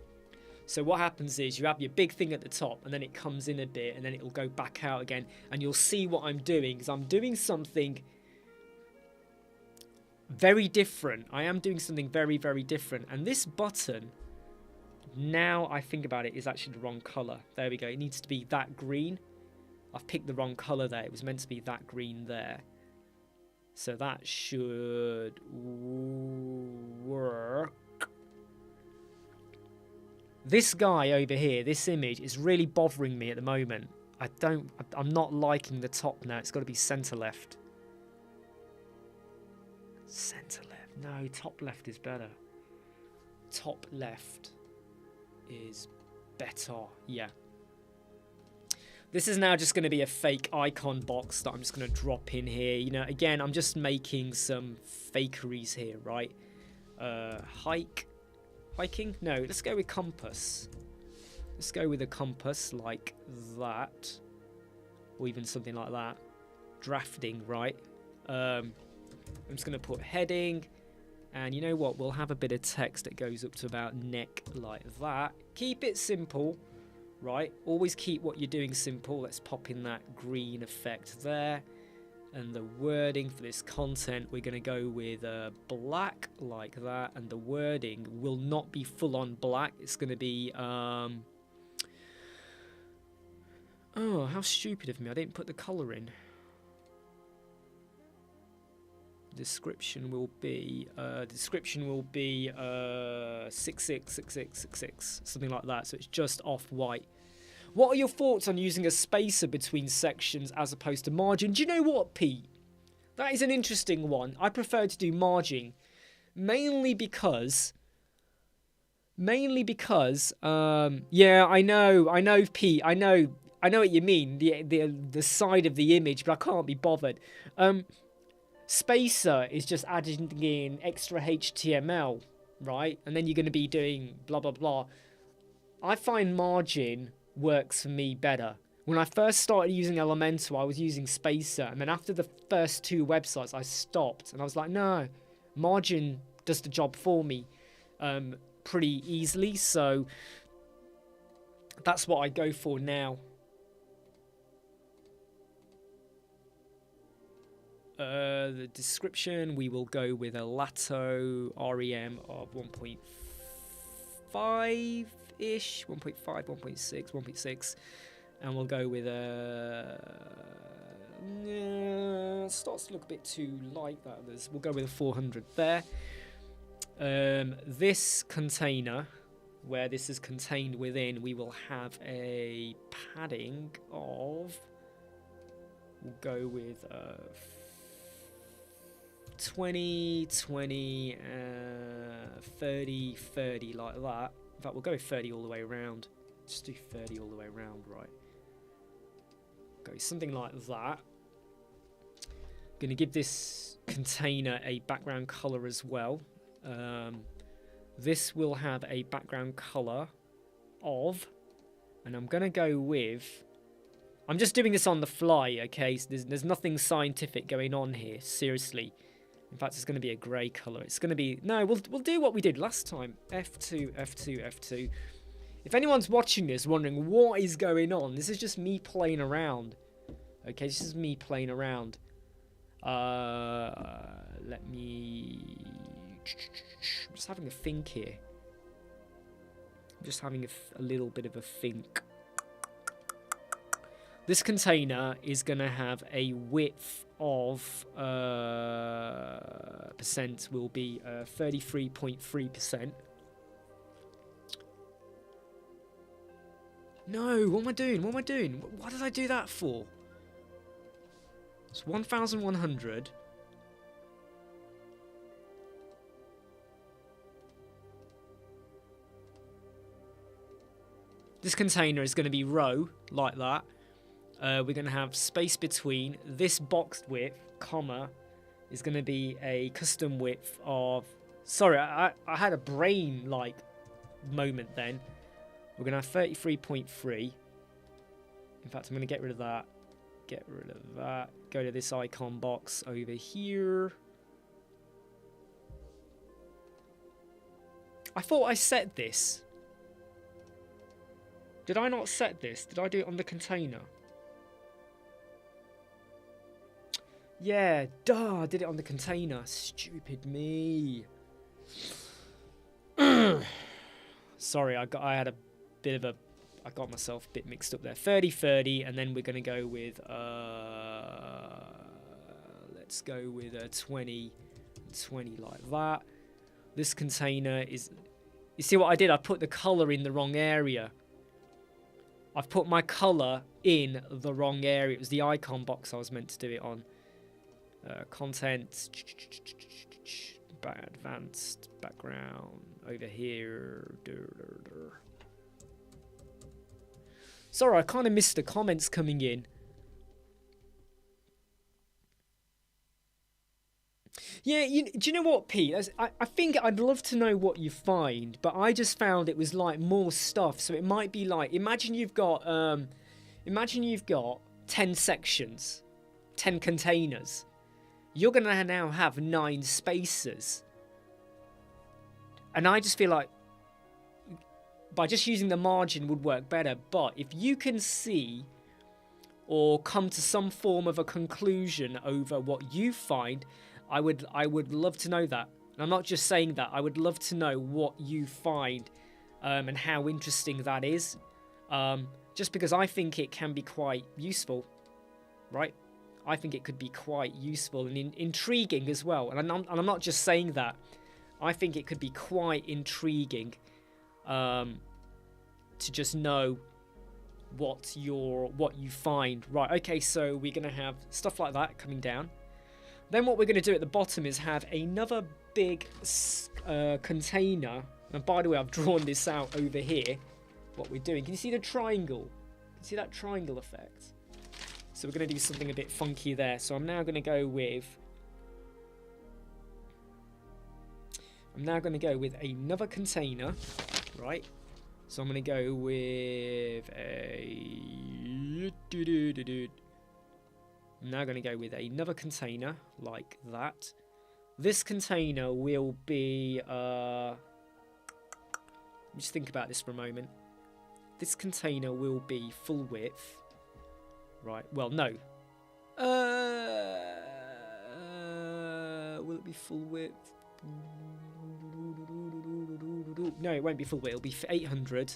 Speaker 1: So what happens is you have your big thing at the top and then it comes in a bit and then it will go back out again. And you'll see what I'm doing because I'm doing something very different. I am doing something very, very different. And this button, now I think about it, is actually the wrong color. There we go. It needs to be that green. I've picked the wrong color there. It was meant to be that green there. So that should work. This guy over here, this image, is really bothering me at the moment. I'm not liking the top now. It's got to be center left. Center left. No, top left is better. Top left is better. Yeah. This is now just going to be a fake icon box that I'm just going to drop in here. You know, again, I'm just making some fakeries here, right? Hiking? No, let's go with compass. Let's go with a compass like that. Or even something like that. Drafting, right? I'm just going to put heading. And you know what? We'll have a bit of text that goes up to about neck like that. Keep it simple, right? Always keep what you're doing simple. Let's pop in that green effect there. And the wording for this content, we're going to go with black like that. And the wording will not be full on black. It's going to be... Oh, how stupid of me. I didn't put the colour in. Description will be 666666, something like that. So it's just off white. What are your thoughts on using a spacer between sections as opposed to margin? Do you know what, Pete? That is an interesting one. I prefer to do margin, mainly because, yeah, I know, Pete. I know what you mean. The side of the image, but I can't be bothered. Spacer is just adding in extra HTML, right? And then you're going to be doing blah, blah, blah. I find margin works for me better. When I first started using Elementor, I was using spacer. And then after the first two websites, I stopped. And I was like, no, margin does the job for me pretty easily. So that's what I go for now. The description, we will go with a Lato REM of 1.5-ish, 1.5, 1.6, 1.6, and we'll go with a... starts to look a bit too light, that is. We'll go with a 400 there. This container, where this is contained within, we will have a padding of... We'll go with 20, 20, 30, 30, like that. In fact, we'll go 30 all the way around. Just do 30 all the way around, right? Go something like that. Going to give this container a background color as well. This will have a background color of, and I'm going to go with, I'm just doing this on the fly, okay? So there's nothing scientific going on here, seriously. In fact, it's going to be a grey colour. It's going to be... No, we'll do what we did last time. F2, F2, F2. If anyone's watching this wondering what is going on, this is just me playing around. Okay, this is me playing around. Let me... I'm just having a think here. I'm just having a little bit of a think. This container is going to have a width of percent will be 33.3%. No, what am I doing? What am I doing? What did I do that for? It's 1,100. This container is going to be row like that. We're going to have space between. This boxed width, comma, is going to be a custom width of... Sorry, I had a brain, like, moment then. We're going to have 33.3. In fact, I'm going to get rid of that. Get rid of that. Go to this icon box over here. I thought I set this. Did I not set this? Did I do it on the container? Yeah, duh, I did it on the container. Stupid me. Sorry, I got myself a bit mixed up there. 30, and then we're going to go with, let's go with a 20 like that. This container is, you see what I did? I put the color in the wrong area. I've put my color in the wrong area. It was the icon box I was meant to do it on. Content, advanced, background, over here. Sorry, I kind of missed the comments coming in. Yeah, do you know what, Pete? I think I'd love to know what you find, but I just found it was like more stuff. So it might be like, imagine you've got 10 sections, 10 containers. You're going to now have 9 spaces. And I just feel like by just using the margin would work better. But if you can see or come to some form of a conclusion over what you find, I would love to know that. And I'm not just saying that. I would love to know what you find and how interesting that is. Just because I think it can be quite useful, right? I think it could be quite useful and intriguing as well. And I'm not just saying that. I think it could be quite intriguing to just know what you find. Right, okay, so we're going to have stuff like that coming down. Then what we're going to do at the bottom is have another big container. And by the way, I've drawn this out over here. What we're doing. Can you see the triangle? Can you see that triangle effect? So we're going to do something a bit funky there. So I'm now going to go with... another container, right? So I'm going to go with a... I'm now going to go with another container like that. This container will be... just think about this for a moment. This container will be full width. Right, well, no. Will it be full width? No, it won't be full width. It'll be 800.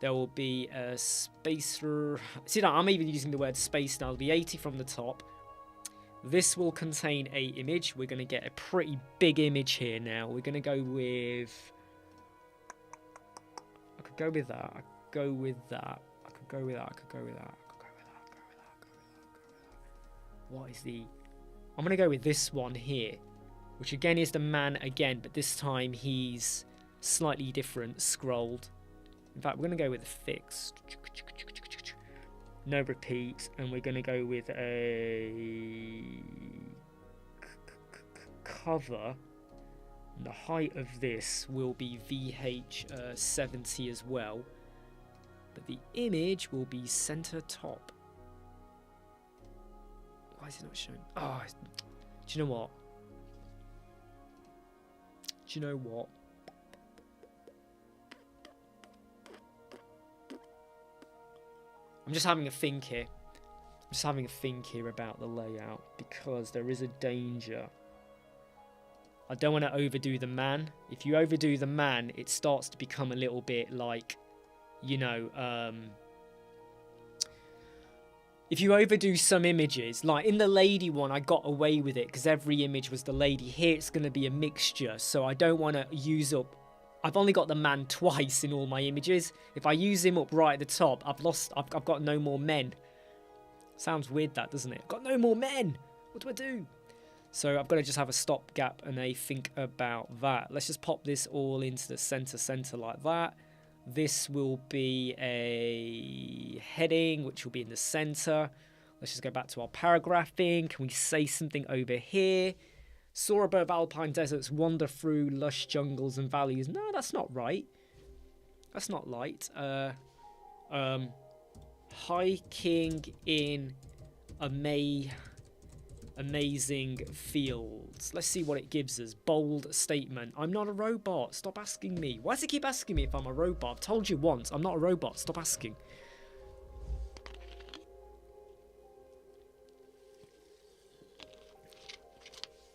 Speaker 1: There will be a spacer. See, now I'm even using the word space now. It'll be 80 from the top. This will contain a image. We're going to get a pretty big image here now. We're going to go with... I could go with that. I could go with that. I could go with that. I could go with that. What is the... I'm going to go with this one here, which again is the man again, but this time he's slightly different, scrolled. In fact, we're going to go with a fixed. No repeats, and we're going to go with a cover. And the height of this will be VH70 as well. But the image will be center top. Why is it not showing? Oh, do you know what? Do you know what? I'm just having a think here. I'm just having a think here about the layout because there is a danger. I don't want to overdo the man. If you overdo the man, it starts to become a little bit like, you know, if you overdo some images, like in the lady one, I got away with it because every image was the lady. Here it's going to be a mixture, so I don't want to use up. I've only got the man twice in all my images. If I use him up right at the top, I've got no more men. Sounds weird that, doesn't it? I've got no more men. What do I do? So I've got to just have a stopgap and a think about that. Let's just pop this all into the center like that. This will be a heading, which will be in the center. Let's just go back to our paragraphing. Can we say something over here? Soar above alpine deserts, wander through lush jungles and valleys. No, that's not right. That's not light. Hiking in amazing fields. Let's see what it gives us. Bold statement. I'm not a robot. Stop asking me. Why does it keep asking me if I'm a robot? I've told you once. I'm not a robot. Stop asking.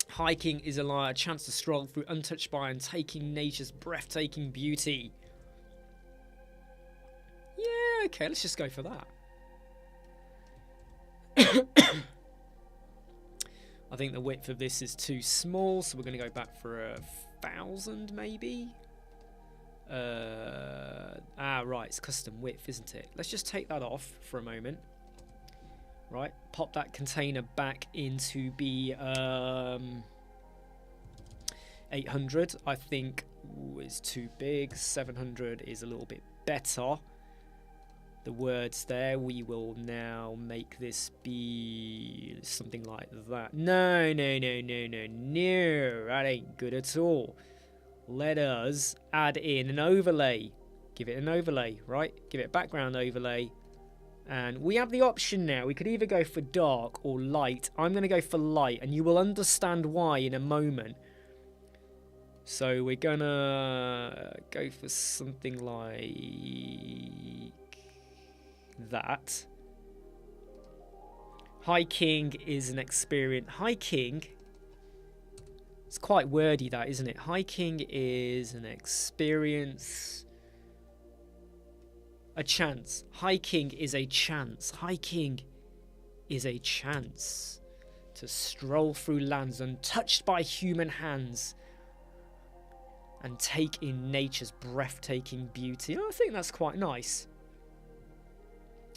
Speaker 1: Hiking is a chance to stroll through untouched by and taking nature's breathtaking beauty. Yeah, okay, let's just go for that. I think the width of this is too small, so we're going to go back for 1,000 maybe. Right, it's custom width, isn't it? Let's just take that off for a moment. Right, pop that container back into be 800. I think is too big. 700 is a little bit better. The words there, we will now make this be something like that. No, that ain't good at all. Let us add in an overlay. Give it an overlay, right? Give it a background overlay. And we have the option now. We could either go for dark or light. I'm going to go for light, and you will understand why in a moment. So we're going to go for something like that. Hiking is an experience. Hiking, it's quite wordy that, isn't it? Hiking is an experience. A chance. Hiking is a chance. Hiking is a chance to stroll through lands untouched by human hands and take in nature's breathtaking beauty. I think that's quite nice.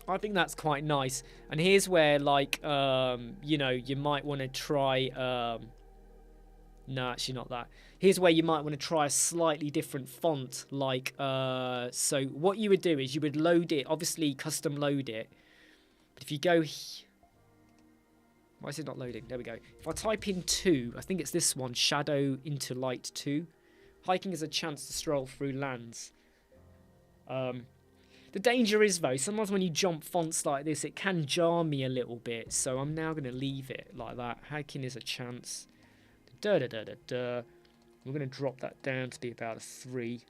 Speaker 1: I think that's quite nice. And here's where, like, you know, you might want to try... no, actually not that. Here's where you might want to try a slightly different font. Like, so what you would do is you would load it, obviously custom load it. But if you go... Why is it not loading? There we go. If I type in 2, I think it's this one, Shadow into Light 2. Hiking is a chance to stroll through lands. The danger is, though, sometimes when you jump fonts like this, it can jar me a little bit. So I'm now going to leave it like that. Hiking is a chance. We're going to drop that down to be about a 3.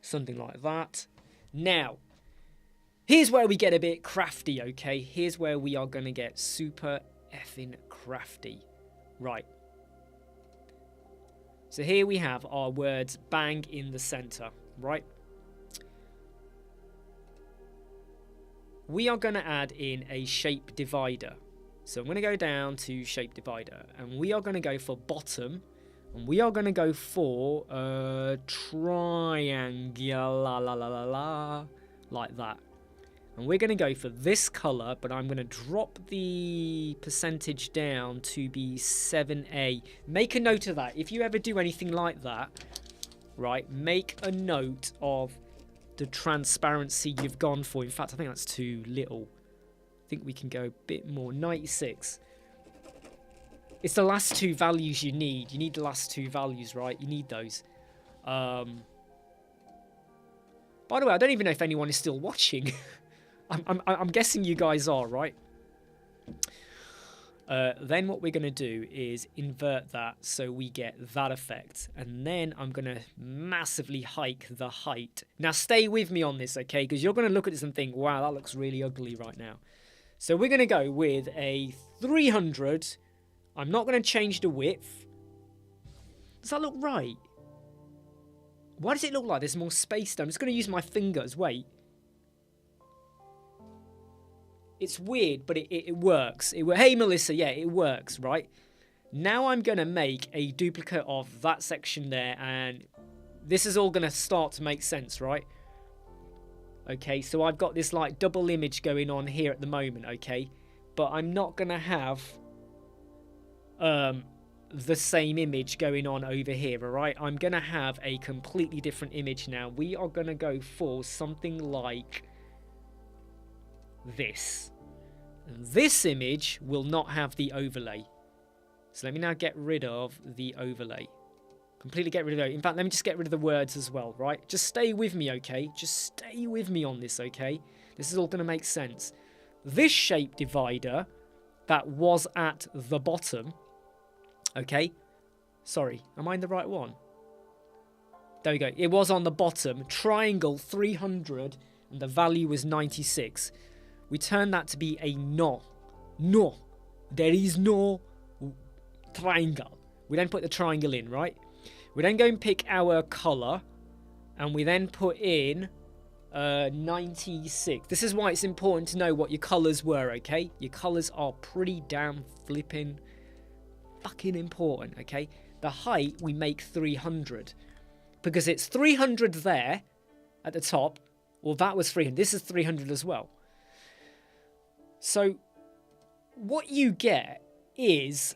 Speaker 1: Something like that. Now, here's where we get a bit crafty, okay? Here's where we are going to get super effing crafty. Right. So here we have our words bang in the center, right? We are going to add in a shape divider. So I'm going to go down to shape divider, and we are going to go for bottom, and we are going to go for triangle, like that. And we're going to go for this color, but I'm going to drop the percentage down to be 7A. Make a note of that. If you ever do anything like that, right, make a note of the transparency you've gone for. In fact, I think that's too little. I think we can go a bit more. 96. It's the last two values you need. You need the last two values, right? You need those. By the way, I don't even know if anyone is still watching. I'm guessing you guys are, right? Then what we're going to do is invert that so we get that effect. And then I'm going to massively hike the height. Now stay with me on this, okay? Because you're going to look at this and think, wow, that looks really ugly right now. So we're going to go with a 300. I'm not going to change the width. Does that look right? Why does it look like there's more space there? I'm just going to use my fingers. Wait. It's weird, but it works. Hey, Melissa, yeah, it works, right? Now I'm going to make a duplicate of that section there, and this is all going to start to make sense, right? Okay, so I've got this, like, double image going on here at the moment, okay? But I'm not going to have the same image going on over here, all right? I'm going to have a completely different image now. We are going to go for something like this. And this image will not have the overlay. So let me now get rid of the overlay. Completely get rid of it. In fact, let me just get rid of the words as well, right? Just stay with me, okay? Just stay with me on this, okay? This is all going to make sense. This shape divider that was at the bottom, okay? Sorry, am I in the right one? There we go. It was on the bottom. Triangle 300, and the value was 96. We turn that to be a no. No. There is no triangle. We then put the triangle in, right? We then go and pick our color, and we then put in 96. This is why it's important to know what your colors were, okay? Your colors are pretty damn flipping fucking important, okay? The height, we make 300. Because it's 300 there at the top. Well, that was 300. This is 300 as well. So what you get is,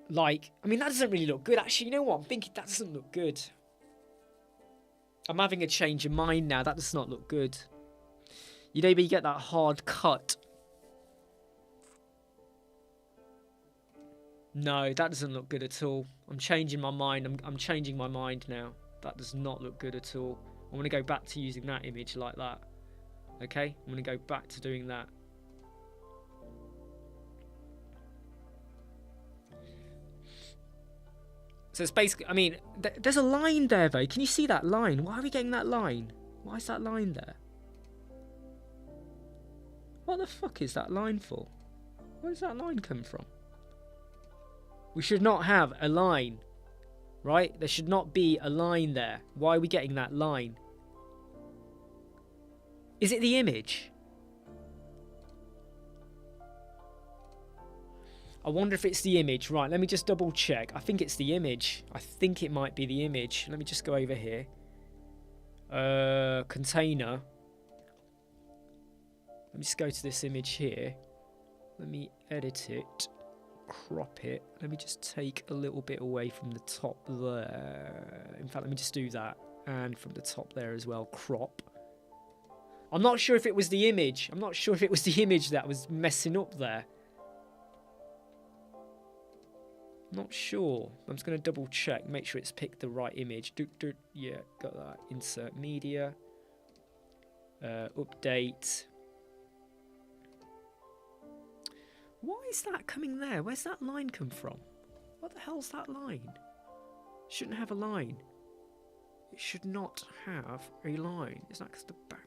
Speaker 1: like, I mean, that doesn't really look good. Actually, you know what? I'm thinking that doesn't look good. I'm having a change of mind now. That does not look good. You know, you get that hard cut. No, that doesn't look good at all. I'm changing my mind. I'm changing my mind now. That does not look good at all. I want to go back to using that image like that. Okay? I'm going to go back to doing that. So it's basically, I mean, there's a line there though. Can you see that line? Why are we getting that line? Why is that line there? What the fuck is that line for? Where does that line come from? We should not have a line, right? There should not be a line there. Why are we getting that line? Is it the image? I wonder if it's the image. Right, let me just double check. I think it's the image. I think it might be the image. Let me just go over here. Container. Let me just go to this image here. Let me edit it. Crop it. Let me just take a little bit away from the top there. In fact, let me just do that. And from the top there as well. Crop. I'm not sure if it was the image. I'm not sure if it was the image that was messing up there. Not sure. I'm just going to double check. Make sure it's picked the right image. Yeah, got that. Insert media. Update. Why is that coming there? Where's that line come from? What the hell's that line? Shouldn't have a line. It should not have a line. Is that because the background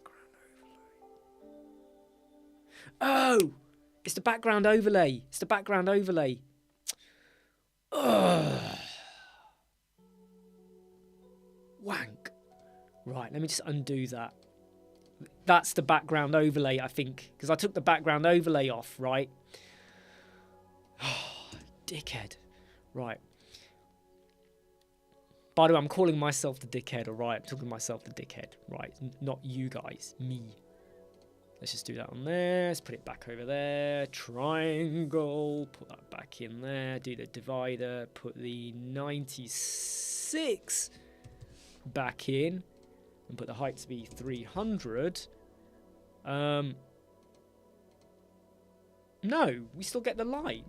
Speaker 1: overlay? Oh! It's the background overlay. It's the background overlay. Ugh. Wank. Right, let me just undo that. That's the background overlay, I think. Because I took the background overlay off, right? Dickhead. Right. By the way, I'm calling myself the dickhead, alright? I'm talking myself the dickhead. Right, not you guys. Me. Let's just do that on there. Let's put it back over there. Triangle. Put that back in there. Do the divider. Put the 96 back in. And put the height to be 300. No, we still get the line.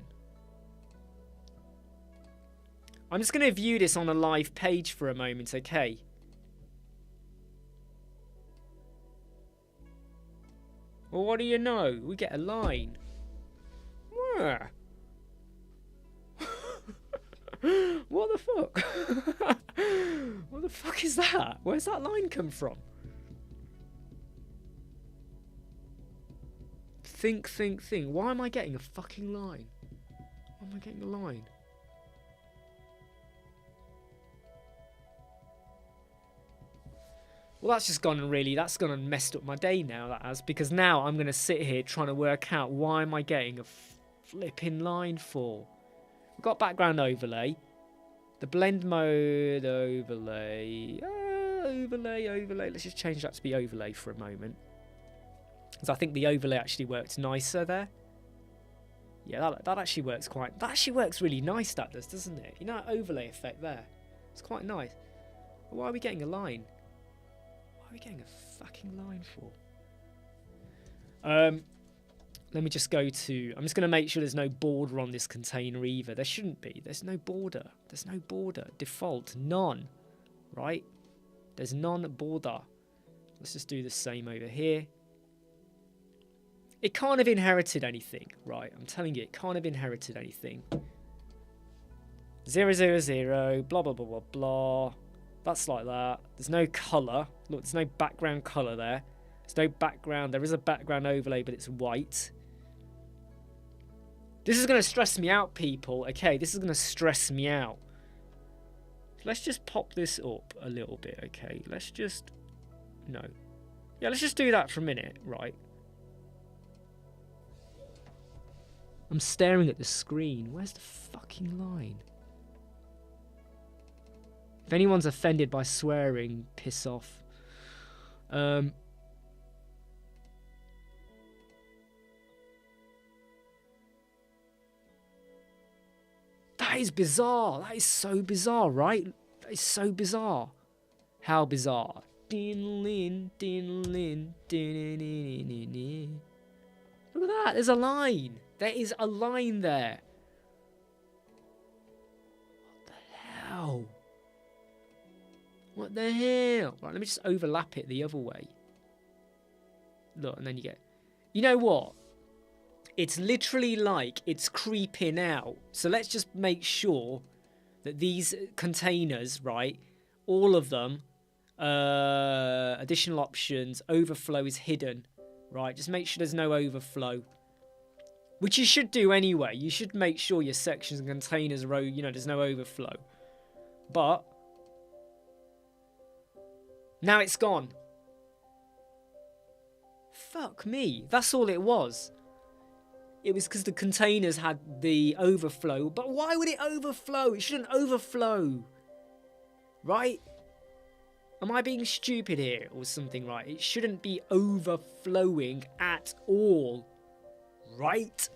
Speaker 1: I'm just going to view this on a live page for a moment, okay? Well, what do you know? We get a line. Where? What the fuck? What the fuck is that? Where's that line come from? Think. Why am I getting a fucking line? Why am I getting a line? Well, that's just gone and that's gone and messed up my day now, that has, because now I'm going to sit here trying to work out why am I getting a flipping line for. We've got background overlay. The blend mode overlay. Overlay. Let's just change that to be overlay for a moment. Because I think the overlay actually worked nicer there. Yeah, that actually works that actually works really nice, that does, doesn't it? You know that overlay effect there? It's quite nice. Why are we getting a line? What are we getting a fucking line for? Let me just go to... I'm just going to make sure there's no border on this container either. There shouldn't be. There's no border. There's no border. Default. None. Right? There's none border. Let's just do the same over here. It can't have inherited anything. Right? I'm telling you, it can't have inherited anything. 000, blah, blah, blah, blah, blah. That's like that. There's no colour. Look, there's no background colour there. There's no background. There is a background overlay, but it's white. This is going to stress me out, people. Okay, this is going to stress me out. Let's just pop this up a little bit, okay? Let's just... No. Yeah, let's just do that for a minute, right? I'm staring at the screen. Where's the fucking line? If anyone's offended by swearing, piss off. That is bizarre. That is so bizarre, right? That is so bizarre. How bizarre? Din-lin, din-lin, din-lin. Look at that. There's a line. There is a line there. What the hell? What the hell? Right, let me just overlap it the other way. Look, and then you get... You know what? It's literally like it's creeping out. So let's just make sure that these containers, right, all of them, additional options, overflow is hidden, right? Just make sure there's no overflow. Which you should do anyway. You should make sure your sections and containers are, you know, there's no overflow. But now it's gone. Fuck me. That's all it was. It was because the containers had the overflow. But why would it overflow? It shouldn't overflow. Right? Am I being stupid here or something, right? It shouldn't be overflowing at all. Right?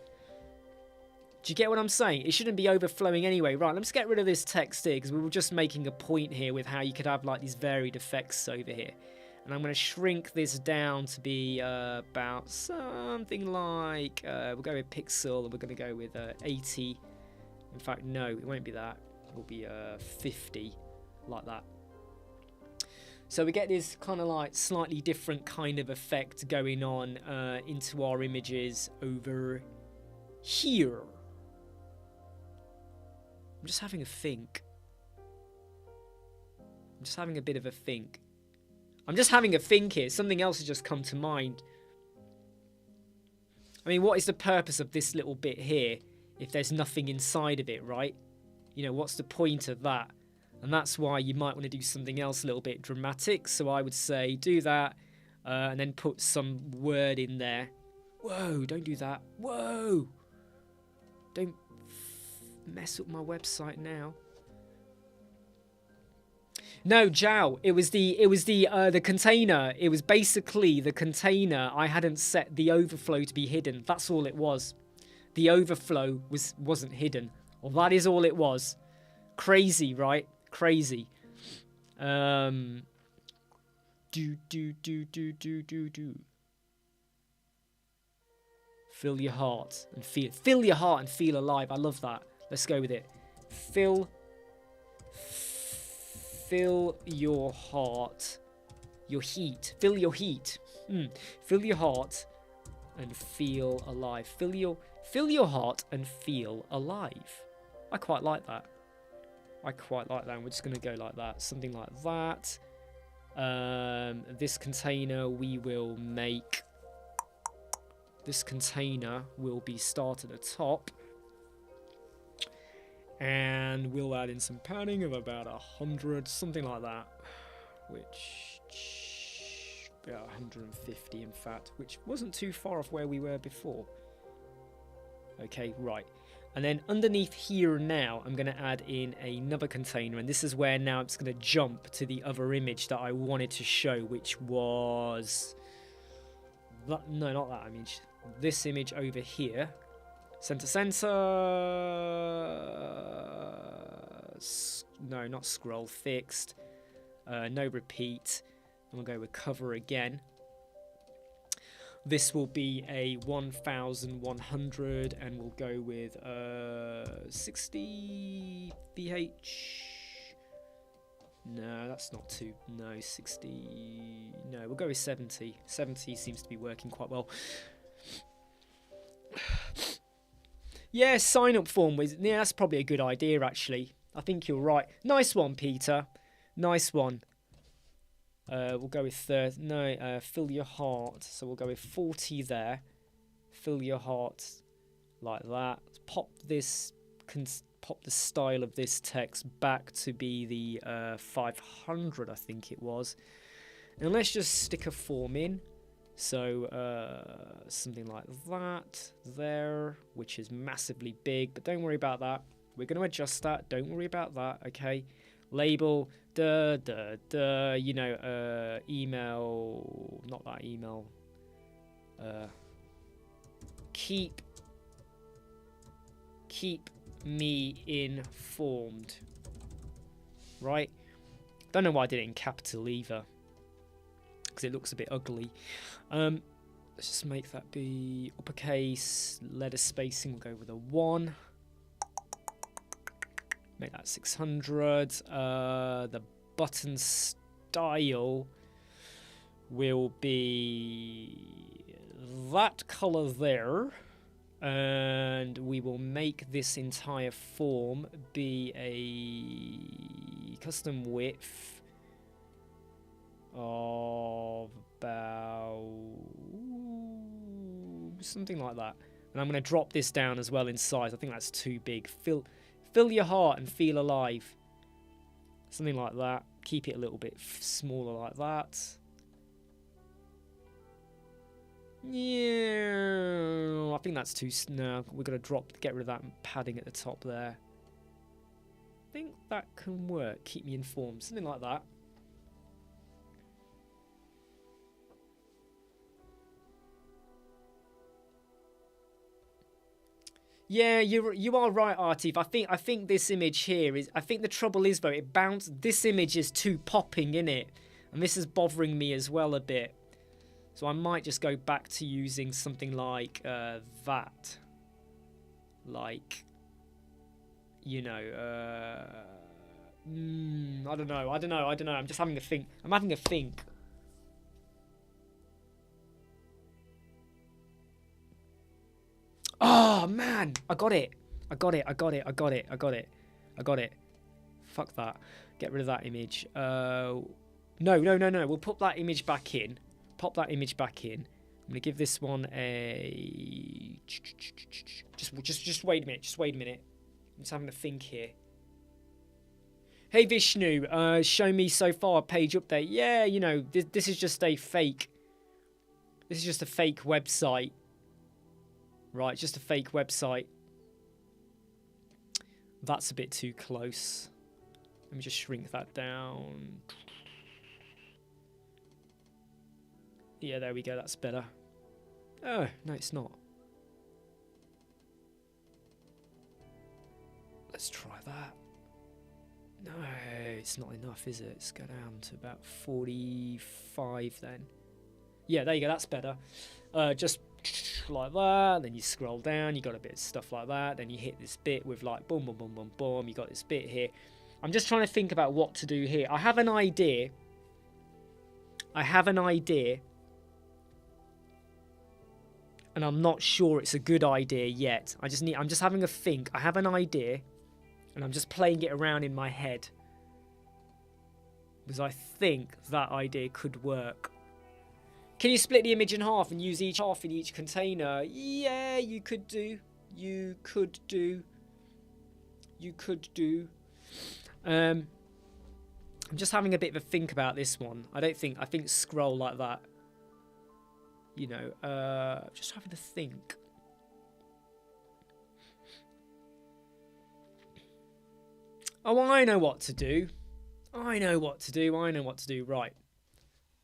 Speaker 1: Do you get what I'm saying? It shouldn't be overflowing anyway. Right, let's get rid of this text here because we were just making a point here with how you could have like these varied effects over here. And I'm going to shrink this down to be about something like... we'll go with pixel and we're going to go with 80. In fact, no, it won't be that. It will be 50, like that. So we get this kind of like slightly different kind of effect going on into our images over here. I'm just having a think. I'm just having a bit of a think. I'm just having a think here. Something else has just come to mind. I mean, what is the purpose of this little bit here if there's nothing inside of it, right? You know, what's the point of that? And that's why you might want to do something else a little bit dramatic. So I would say do that and then put some word in there. Whoa, don't do that. Whoa. Don't mess up my website now. No, Jow, it was the container. It was basically the container. I hadn't set the overflow to be hidden. That's all it was. The overflow wasn't hidden. Well, that is all it was. Crazy, right? Crazy. Do. Fill your heart and fill your heart and feel alive. I love that. Let's go with it. Fill your heart, your heat. Fill your heat. Fill your heart and feel alive. Fill your heart and feel alive. I quite like that. I quite like that. And we're just gonna go like that. Something like that. This container we will make. This container will be start at the top. And we'll add in some padding of about 100, something like that. Which, about 150 in fact, which wasn't too far off where we were before. Okay, right. And then underneath here and now, I'm going to add in another container. And this is where now it's going to jump to the other image that I wanted to show, which was... no, not that image. This image over here. Center. No, not scroll. Fixed. No repeat. And we'll go with cover again. This will be a 1100, and we'll go with 60 VH. No, that's not too. No, 60. No, we'll go with 70. 70 seems to be working quite well. Yeah, sign up form was. Yeah, that's probably a good idea actually. I think you're right. Nice one, Peter. Nice one. We'll go with 30. No, fill your heart. So we'll go with 40 there. Fill your heart like that. Pop this. Pop the style of this text back to be the 500, I think it was. And let's just stick a form in. So something like that there, which is massively big, but don't worry about that. We're going to adjust that. Don't worry about that. Okay. Label, you know, email, not that email. Keep me informed. Right? Don't know why I did it in capital either, because it looks a bit ugly. Let's just make that be uppercase. Letter spacing, we'll go with a 1. Make that 600. The button style will be that color there. And we will make this entire form be a custom width of about something like that. And I'm going to drop this down as well in size. I think that's too big. Fill your heart and feel alive. Something like that. Keep it a little bit smaller like that. Yeah, I think that's too. No, we're going to get rid of that padding at the top there. I think that can work. Keep me informed. Something like that. Yeah, you are right, Artif. I think this image here is. I think the trouble is though, it bounced. This image is too popping in it, and this is bothering me as well a bit. So I might just go back to using something like that. Like, you know, I don't know. I'm just having a think. I'm having a think. Oh man, I got it. Fuck that. Get rid of that image. No. We'll put that image back in. Pop that image back in. I'm gonna give this one a. Just wait a minute. I'm just having a think here. Hey Vishnu, show me so far page update. Yeah, you know, this is just a fake. This is just a fake website. Right, just a fake website. That's a bit too close. Let me just shrink that down. Yeah, there we go. That's better. Oh, no, it's not. Let's try that. No, it's not enough, is it? Let's go down to about 45 then. Yeah, there you go. That's better. Just stuff like that. Then you scroll down, you got a bit of stuff like that. Then you hit this bit with like boom, boom, boom, boom, boom. You got this bit here. I'm just trying to think about what to do here. I have an idea. And I'm not sure it's a good idea yet. I'm just having a think. I have an idea. And I'm just playing it around in my head. Because I think that idea could work. Can you split the image in half and use each half in each container? Yeah, you could do. I'm just having a bit of a think about this one. I think scroll like that. You know, just having to think. Oh, I know what to do. Right.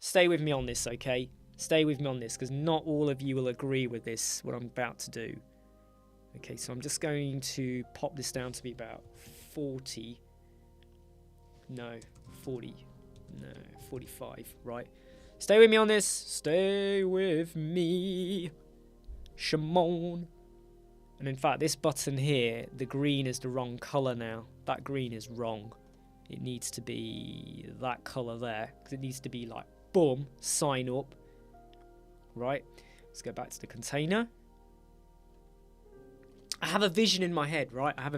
Speaker 1: Stay with me on this, okay? Stay with me on this, because not all of you will agree with this, what I'm about to do. Okay, so I'm just going to pop this down to be about 40. No, 40. No, 45, right? Stay with me on this. Stay with me. Shimon. And in fact, this button here, the green is the wrong colour now. That green is wrong. It needs to be that colour there. Because it needs to be like, boom, sign up. Right. Let's go back to the container. I have a vision in my head, right? We're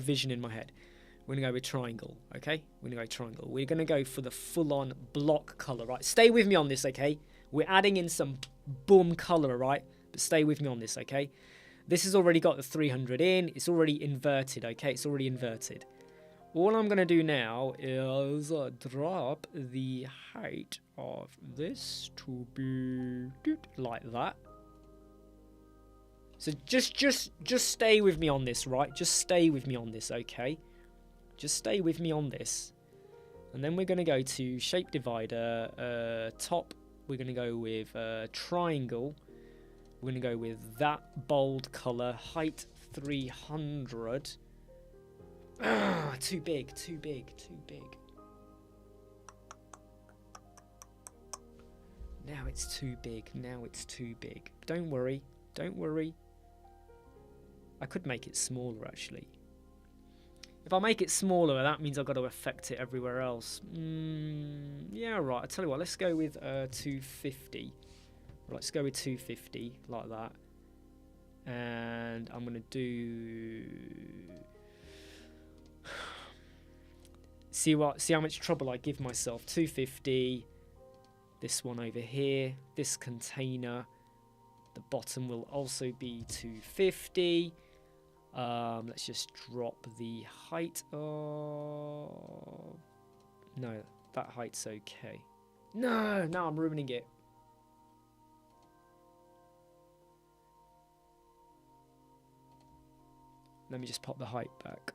Speaker 1: going to go with triangle, okay? We're going to go for the full-on block colour, right? Stay with me on this, okay? We're adding in some boom colour, right? But stay with me on this, okay? This has already got the 300 in. It's already inverted, okay? All I'm going to do now is drop the height of this to be like that. So just stay with me on this, right? Just stay with me on this, okay? Just stay with me on this. And then we're going to go to shape divider, top. We're going to go with triangle. We're going to go with that bold colour, height 300. Too big. Now it's too big. Don't worry. I could make it smaller, actually. If I make it smaller, that means I've got to affect it everywhere else. Yeah, right. I tell you what, let's go with 250. Right, let's go with 250, like that. And I'm going to do... See how much trouble I give myself. 250. This one over here. This container. The bottom will also be 250. Let's just drop the height of... No, that height's okay. No, I'm ruining it. Let me just pop the height back.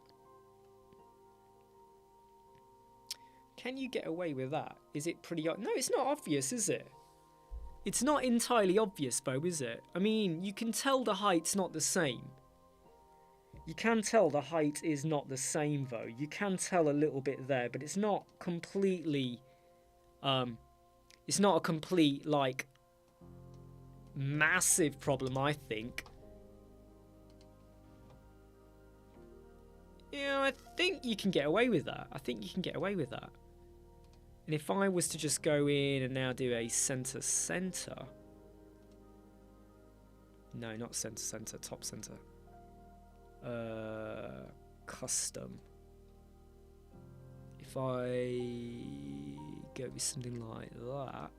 Speaker 1: Can you get away with that? Is it pretty... No, it's not obvious, is it? It's not entirely obvious, though, is it? I mean, you can tell the height's not the same. You can tell the height is not the same, though. You can tell a little bit there, but it's not completely... it's not a complete, like, massive problem, I think. Yeah, I think you can get away with that. And if I was to just go in and now do a center. No, not center, top center. Custom. If I go with something like that,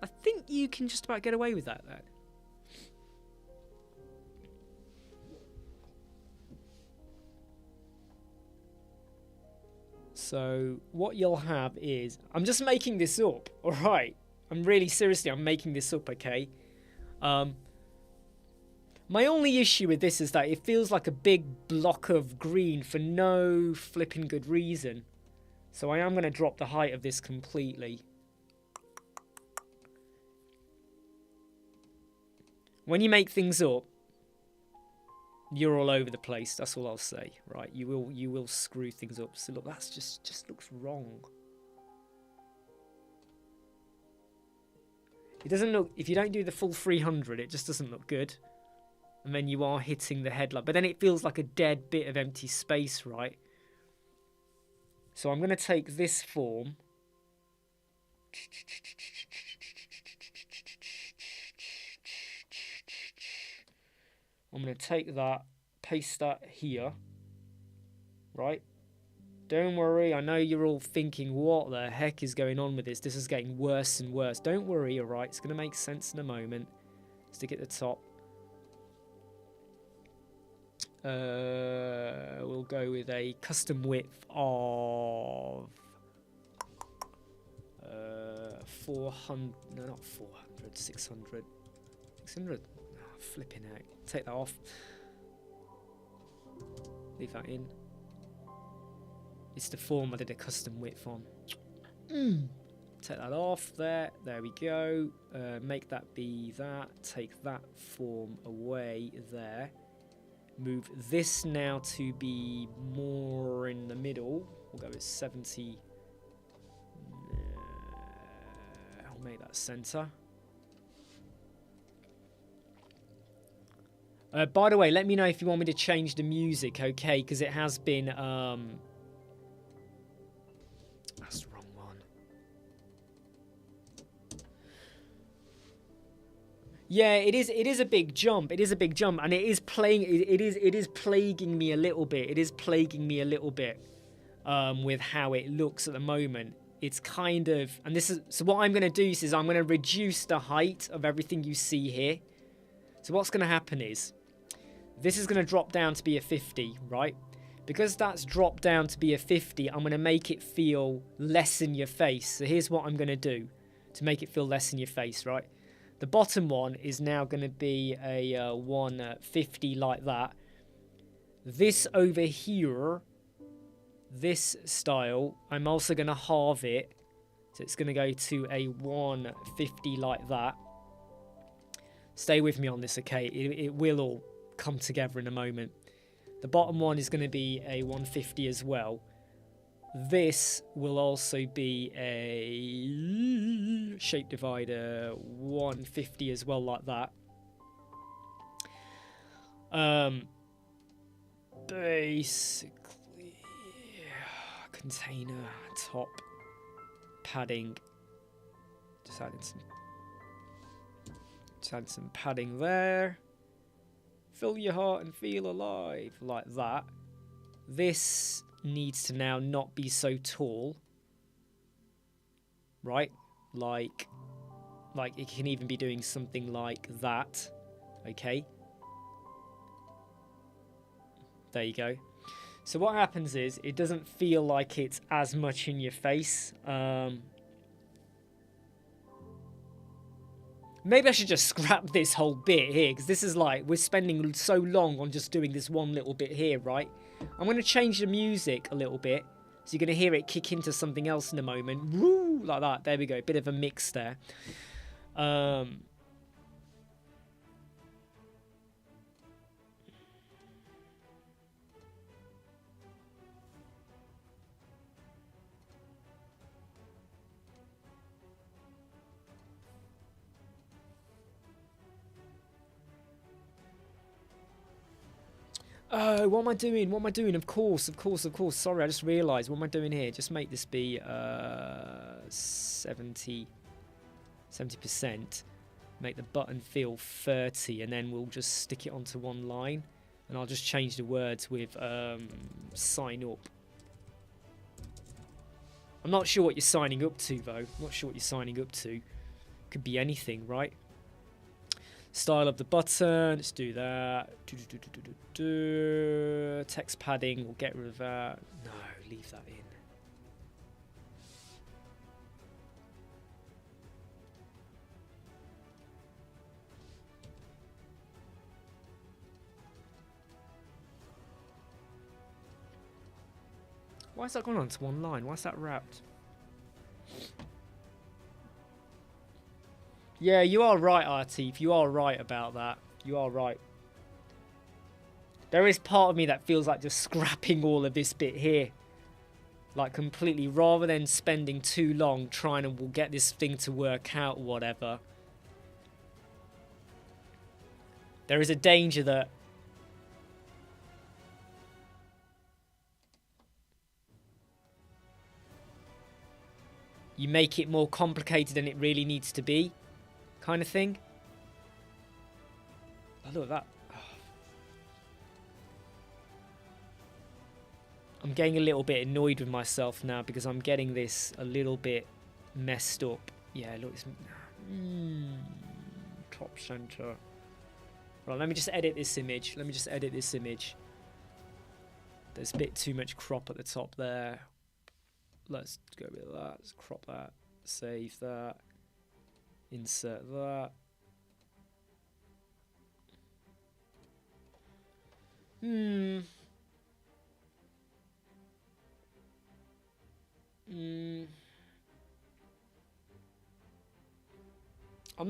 Speaker 1: I think you can just about get away with that then. So what you'll have is, I'm just making this up, alright? I'm making this up, okay? My only issue with this is that it feels like a big block of green for no flipping good reason. So I am going to drop the height of this completely. When you make things up, you're all over the place. That's all I'll say, right? You will screw things up. So look, that's just looks wrong. It doesn't look, if you don't do the full 300, it just doesn't look good. And then you are hitting the headlight. But then it feels like a dead bit of empty space, right? So I'm going to take this form. I'm going to take that, paste that here. Right? Don't worry, I know you're all thinking, what the heck is going on with this? This is getting worse and worse. Don't worry, alright? It's going to make sense in a moment. Stick at the top. We'll go with a custom width of 400, no, not 400, 600. 600? Oh, flipping out. Take that off. Leave that in. It's the form I did a custom width on. Take that off there. There we go. Make that be that. Take that form away there. Move this now to be more in the middle. We'll go with 70. I'll make that center. By the way, let me know if you want me to change the music, okay? Because it has been... That's the wrong one. Yeah, it is a big jump. It is a big jump, and it is plaguing me a little bit. It is plaguing me a little bit with how it looks at the moment. It's kind of, and this is, so what I'm going to do is I'm going to reduce the height of everything you see here. So what's going to happen is this is going to drop down to be a 50, right? Because that's dropped down to be a 50, I'm going to make it feel less in your face. So here's what I'm going to do to make it feel less in your face, right? The bottom one is now going to be a 150 like that. This over here, this style, I'm also going to halve it. So it's going to go to a 150 like that. Stay with me on this, okay? It will all come together in a moment. The bottom one is going to be a 150 as well. This will also be a shape divider 150 as well, like that. Basically, container, top, padding. Just adding some padding there. Fill your heart and feel alive, like that. This needs to now not be so tall, right? Like it can even be doing something like that. Okay, there you go. So what happens is it doesn't feel like it's as much in your face. Maybe I should just scrap this whole bit here, because this is like, we're spending so long on just doing this one little bit here, right? I'm going to change the music a little bit, so you're going to hear it kick into something else in a moment. Woo! Like that. There we go. Bit of a mix there. Oh, what am I doing? What am I doing? Of course. Sorry, I just realised. What am I doing here? Just make this be 70%. Make the button feel 30, and then we'll just stick it onto one line. And I'll just change the words with sign up. I'm not sure what you're signing up to, though. I'm not sure what you're signing up to. Could be anything, right? Style of the button, let's do that. Text padding, we'll get rid of that. No, leave that in. Why is that gone onto one line? Why is that wrapped? Yeah, you are right, Artif. You are right about that. You are right. There is part of me that feels like just scrapping all of this bit here. Like completely, rather than spending too long trying to get this thing to work out or whatever. There is a danger that you make it more complicated than it really needs to be, kind of thing. Oh, look at that. Oh. I'm getting a little bit annoyed with myself now because I'm getting this a little bit messed up. Yeah, look, it's top center. Right, let me just edit this image. There's a bit too much crop at the top there. Let's go with that. Let's crop that. Save that. Insert that. I'm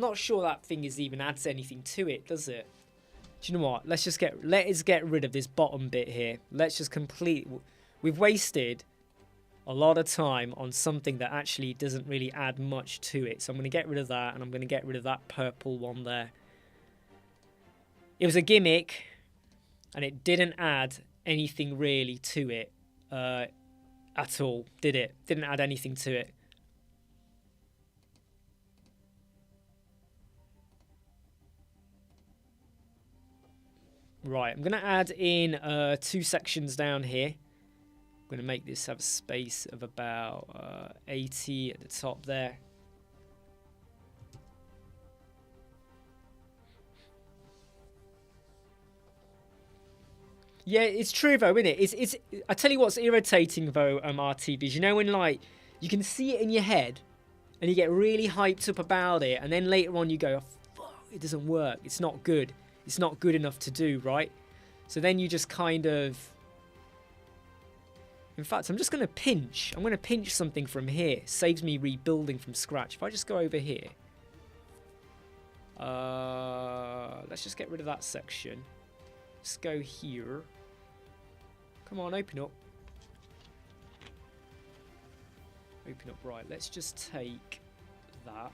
Speaker 1: not sure that thing even adds anything to it, does it? Do you know what? Let us get rid of this bottom bit here. Let's just we've wasted a lot of time on something that actually doesn't really add much to it. So I'm going to get rid of that, and I'm going to get rid of that purple one there. It was a gimmick, and it didn't add anything really to it at all, did it? Didn't add anything to it. Right, I'm going to add in 2 sections down here. I'm going to make this have a space of about 80 at the top there. Yeah, it's true though, isn't it? It's. I tell you what's irritating though, RTBs. You know when like you can see it in your head, and you get really hyped up about it, and then later on you go, oh, fuck, it doesn't work. It's not good. It's not good enough to do, right? So then you just kind of... In fact, I'm just going to pinch. I'm going to pinch something from here. Saves me rebuilding from scratch. If I just go over here. Let's just get rid of that section. Let's go here. Come on, open up. Open up, right. Let's just take that.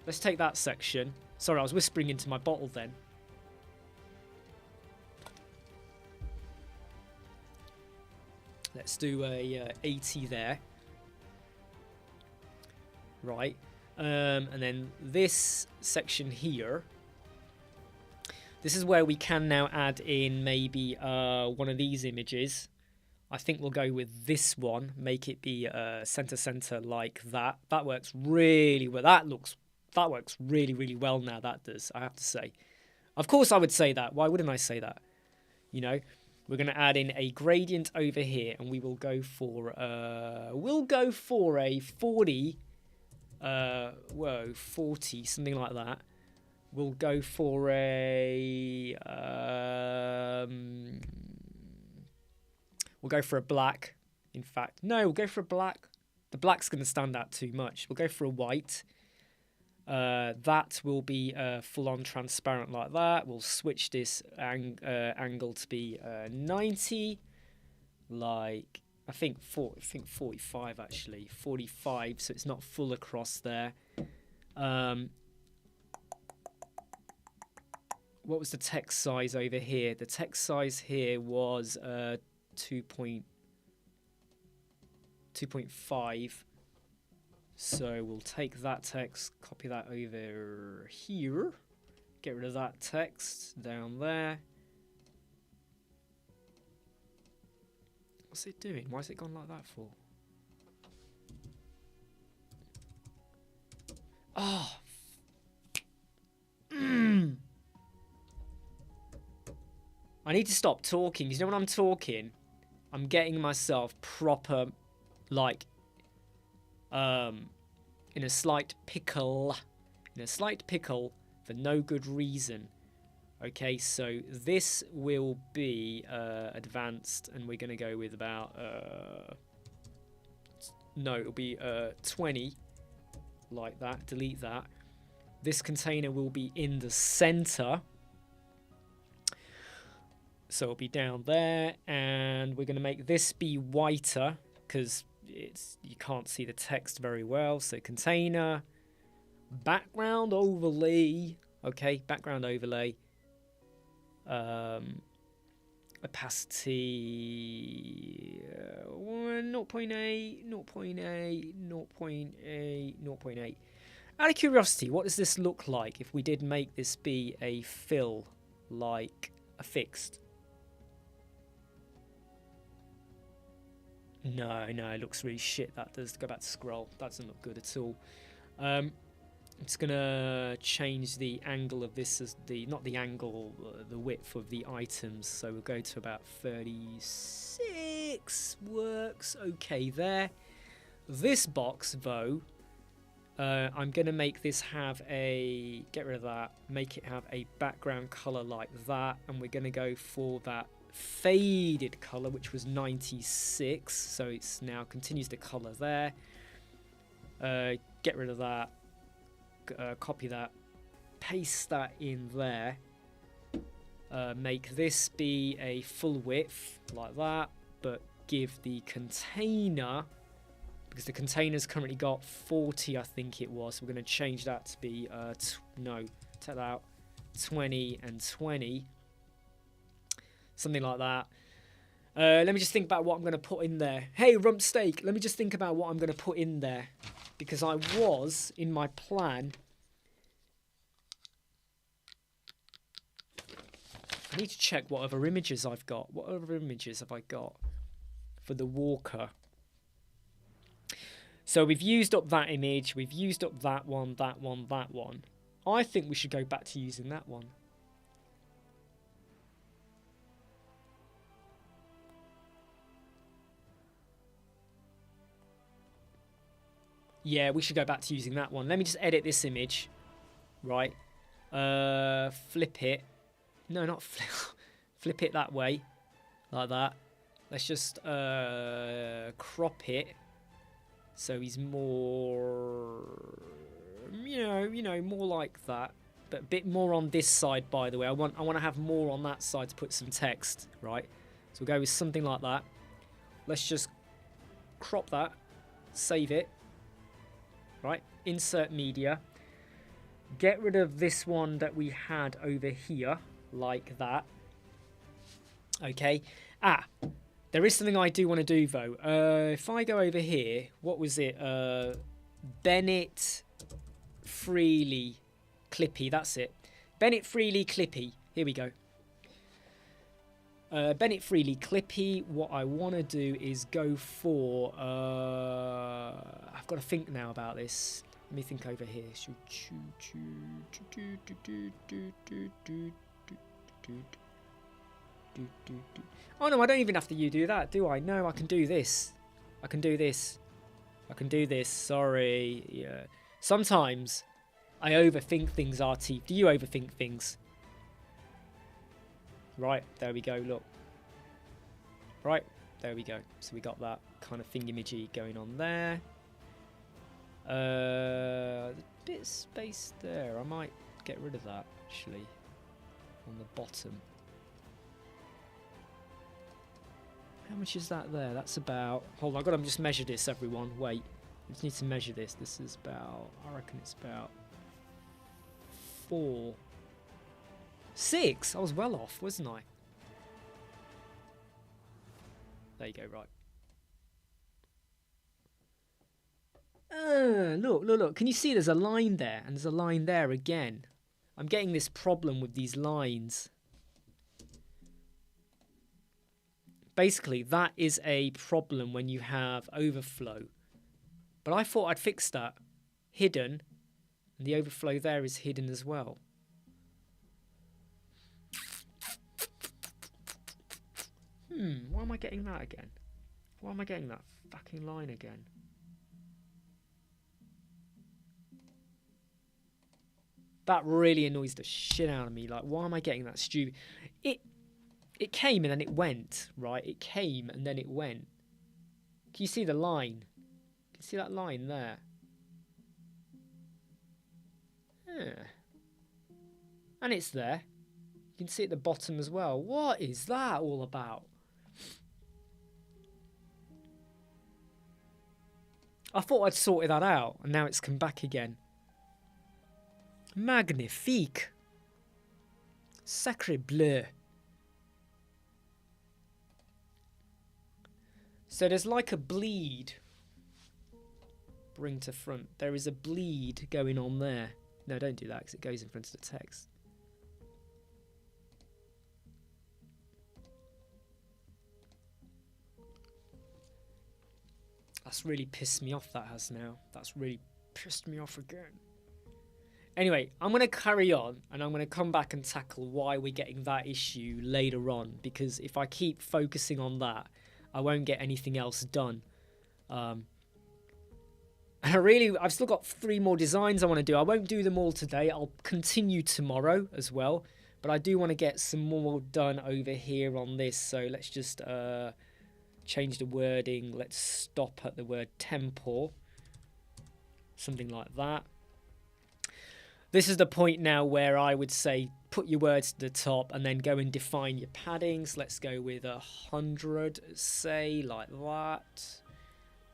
Speaker 1: Let's take that section. Sorry, I was whispering into my bottle then. Let's do a 80 there. Right. And then this section here. This is where we can now add in maybe one of these images. I think we'll go with this one. Make it be center like that. That works really well. That works really well now. That does, I have to say. Of course I would say that. Why wouldn't I say that? You know, we're going to add in a gradient over here, and we will go for a 40. 40, something like that. We'll go for a black. In fact, no, we'll go for a black. The black's going to stand out too much. We'll go for a white. That will be full-on transparent like that. We'll switch this angle to be 90, like I think 45 actually, 45. So it's not full across there. What was the text size over here? The text size here was 2.5. So we'll take that text, copy that over here, get rid of that text down there. What's it doing? Why has it gone like that for? Oh. I need to stop talking. You know when I'm talking, I'm getting myself proper, like, in a slight pickle. For no good reason. Okay, so this will be advanced, and we're going to go with about... no, it'll be 20, like that. Delete that. This container will be in the center. So it'll be down there, and we're going to make this be whiter, because you can't see the text very well. So container, background overlay. Okay, background overlay. Opacity 0.8, 0.8, 0.8, 0.8. Out of curiosity, what does this look like if we did make this be a fill, like a fixed? No, it looks really shit. That does. Go back to scroll. That doesn't look good at all. I'm just gonna change the angle of this as not the angle, the width of the items. So we'll go to about 36. Works okay there. This box though, I'm gonna make this have a, get rid of that, make it have a background color like that, and we're gonna go for that faded color, which was 96. So it's now continues the color there. Get rid of that. Copy that, paste that in there, make this be a full width like that, but give the container, because the container's currently got 40, I think it was, we're going to change that to be no, take that out, 20 and 20, something like that. Let me just think about what I'm going to put in there. Hey, rump steak, let me just think about what I'm going to put in there. Because I was, in my plan, I need to check what other images I've got. What other images have I got for the walker? So we've used up that image, we've used up that one, that one, that one. I think we should go back to using that one. Yeah, we should go back to using that one. Let me just edit this image. Right. Flip it. No, not flip. Flip it that way. Like that. Let's just crop it. So he's more... You know, more like that. But a bit more on this side, by the way. I want to have more on that side to put some text. Right. So we'll go with something like that. Let's just crop that. Save it. Right, insert media, get rid of this one that we had over here, like that. Okay, there is something I do want to do though. If I go over here, what was it? Bennett Freely Clippy, that's it. Bennett Freely Clippy, here we go. Bennett Freely Clippy, what I want to do is go for... I've got to think now about this. Let me think over here. Oh no, I don't even have to do that, do I? No, I can do this. I can do this. I can do this. Sorry. Yeah. Sometimes I overthink things, RT. Do you overthink things? Right, there we go, look. Right, there we go. So we got that kind of thingamajig going on there. A bit of space there. I might get rid of that, actually, on the bottom. How much is that there? That's about... Hold on, I've got to just measure this, everyone. Wait, I just need to measure this. This is about... I reckon it's about 4... 6? I was well off, wasn't I? There you go, right. Look. Can you see there's a line there? And there's a line there again. I'm getting this problem with these lines. Basically, that is a problem when you have overflow. But I thought I'd fix that. Hidden. And the overflow there is hidden as well. Why am I getting that again? Why am I getting that fucking line again? That really annoys the shit out of me. Like, why am I getting that stupid? It came and then it went, right? It came and then it went. Can you see the line? Can you see that line there? Yeah. And it's there. You can see at the bottom as well. What is that all about? I thought I'd sorted that out, and now it's come back again. Magnifique. Sacre bleu. So there's like a bleed. Bring to front. There is a bleed going on there. No, don't do that because it goes in front of the text. That's really pissed me off, that has now. That's really pissed me off again. Anyway, I'm going to carry on and I'm going to come back and tackle why we're getting that issue later on. Because if I keep focusing on that, I won't get anything else done. And I've still got 3 more designs I want to do. I won't do them all today. I'll continue tomorrow as well. But I do want to get some more done over here on this. So let's just change the wording. Let's stop at the word temple. Something like that. This is the point now where I would say put your words to the top and then go and define your paddings. Let's go with 100, say, like that.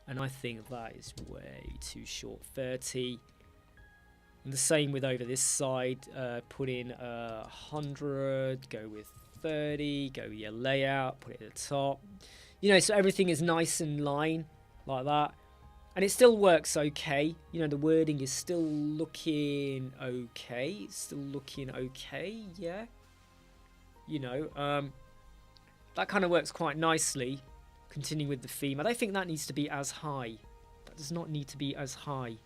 Speaker 1: And I think that is way too short, 30. And the same with over this side. Put in 100, go with 30, go with your layout, put it at the top. You know, so everything is nice in line, like that. And it still works okay. You know, the wording is still looking okay. It's still looking okay, yeah. You know, that kind of works quite nicely. Continuing with the theme. I don't think that needs to be as high. That does not need to be as high.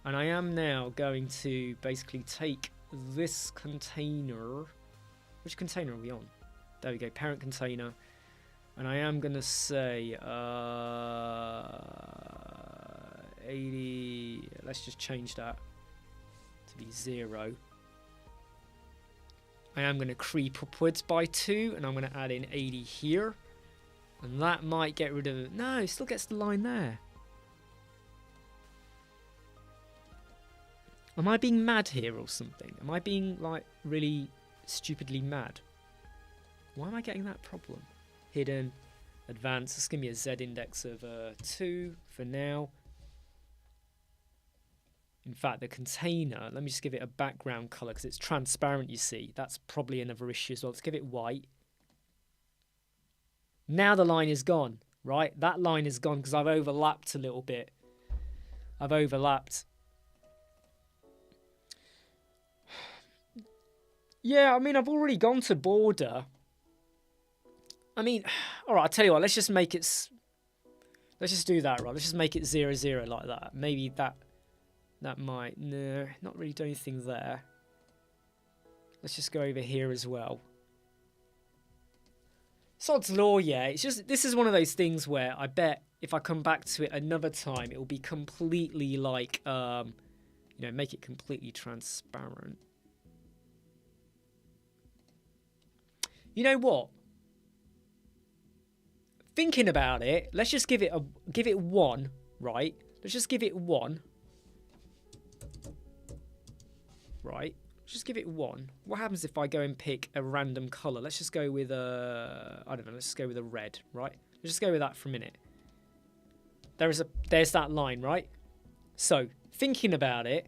Speaker 1: And I am now going to basically take this container. Which container are we on? There we go, parent container. And I am going to say 80. Let's just change that to be 0. I am going to creep upwards by 2. And I'm going to add in 80 here. And that might get rid of it. No, it still gets the line there. Am I being mad here or something? Am I being, like, really stupidly mad? Why am I getting that problem? Hidden, advanced. Let's give me a Z index of 2 for now. In fact, the container, let me just give it a background color because it's transparent, you see. That's probably another issue as well. Let's give it white. Now the line is gone, right? That line is gone because I've overlapped a little bit. I've overlapped. Yeah, I mean, I've already gone to border. I mean, all right, I'll tell you what, let's just make it... Let's just do that, right? Let's just make it 0, 0 like that. Maybe that might... No, not really do anything there. Let's just go over here as well. Sod's law, yeah. It's just, this is one of those things where I bet if I come back to it another time, it will be completely like, you know, make it completely transparent. You know what? Thinking about it, let's just give it 1, right? Let's just give it 1. Right? Just give it 1. What happens if I go and pick a random color? Let's just go with a, I don't know, let's just go with a red, right? Let's just go with that for a minute. There's that line, right? So, thinking about it,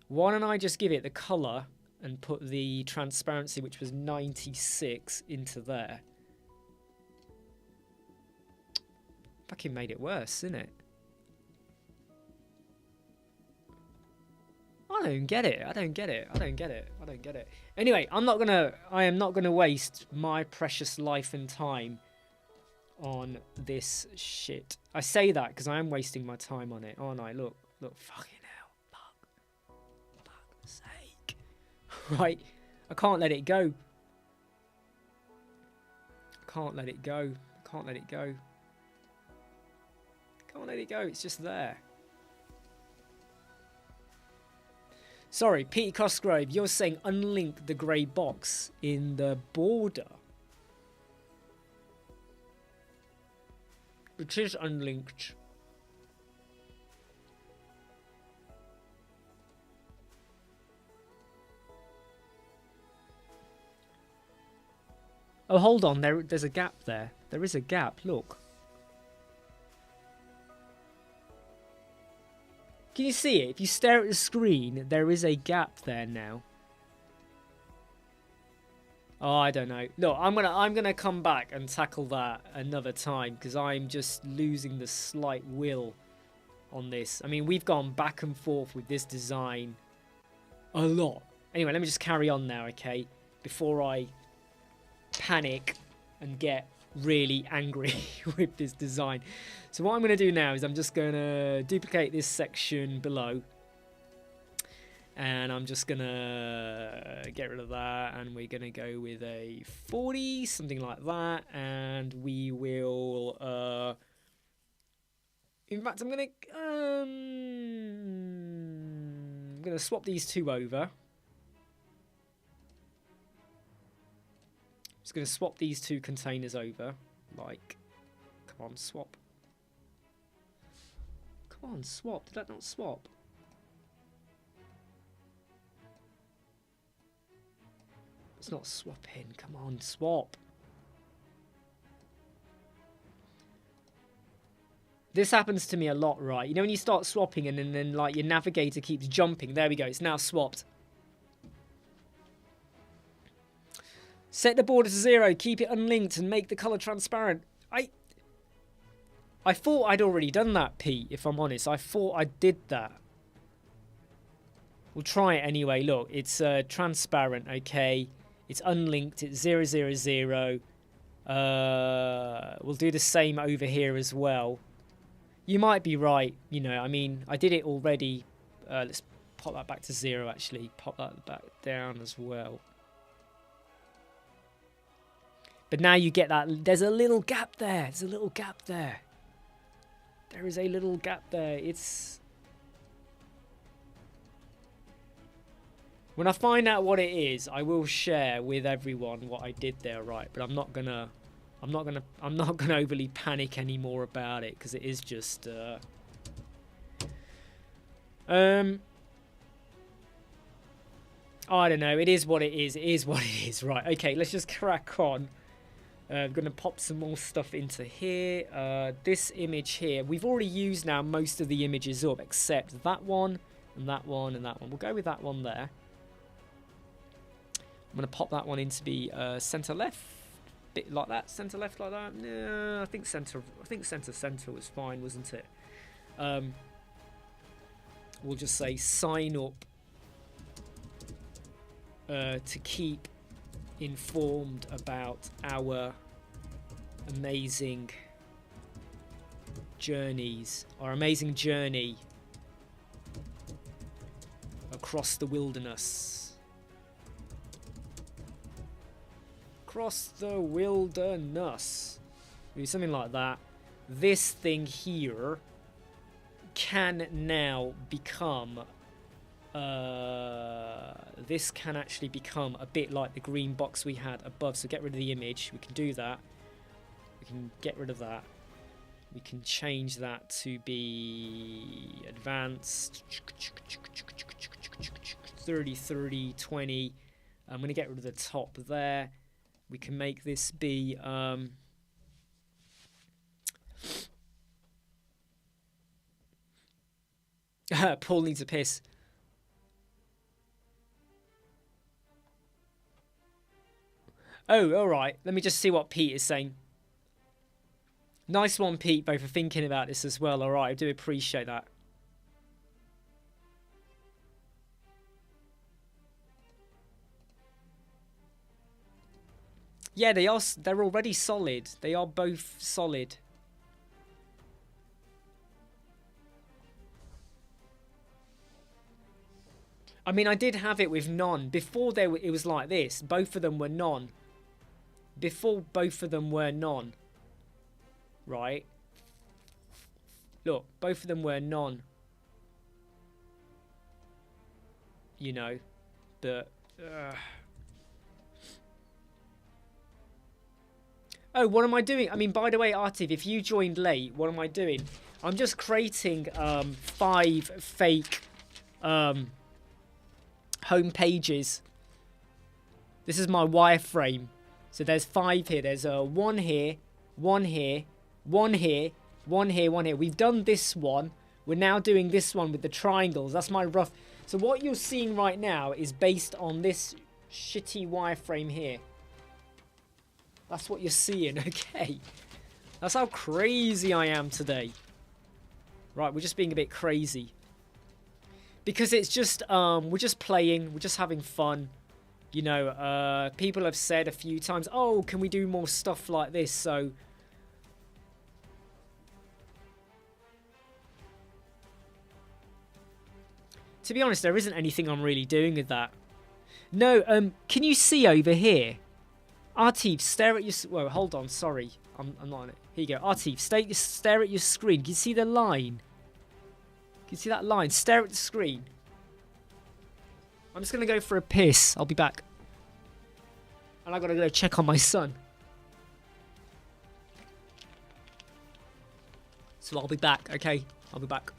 Speaker 1: why don't I just give it the color and put the transparency, which was 96, into there? Fucking made it worse, didn't it? I don't get it. I don't get it. I don't get it. I don't get it. Anyway, I am not gonna waste my precious life and time on this shit. I say that because I am wasting my time on it, aren't I? Look, fucking hell. Fuck's sake. Right? I can't let it go. Can't let it go. Can't let it go. Can't let it go. It's just there. Sorry, Peter Cosgrove, you're saying unlink the grey box in the border. It is unlinked. Oh, hold on. There's a gap there. There is a gap. Look. Can you see it? If you stare at the screen, there is a gap there now. Oh, I don't know. Look, I'm gonna come back and tackle that another time because I'm just losing the slight will on this. I mean, we've gone back and forth with this design a lot. Anyway, let me just carry on now, okay? Before I panic and get really angry with this design. So what I'm going to do now is I'm just going to duplicate this section below. And I'm just going to get rid of that. And we're going to go with a 40, something like that. And we will... in fact, I'm going to swap these two over. Just going to swap these two containers over. Like, come on, swap. Come on, swap. Did that not swap? It's not swapping. Come on, swap. This happens to me a lot, right? You know when you start swapping and then like your navigator keeps jumping. There we go. It's now swapped. Set the border to 0. Keep it unlinked and make the color transparent. I thought I'd already done that, Pete, if I'm honest. I thought I did that. We'll try it anyway. Look, it's transparent, okay? It's unlinked. It's 0, 0, 0. We'll do the same over here as well. You might be right, you know, I mean, I did it already. Let's pop that back to 0, actually. Pop that back down as well. But now you get that, there's a little gap there. There's a little gap there. There is a little gap there. It's... When I find out what it is, I will share with everyone what I did there, right? But I'm not gonna overly panic anymore about it because it is just I don't know. It is what it is. It is what it is. Right. Okay. Let's just crack on. I'm gonna pop some more stuff into here. This image here, we've already used now most of the images up except that one and that one and that one. We'll go with that one there. I'm gonna pop that one into the center left. Bit like that, center left like that. No, I think center was fine, wasn't it? We'll just say sign up to keep informed about our amazing journeys, our amazing journey across the wilderness. Across the wilderness. Do something like that. This thing here can now become this can actually become a bit like the green box we had above. So get rid of the image. We can do that. We can get rid of that. We can change that to be advanced 30 30 20. I'm going to get rid of the top there. We can make this be Paul needs a piss. Oh, all right. Let me just see what Pete is saying. Nice one, Pete, both for thinking about this as well. All right, I do appreciate that. Yeah, they are. They're already solid. They are both solid. I mean, I did have it with none. Before it was like this. Both of them were none. Before both of them were none. Right? Look, both of them were none. You know, but... Oh, what am I doing? I mean, by the way, Artiv, if you joined late, what am I doing? I'm just creating 5 fake home pages. This is my wireframe. So there's 5 here. There's 1 here, 1 here, 1 here, 1 here, 1 here. We've done this one. We're now doing this one with the triangles. That's my rough... So what you're seeing right now is based on this shitty wireframe here. That's what you're seeing, okay? That's how crazy I am today. Right, we're just being a bit crazy. Because it's just, we're just playing, we're just having fun. You know, people have said a few times, oh, can we do more stuff like this? So, to be honest, there isn't anything I'm really doing with that. No, can you see over here? Artif, stare at your... Whoa, hold on, sorry. I'm not on it. Here you go. Artif, stare at your screen. Can you see the line? Can you see that line? Stare at the screen. I'm just going to go for a piss. I'll be back. And I got to go check on my son. So I'll be back, okay? I'll be back.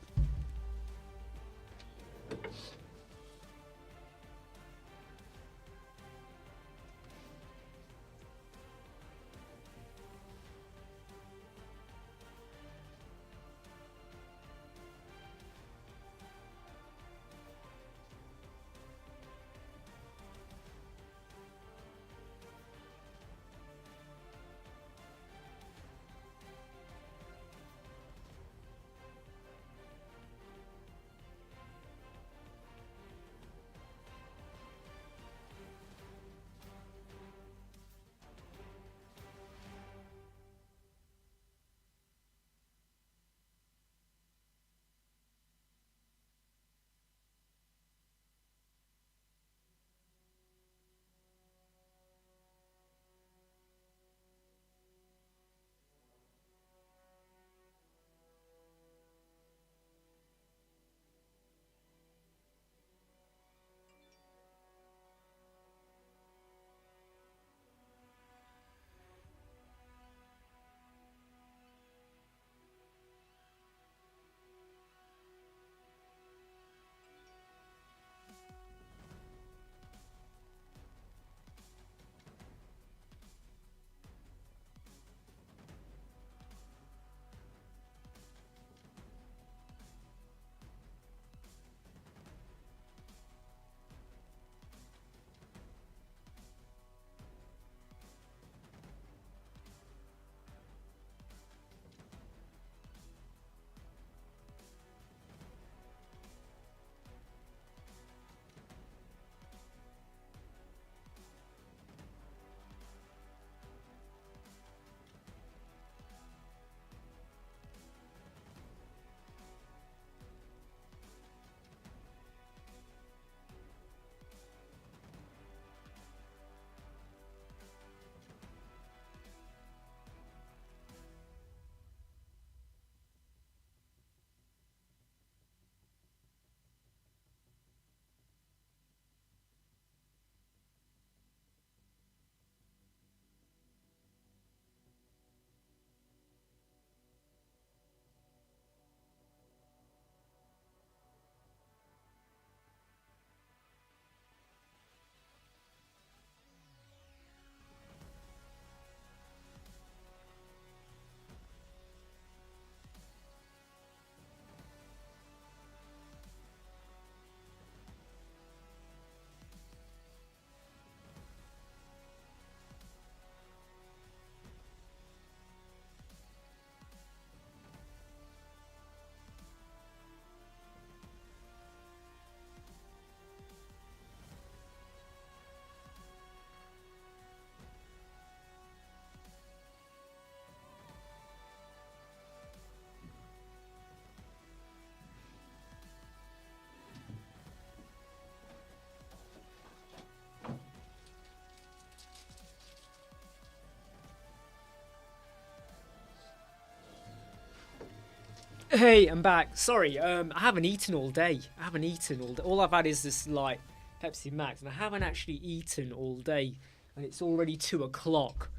Speaker 1: Hey, I'm back. Sorry, I haven't eaten all day. I haven't eaten all day. All I've had is this, like, Pepsi Max, and I haven't actually eaten all day. And it's already 2 o'clock.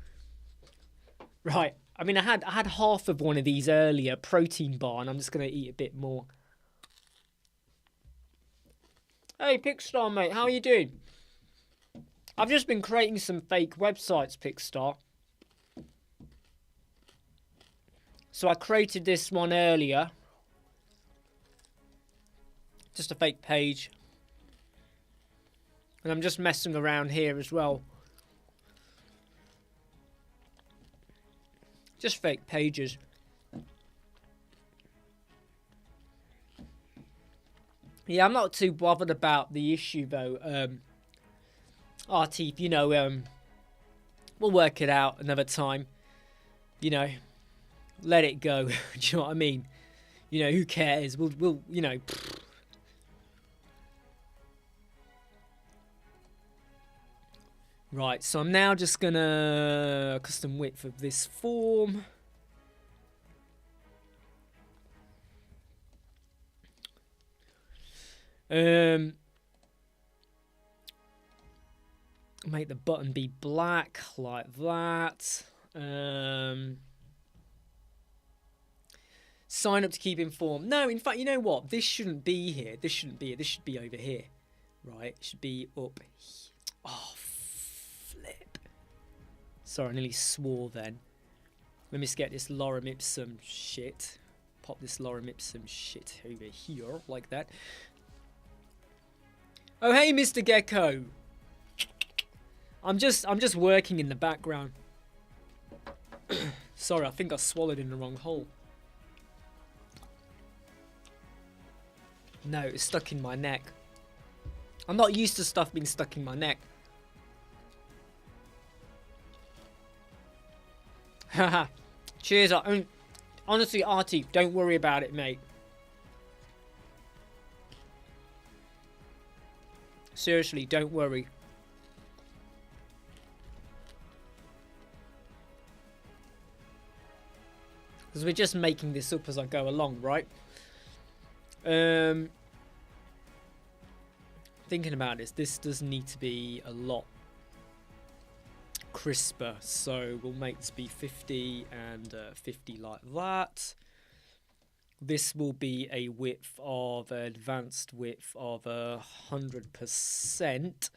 Speaker 1: Right. I mean, I had half of one of these earlier, protein bar, and I'm just going to eat a bit more. Hey, Pickstar, mate, how are you doing? I've just been creating some fake websites, Pickstar. So I created this one earlier. Just a fake page. And I'm just messing around here as well. Just fake pages. Yeah, I'm not too bothered about the issue though. RT, you know, we'll work it out another time. You know, let it go. Do you know what I mean? You know, who cares? We'll, you know. Right, so I'm now just gonna custom width of this form. Make the button be black like that. Sign up to keep informed. No, in fact, you know what? This shouldn't be here. This shouldn't be here. This should be over here. Right? It should be up here. Oh, flip. Sorry, I nearly swore then. Let me just get this lorem ipsum shit. Pop this lorem ipsum shit over here, like that. Oh, hey, Mr. Gecko. I'm just working in the background. Sorry, I think I swallowed in the wrong hole. No, it's stuck in my neck. I'm not used to stuff being stuck in my neck. Haha. Cheers. Honestly, Artie, don't worry about it, mate. Seriously, don't worry. Because we're just making this up as I go along, right? Thinking about this does need to be a lot crisper. So we'll make this be 50 and 50 like that. This will be a width of advanced width of 100%.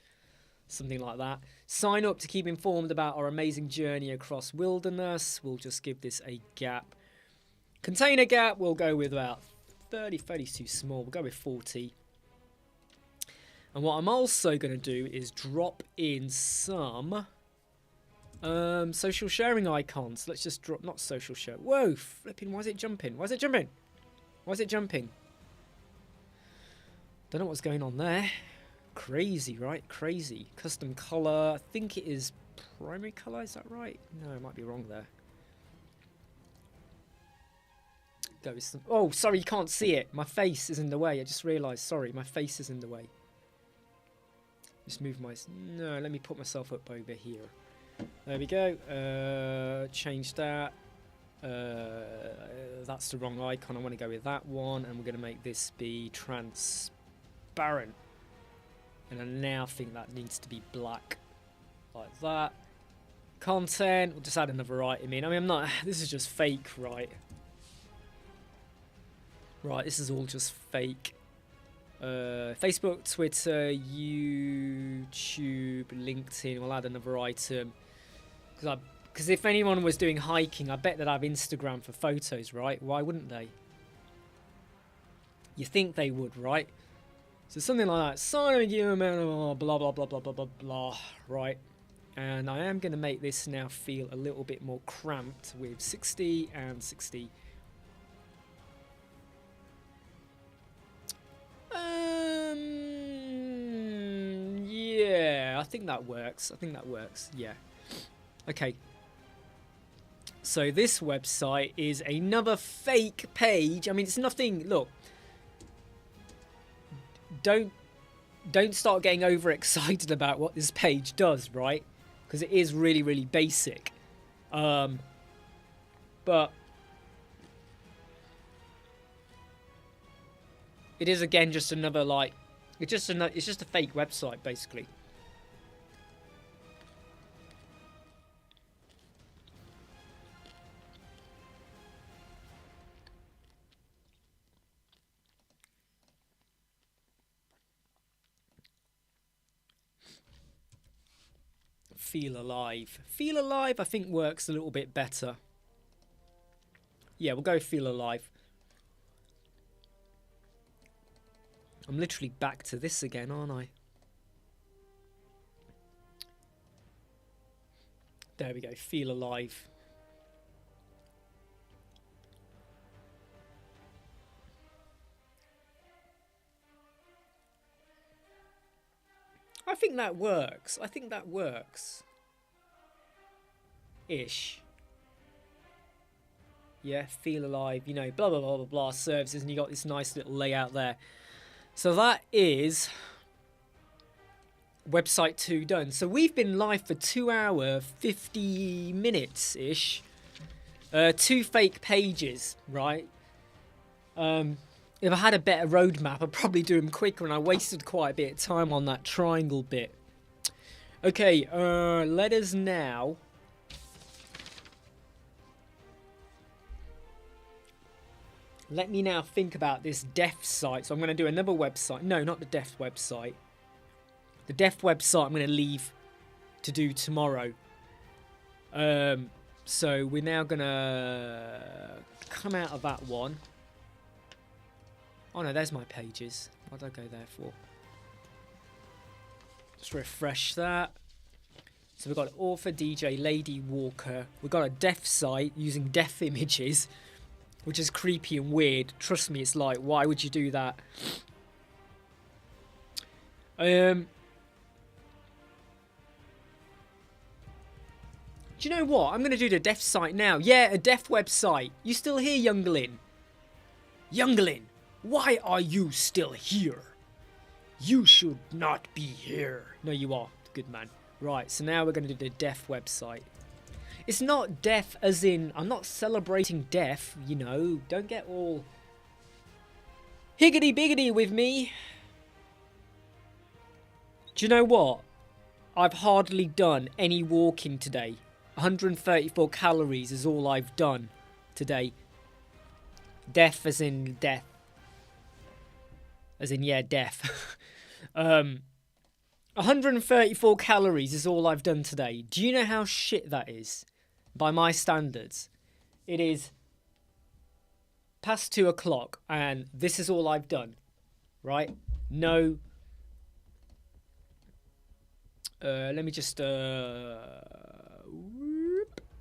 Speaker 1: Something like that. Sign up to keep informed about our amazing journey across wilderness. We'll just give this a gap. Container gap, we'll go with about 30. 30 is too small. We'll go with 40. And what I'm also going to do is drop in some social sharing icons. Let's just drop, not social share. Whoa, flipping, why is it jumping? Why is it jumping? Why is it jumping? Don't know what's going on there. Crazy, right? Crazy. Custom color. I think it is primary color. Is that right? No, I might be wrong there. Go with some. Oh, sorry, you can't see it. My face is in the way. I just realised. Sorry, my face is in the way. Just move my. No, let me put myself up over here. There we go. Change that. That's the wrong icon. I want to go with that one, and we're going to make this be transparent. And I now think that needs to be black, like that. Content. We'll just add another item in. I mean, I'm not. This is just fake, right? Right. This is all just fake. Facebook, Twitter, YouTube, LinkedIn. We'll add another item. Because if anyone was doing hiking, I bet they'd have Instagram for photos, right? Why wouldn't they? You think they would, right? So something like that. Sign you, blah, blah, blah, blah, blah, blah, blah, right? And I am going to make this now feel a little bit more cramped with 60 and 60. Yeah, I think that works. I think that works. Yeah. Okay. So this website is another fake page. I mean, it's nothing. Look, don't start getting overexcited about what this page does, right? Because it is really, really basic. But it is again just another like it's just a fake website basically. Feel alive. Feel alive I think works a little bit better. Yeah, we'll go feel alive. I'm literally back to this again, aren't I? There we go, feel alive. I think that works. I think that works. Ish. Yeah, feel alive, you know, blah, blah, blah, blah, blah, services, and you got this nice little layout there. So that is website 2 done. So we've been live for 2 hours, 50 minutes-ish. 2 fake pages, right? If I had a better roadmap, I'd probably do them quicker, and I wasted quite a bit of time on that triangle bit. Okay, let us now... Let me now think about this deaf site. So I'm going to do another website. No, not the deaf website. The deaf website I'm going to leave to do tomorrow. So we're now going to come out of that one. Oh no, there's my pages. What did I go there for? Just refresh that. So we've got author, DJ, Lady Walker. We've got a deaf site using deaf images, which is creepy and weird. Trust me, it's like, why would you do that? Do you know what? I'm going to do the deaf site now. Yeah, a deaf website. You still here, Youngling? Youngling, why are you still here? You should not be here. No, you are. Good man. Right, so now we're going to do the deaf website. It's not deaf as in, I'm not celebrating deaf, you know. Don't get all higgity-biggity with me. Do you know what? I've hardly done any walking today. 134 calories is all I've done today. Deaf as in death. As in, yeah, deaf. 134 calories is all I've done today. Do you know how shit that is? By my standards. It is past 2 o'clock and this is all I've done. Right? No. Let me just...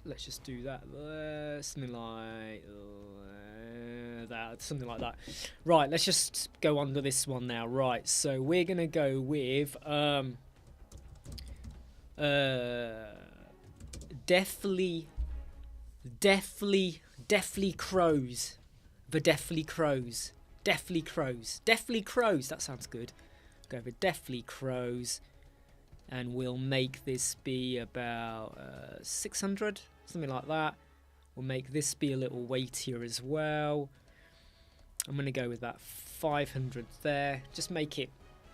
Speaker 1: let's just do that. Something like that. Something like that. Right, let's just go under this one now. Right, so we're going to go with... Deathly Crows. The Deathly Crows. Deathly Crows. Deathly Crows. That sounds good. Go with Deathly Crows. And we'll make this be about 600. Something like that. We'll make this be a little weightier as well. I'm going to go with that 500 there. Just make it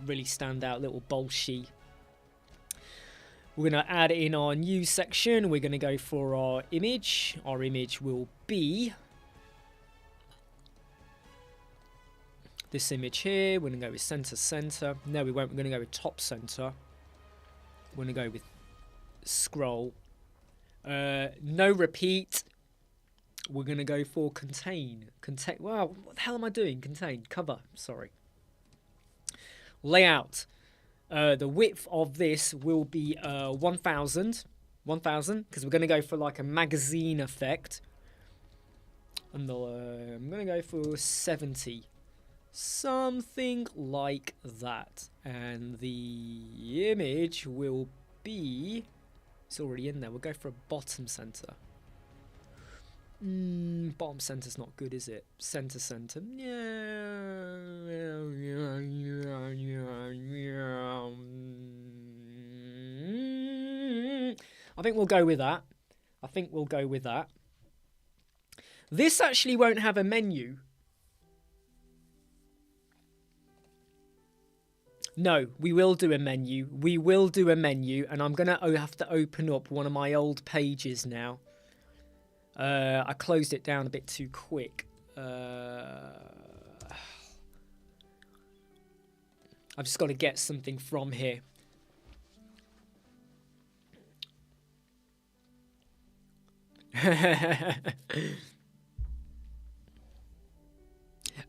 Speaker 1: really stand out. Little bolshy. We're going to add in our news section. We're going to go for our image. Our image will be this image here. We're going to go with center. No, we won't. We're going to go with top center. We're going to go with scroll. No repeat. We're going to go for contain. Wow, what the hell am I doing? Contain. Cover. Sorry. Layout. The width of this will be 1000, because we're going to go for like a magazine effect. And I'm going to go for 70, something like that. And the image will be, it's already in there, we'll go for a bottom center. Bottom center's not good, is it? Center. I think we'll go with that. This actually won't have a menu. No, we will do a menu. And I'm going to have to open up one of my old pages now. I closed it down a bit too quick. I've just got to get something from here.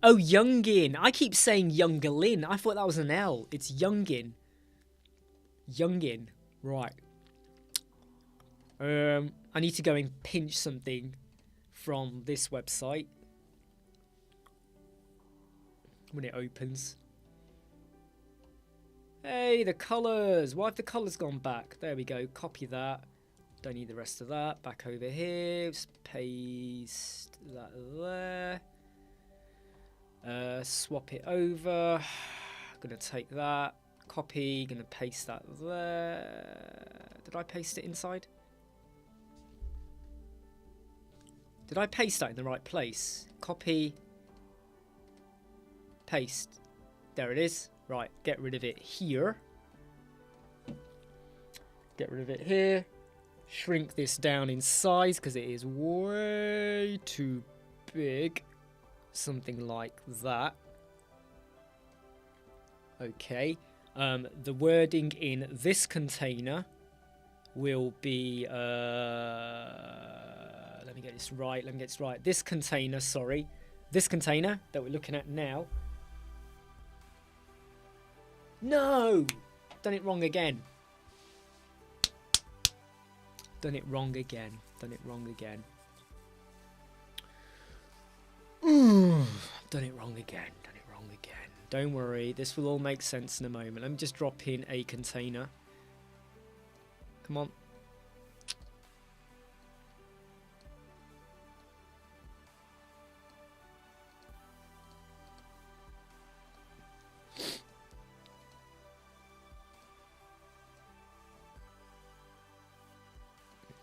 Speaker 1: Oh, Youngin. I keep saying Youngerlin. I thought that was an L. It's Youngin. Right. I need to go and pinch something from this website when it opens. Hey, the colours. Why have the colours gone back? There we go. Copy that. Don't need the rest of that. Back over here. Just paste that there. Swap it over. Gonna take that. Copy. Gonna paste that there. Did I paste it inside? Did I paste that in the right place? Copy. Paste. There it is. Right, get rid of it here. Get rid of it here. Shrink this down in size because it is way too big. Something like that. Okay. The wording in this container will be... let me get this right. This container, sorry. This container that we're looking at now. No! Done it wrong again. Done it wrong again. Done it wrong again. Done it wrong again. Done it wrong again. Don't worry, this will all make sense in a moment. Let me just drop in a container. Come on.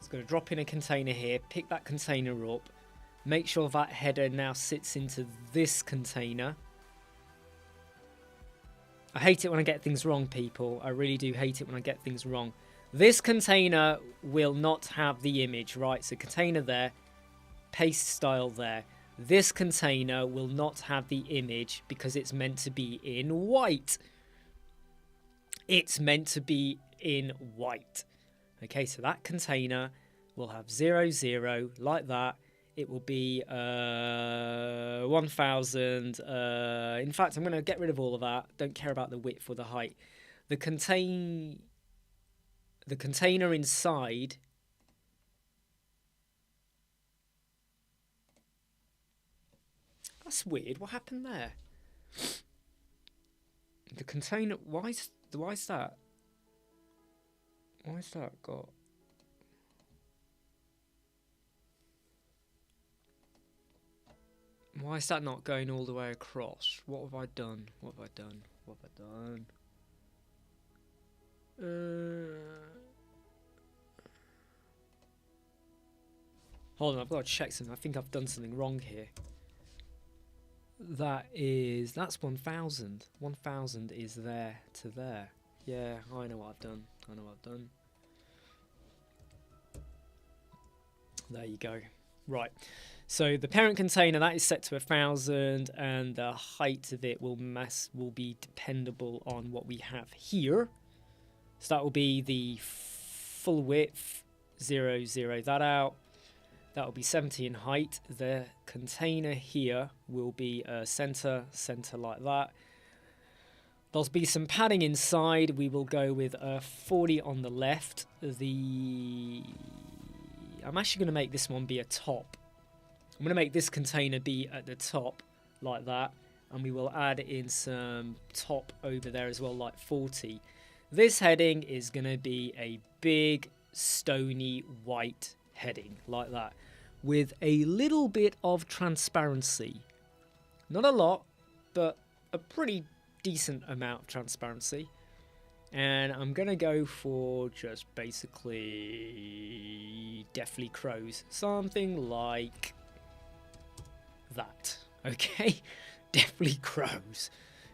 Speaker 1: Going to drop in a container here, pick that container up, make sure that header now sits into this container. I hate it when I get things wrong, people. I really do hate it when I get things wrong. This container will not have the image, right? So container there, paste style there. This container will not have the image because it's meant to be in white. It's meant to be in white. Okay, so that container will have 0, 0, like that. It will be 1000. In fact, I'm going to get rid of all of that. Don't care about the width or the height. The container inside... That's weird. What happened there? The container... Why is that? Why has that got... Why is that not going all the way across? What have I done? What have I done? What have I done? Hold on, I've got to check something. I think I've done something wrong here. That's 1000. 1000 is there to there. Yeah, I know what I've done. I know what I've done. There you go. Right. So the parent container, that is set to 1000, and the height of it will be dependable on what we have here. So that will be the full width, 0, 0 that out. That will be 70 in height. The container here will be center like that. There'll be some padding inside. We will go with 40 on the left. I'm actually going to make this one be a top. I'm going to make this container be at the top, like that. And we will add in some top over there as well, like 40. This heading is going to be a big, stony, white heading, like that. With a little bit of transparency. Not a lot, but a pretty decent amount of transparency. And I'm gonna go for just basically Deathly Crows, something like that. Okay, Deathly Crows.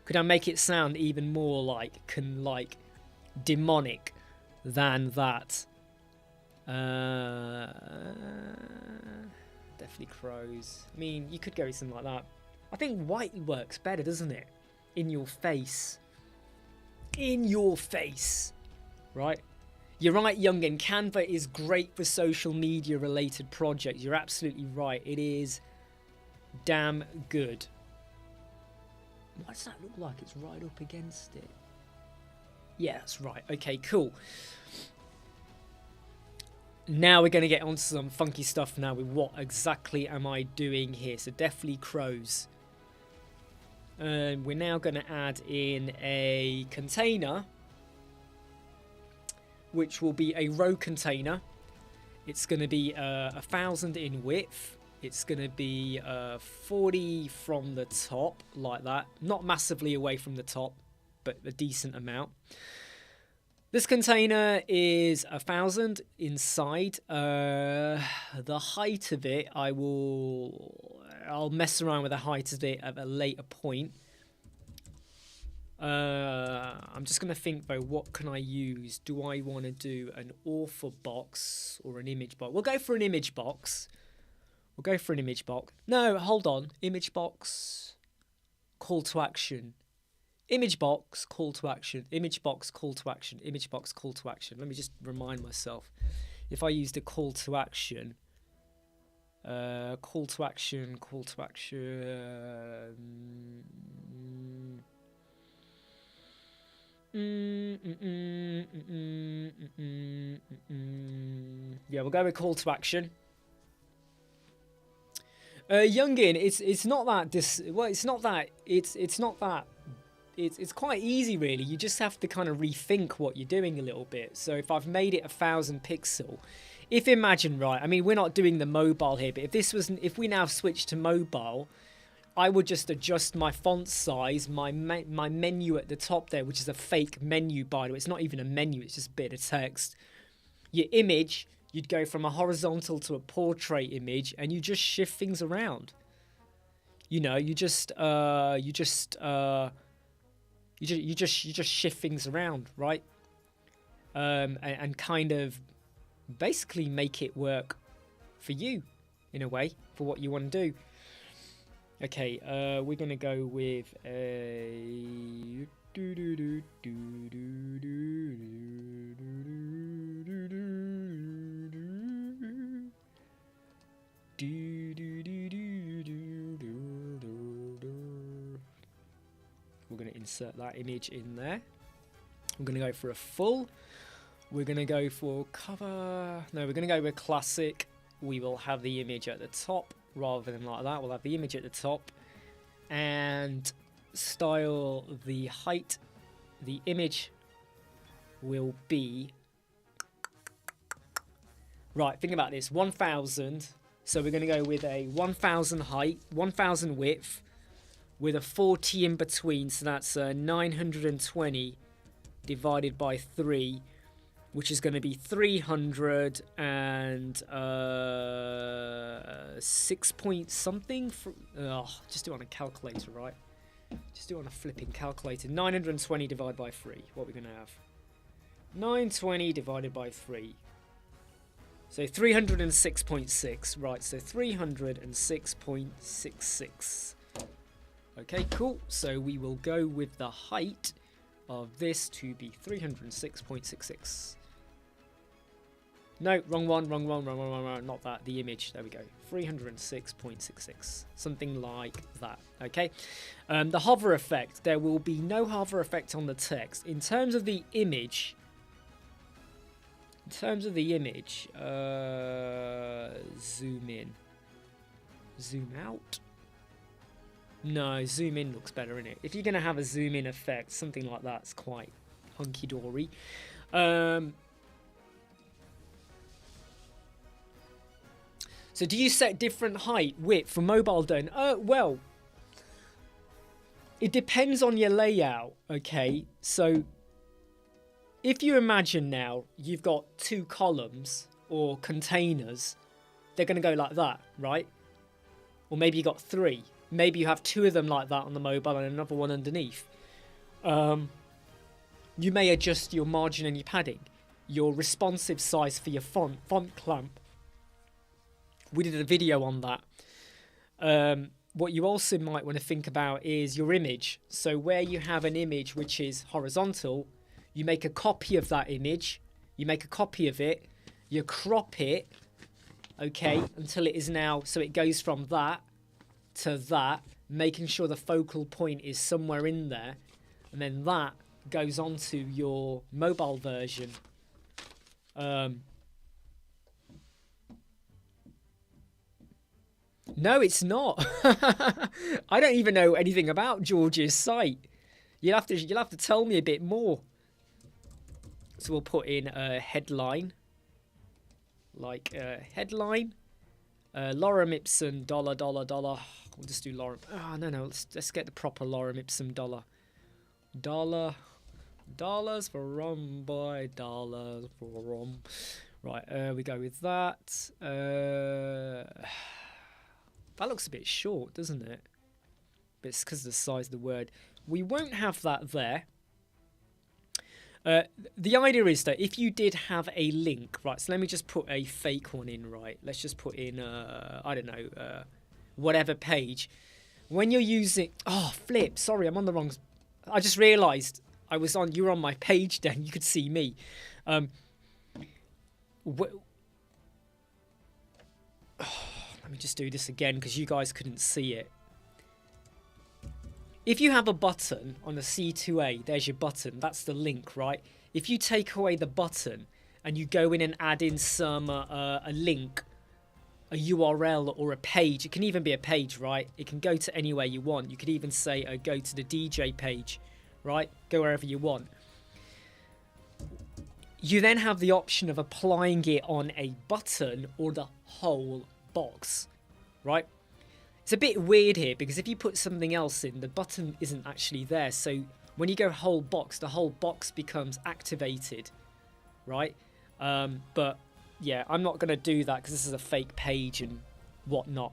Speaker 1: Could I make it sound even more like demonic than that? Deathly Crows. I mean, you could go with something like that. I think white works better, doesn't it? In your face. In your face. Right? You're right, Youngin. Canva is great for social media related projects. You're absolutely right. It is damn good. Why does that look like it's right up against it? Yeah, that's right. Okay, cool. Now we're going to get onto some funky stuff now with what exactly am I doing here. So Deathly Crows. We're now going to add in a container which will be a row container. It's going to be 1,000 in width. It's going to be 40 from the top, like that. Not massively away from the top, but a decent amount. This container is 1,000 inside. The height of it, I'll mess around with the height of it at a later point. I'm just going to think though, what can I use? Do I want to do an author box or an image box? We'll go for an image box. No, hold on. Image box, call to action. Image box, call to action. Image box, call to action. Image box, call to action. Let me just remind myself. If I used a call to action, call to action. Yeah, we'll go with call to action. Youngin, it's not that it's quite easy really. You just have to kind of rethink what you're doing a little bit. So if I've made it 1,000 pixel, imagine, right, I mean, we're not doing the mobile here, but if we now switch to mobile, I would just adjust my font size, my menu at the top there, which is a fake menu, by the way. It's not even a menu, it's just a bit of text. Your image, you'd go from a horizontal to a portrait image, and you just shift things around. You know, you just shift things around, right? And kind of basically make it work for you, in a way, for what you want to do. Okay, we're gonna go with a we're gonna insert that image in there. I'm gonna go for a full. We're gonna go for cover. No, we're gonna go with classic. We will have the image at the top. Rather than like that, we'll have the image at the top and style the height. The image will be, right, think about this, 1,000. So we're going to go with a 1,000 height, 1,000 width with a 40 in between. So that's 920 divided by 3, which is going to be 306 point something. Just do it on a calculator, right? Just do it on a flipping calculator. 920 divided by 3. What are we going to have? 920 divided by 3. So 306.6. Right, so 306.66. Okay, cool. So we will go with the height of this to be 306.66. No, wrong one, not that, the image, there we go, 306.66, something like that, okay? The hover effect, there will be no hover effect on the text. In terms of the image, zoom in, zoom out. No, zoom in looks better, innit? If you're going to have a zoom in effect, something like that's quite hunky-dory. So do you set different height, width for mobile then? Well, it depends on your layout, okay? So if you imagine now you've got 2 columns or containers, they're going to go like that, right? Or maybe you got 3. Maybe you have 2 of them like that on the mobile and another one underneath. You may adjust your margin and your padding, your responsive size for your font clamp. We did a video on that. What you also might want to think about is your image. So where you have an image which is horizontal, you make a copy of that image. You make a copy of it. You crop it, okay, until it is now, so it goes from that to that, making sure the focal point is somewhere in there. And then that goes onto your mobile version. No, it's not. I don't even know anything about George's site. You'll have to tell me a bit more. So we'll put in a headline, like headline, lorem ipsum dollar dollar dollar. We'll just do lorem. Oh no, let's get the proper lorem ipsum dollar. Dollars for rum, boy, dollars for rum. Right, we go with that. That looks a bit short, doesn't it? But it's because of the size of the word. We won't have that there. The idea is that if you did have a link, right, so let me just put a fake one in, right? Let's just put in, I don't know, whatever page. When you're using, oh, flip, sorry, I'm on the wrong, I just realised you were on my page then, you could see me. Let me just do this again because you guys couldn't see it. If you have a button on a C2A, there's your button. That's the link, right? If you take away the button and you go in and add in some a link, a URL or a page, it can even be a page, right? It can go to anywhere you want. You could even say go to the DJ page, right? Go wherever you want. You then have the option of applying it on a button or the whole box, right? It's a bit weird here because if you put something else in, the button isn't actually there. So when you go whole box, the whole box becomes activated, right? But yeah, I'm not going to do that because this is a fake page and whatnot.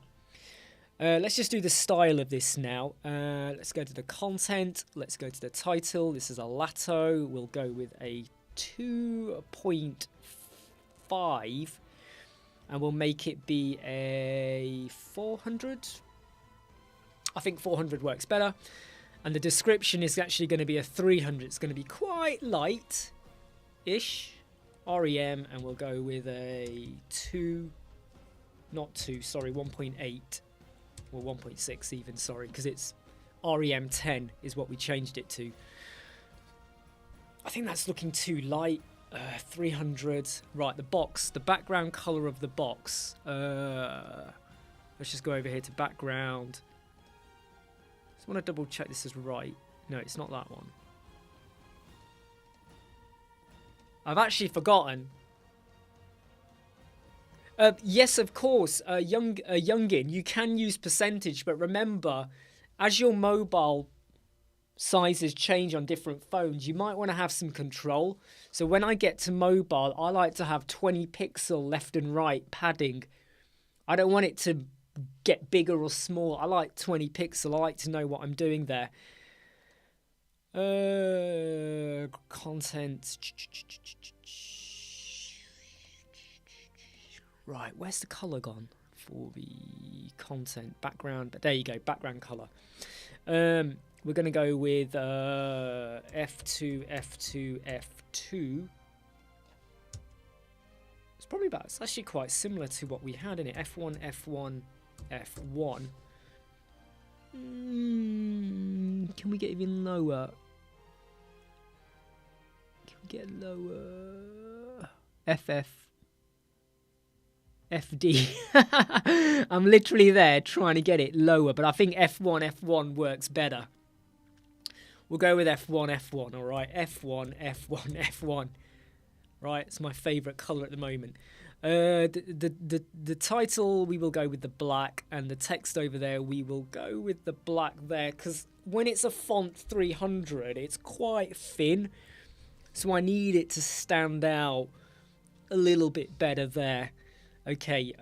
Speaker 1: Let's just do the style of this now. Let's go to the content. Let's go to the title. This is a Lato. We'll go with a 2.5 and we'll make it be a 400. I think 400 works better. And the description is actually going to be a 300. It's going to be quite light-ish. REM, and we'll go with a 1.8. Or 1.6 even, sorry, because it's REM 10 is what we changed it to. I think that's looking too light. 300. Right, the background color of the box. Let's just go over here to background. I want to double check this is right. No, it's not that one. I've actually forgotten. Yes, of course, youngin, you can use percentage, but remember, as your mobile sizes change on different phones, you might want to have some control. So when I get to mobile, I like to have 20 pixel left and right padding. I don't want it to get bigger or small. I like 20 pixel. I like to know what I'm doing there. Content. Right, where's the color gone for the content? Background, but there you go, background color. We're going to go with F2, F2, F2. It's actually quite similar to what we had in it. F1, F1, F1. Can we get even lower? Can we get lower? FF. FD. I'm literally there trying to get it lower, but I think F1 works better. We'll go with F1, all right? F1, F1. Right, it's my favourite colour at the moment. The title, we will go with the black, and the text over there, we will go with the black there, because when it's a font 300, it's quite thin, so I need it to stand out a little bit better there. Okay,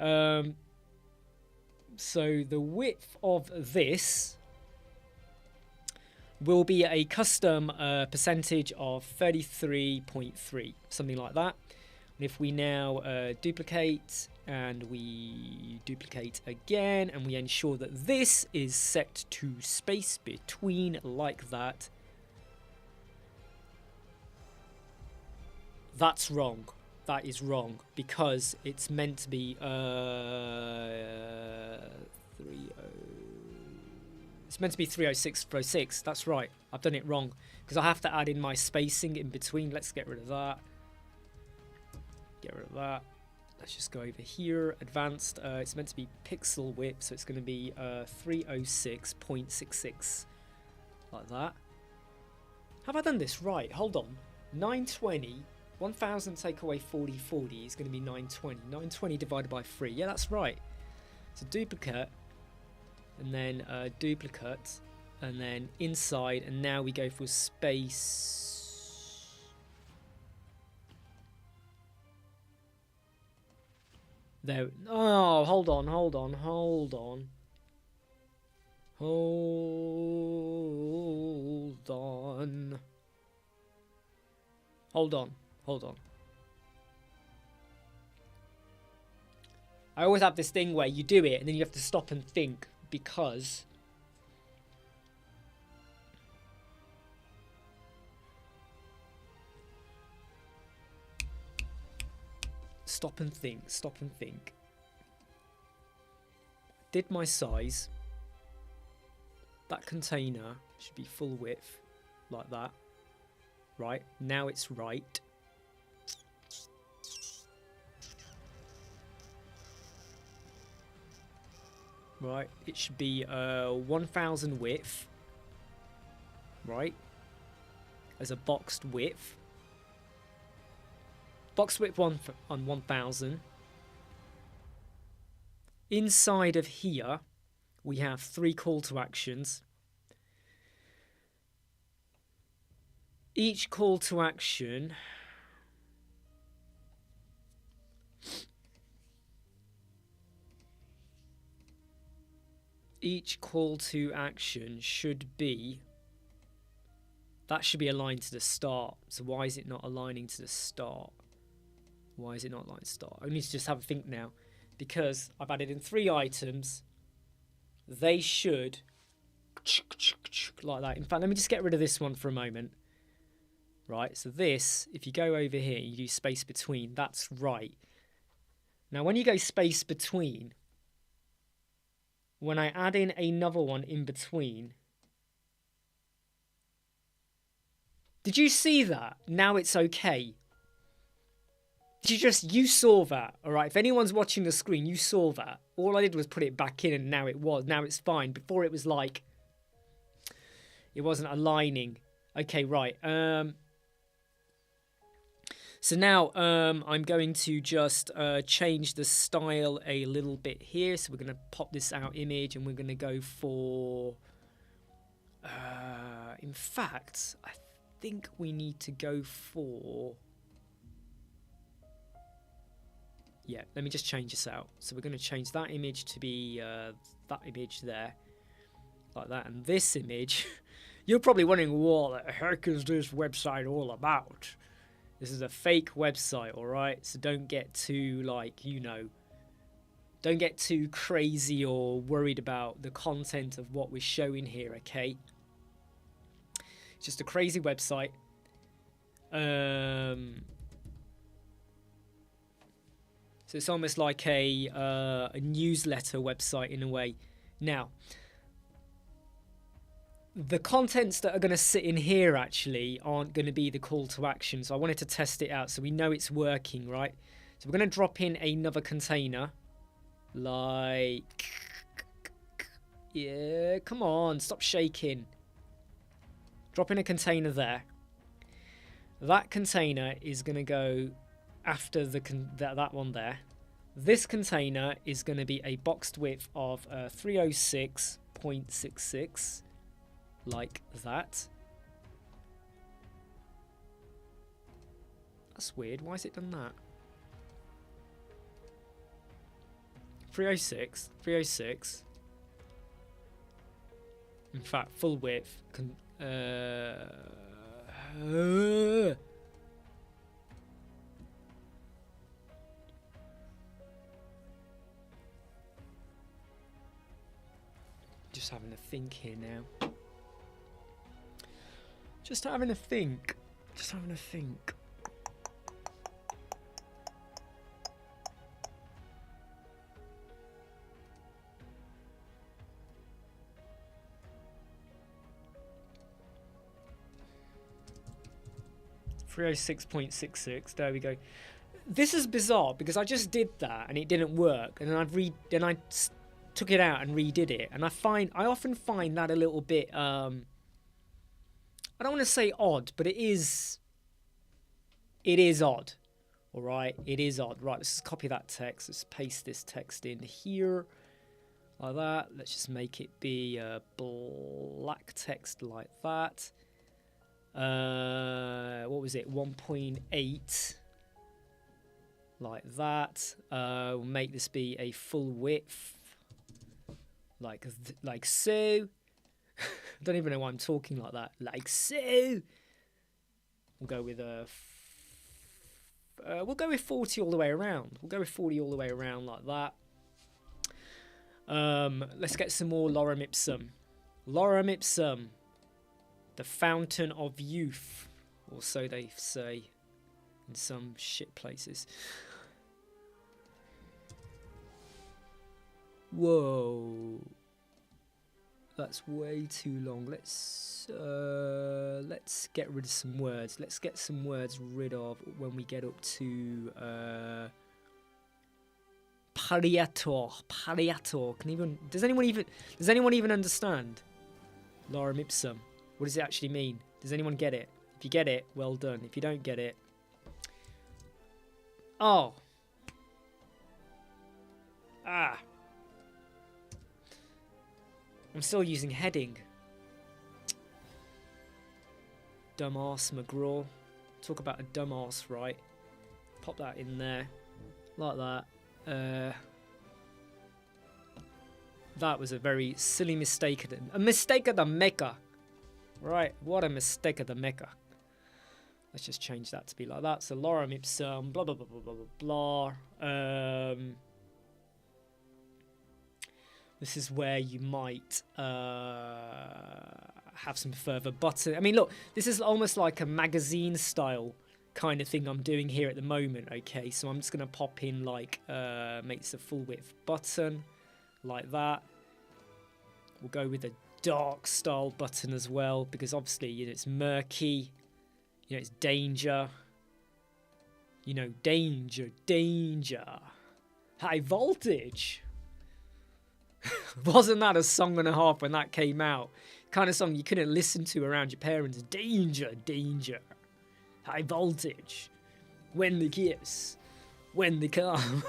Speaker 1: so the width of this will be a custom percentage of 33.3, something like that. And if we now duplicate and we duplicate again and we ensure that this is set to space between like that, that's wrong. That is wrong because it's meant to be It's meant to be 306. That's right. I've done it wrong because I have to add in my spacing in between. Let's get rid of that. Get rid of that. Let's just go over here. Advanced. It's meant to be pixel width, so it's going to be 306.66. Like that. Have I done this right? Hold on. 920. 1000 take away 40, 40 is going to be 920. 920 divided by 3. Yeah, that's right. So duplicate, and then duplicate, and then inside, and now we go for space. There. Oh, hold on. Hold on. Hold on. I always have this thing where you do it and then you have to stop and think, because stop and think. Did my size. That container should be full width, like that. Right, now it's right. Right, it should be 1000 width. Right, as a boxed width. Box width on 1000. Inside of here, we have 3 call to actions. Each call to action should be, that should be aligned to the start. So why is it not aligning to the start? Why is it not aligned to the start? I need to just have a think now, because I've added in 3 items. They should like that. In fact, let me just get rid of this one for a moment. Right, so this, if you go over here, you do space between, that's right. Now when you go space between, when I add in another one in between, did you see that? Now it's okay. You saw that, all right? If anyone's watching the screen, you saw that. All I did was put it back in, and now it's fine. Before it was like, it wasn't aligning. Okay, right. So now I'm going to just change the style a little bit here. So we're going to pop this out image, and we're going to go for, in fact, I think we need to go for, yeah, let me just change this out. So we're going to change that image to be that image there, like that. And this image, you're probably wondering, what the heck is this website all about? This is a fake website, all right? So don't get too, like, you know, don't get too crazy or worried about the content of what we're showing here, okay? It's just a crazy website. So it's almost like a newsletter website in a way. Now, the contents that are going to sit in here actually aren't going to be the call to action. So I wanted to test it out so we know it's working, right? So we're going to drop in another container. Like, yeah, come on, stop shaking. Drop in a container there. That container is going to go after that one there. This container is going to be a boxed width of 306.66, like that. That's weird. Why has it done that? 306. In fact, full width. Just having a think here now. Just having a think. 306.66. There we go. This is bizarre because I just did that and it didn't work, and then I took it out and redid it, and I often find that a little bit I don't want to say odd, but it is it is odd. All right, it is odd. Right, let's just copy that text. Let's paste this text in here like that. Let's just make it be a black text like that. What was it? 1.8 like that. We'll make this be a full width like so. I don't even know why I'm talking like that. Like so. We'll go with a. We'll go with 40 all the way around. We'll go with 40 all the way around like that. Let's get some more lorem ipsum. Lorem ipsum, the fountain of youth, or so they say in some shit places. Whoa, that's way too long. Let's get rid of some words. Let's get some words rid of when we get up to pariator. Does anyone even understand lorem ipsum? What does it actually mean? Does anyone get it? If you get it, well done. If you don't get it, I'm still using heading. Dumbass McGraw. Talk about a dumbass, right? Pop that in there. Like that. That was a very silly mistake. A mistake of the maker. Right, what a mistake of the maker. Let's just change that to be like that. So lorem ipsum, blah, blah, blah, blah, blah, blah. This is where you might have some further button. I mean, look, this is almost like a magazine style kind of thing I'm doing here at the moment, okay? So I'm just going to pop in like, make this a full width button, like that. We'll go with a dark style button as well, because obviously, you know, it's murky, you know, it's danger, you know, danger, high voltage. Wasn't that a song and a half when that came out? Kind of song you couldn't listen to around your parents. Danger, high voltage, when they kiss, when they come.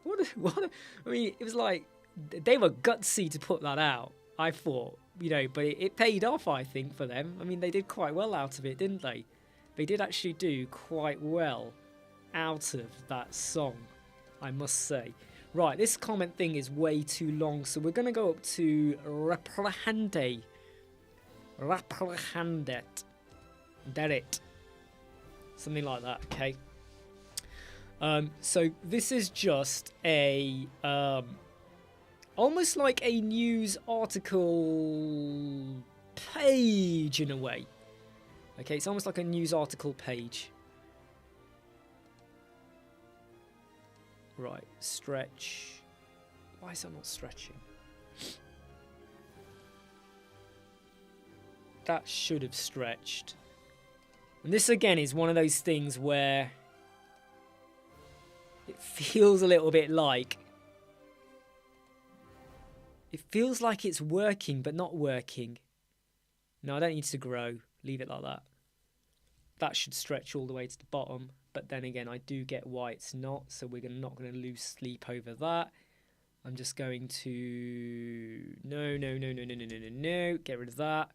Speaker 1: I mean, it was like, they were gutsy to put that out, I thought, you know, but it paid off, I think, for them. I mean, they did quite well out of it, didn't they? They did actually do quite well out of that song, I must say. Right, this comment thing is way too long, so we're going to go up to reprehendet. Something like that, okay? So this is just a almost like a news article page in a way. Okay, it's almost like a news article page. Right, stretch. Why is that not stretching? That should have stretched. And this again is one of those things where it feels a little bit like, it feels like it's working but not working. No, I don't need to grow. Leave it like that. That should stretch all the way to the bottom. But then again, I do get why it's not. So we're not going to lose sleep over that. I'm just going to... No. Get rid of that.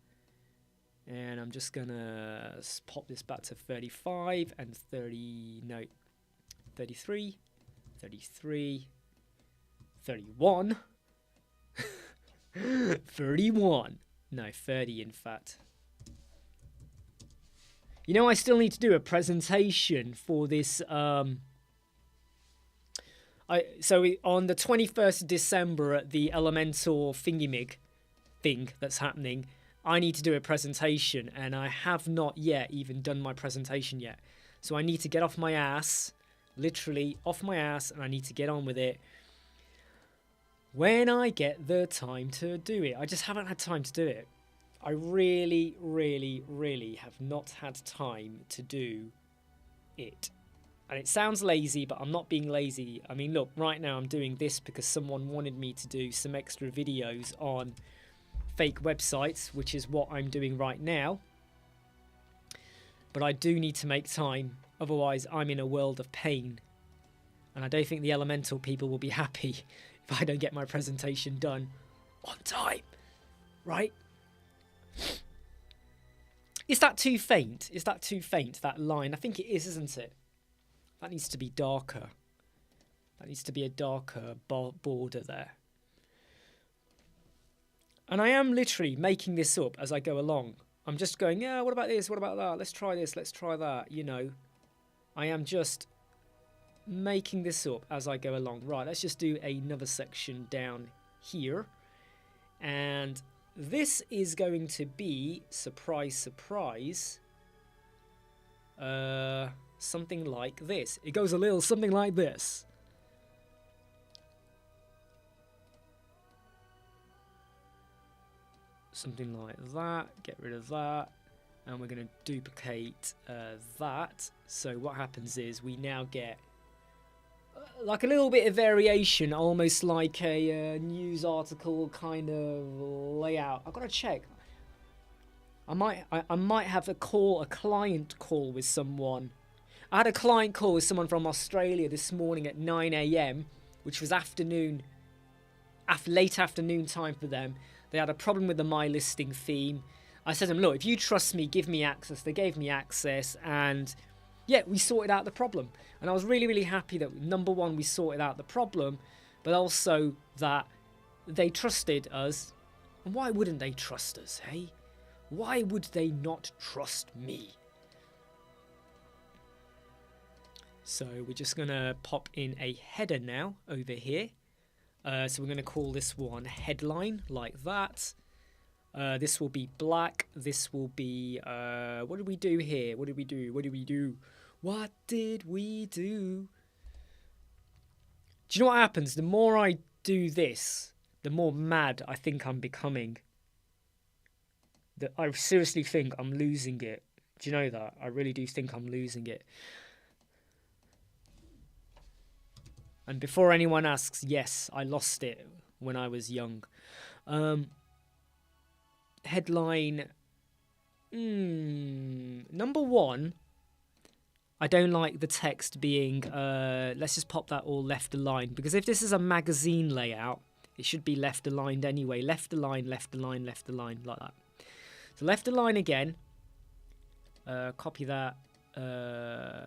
Speaker 1: And I'm just going to pop this back to 35 and 30... No. 33. 33. 31. 31. No, 30 in fact. You know, I still need to do a presentation for this. So on the 21st of December at the Elemental Thingamig thing that's happening, I need to do a presentation, and I have not yet even done my presentation yet. So I need to get off my ass, literally off my ass, and I need to get on with it when I get the time to do it. I just haven't had time to do it. I really have not had time to do it. And it sounds lazy, but I'm not being lazy. I mean, look, right now I'm doing this because someone wanted me to do some extra videos on fake websites, which is what I'm doing right now. But I do need to make time, otherwise I'm in a world of pain. And I don't think the elemental people will be happy if I don't get my presentation done on time. Right? Is that too faint? Is that too faint, that line? I think it is, isn't it? That needs to be darker. That needs to be a darker border there. And I am literally making this up as I go along. I'm just going, yeah, what about this? What about that? Let's try this. Let's try that. You know, I am just making this up as I go along. Right, let's just do another section down here. And this is going to be, surprise, surprise, something like this. It goes a little something like this. Something like that. Get rid of that. And we're going to duplicate that. So what happens is we now get like a little bit of variation, almost like a news article kind of layout. I've got to check. I might have a client call with someone. I had a client call with someone from Australia this morning at 9 AM, which was late afternoon time for them. They had a problem with the My Listing theme. I said to them, look, if you trust me, give me access. They gave me access, and yeah, we sorted out the problem. And I was really, really happy that, number one, we sorted out the problem, but also that they trusted us. And why wouldn't they trust us, hey? Why would they not trust me? So we're just going to pop in a header now over here. So we're going to call this one headline, like that. This will be black. This will be... what did we do here? What did we do? What did we do? What did we do? Do you know what happens? The more I do this, the more mad I think I'm becoming. I seriously think I'm losing it. Do you know that? I really do think I'm losing it. And before anyone asks, yes, I lost it when I was young. Headline. Number one, I don't like the text being, let's just pop that all left aligned. Because if this is a magazine layout, it should be left aligned anyway. Left align, left align, left align, like that. So left align again. Copy that.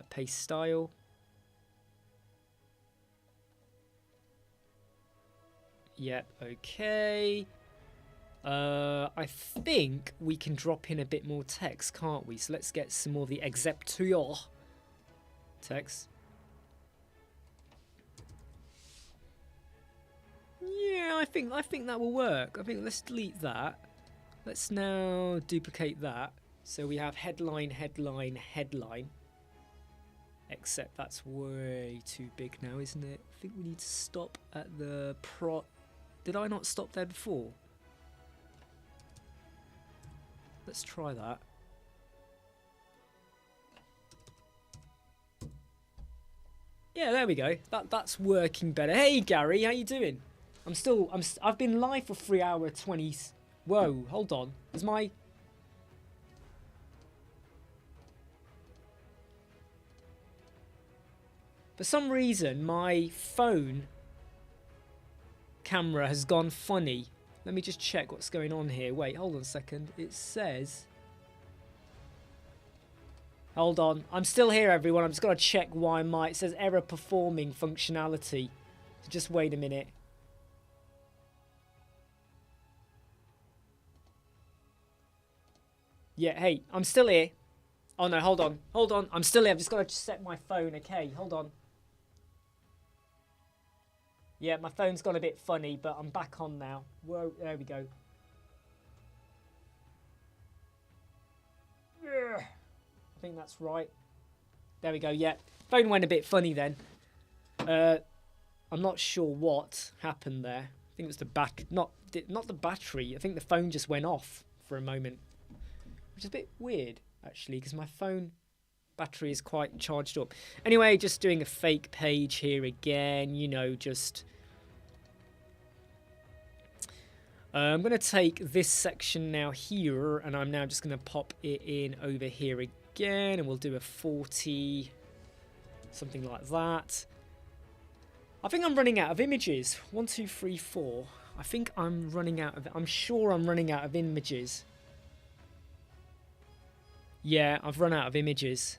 Speaker 1: Paste style. Yep, okay. I think we can drop in a bit more text, can't we? So let's get some more of the excepteur text. Yeah, I think that will work. I think let's delete that. Let's now duplicate that. So we have headline, headline, headline. Except that's way too big now, isn't it? I think we need to stop at the Did I not stop there before? Let's try that. Yeah, there we go. That's working better. Hey Gary, how you doing? I've been live for 3 hours 20. Whoa, hold on. Is my For some reason my phone camera has gone funny. Let me just check what's going on here. Wait, hold on a second. It says... Hold on. I'm still here, everyone. I'm just going to check why my... It says error performing functionality. So just wait a minute. Yeah, hey, I'm still here. Oh, no, hold on. Hold on. I'm still here. I've just got to set my phone. Okay, hold on. Yeah, my phone's gone a bit funny, but I'm back on now. Whoa, there we go. Yeah, I think that's right. There we go, yeah. Phone went a bit funny then. I'm not sure what happened there. I think it was the battery. Not the battery. I think the phone just went off for a moment. Which is a bit weird, actually, because my phone battery is quite charged up. Anyway, just doing a fake page here again, you know, just... I'm going to take this section now here, and I'm now just going to pop it in over here again, and we'll do a 40, something like that. I think I'm running out of images. 1, 2, 3, 4. I think I'm running out of... I'm sure I'm running out of images. Yeah, I've run out of images.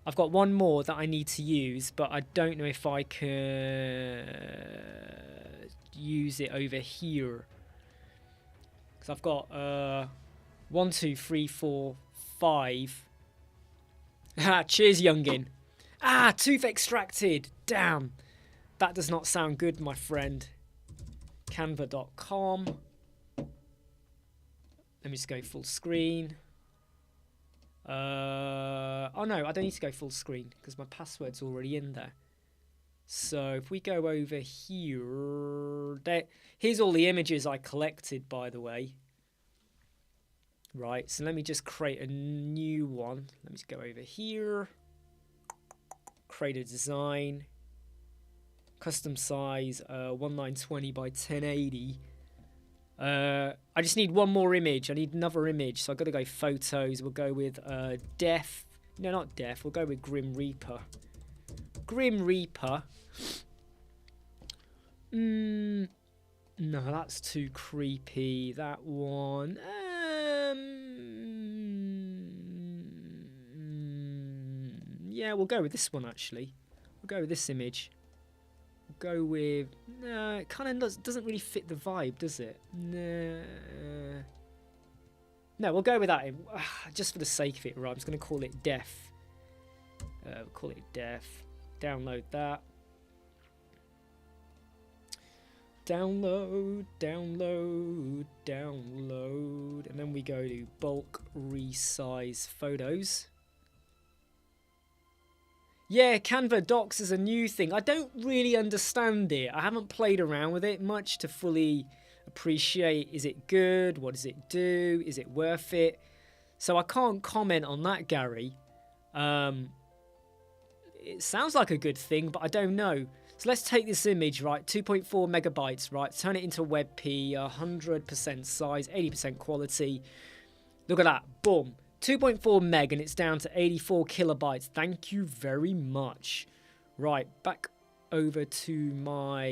Speaker 1: I've got one more that I need to use, but I don't know if I can use it over here. Because I've got 1, 2, 3, 4, 5. Cheers, youngin. Tooth extracted. Damn. That does not sound good, my friend. Canva.com. Let me just go full screen. Oh no, I don't need to go full screen because my password's already in there. So if we go over here, here's all the images I collected, by the way. Right, so let me just create a new one. Let me just go over here. Create a design. Custom size 1920 by 1080. I just need one more image. I need another image, so I've got to go photos. We'll go with Death. No, not Death. We'll go with Grim Reaper. Grim Reaper. No, that's too creepy. That one. Yeah, we'll go with this one, actually. We'll go with this image. Go with... No, it kind of doesn't really fit the vibe, does it? No, we'll go with that. Just for the sake of it, right? I'm just going to call it Death. We'll call it Death. Download that. Download. And then we go to bulk resize photos. Yeah, Canva Docs is a new thing. I don't really understand it. I haven't played around with it much to fully appreciate, is it good? What does it do? Is it worth it? So I can't comment on that, Gary. It sounds like a good thing, but I don't know. So let's take this image, right? 2.4 megabytes, right? Turn it into WebP, 100% size, 80% quality. Look at that. Boom. 2.4 meg and it's down to 84 kilobytes. Thank you very much. Right, back over to my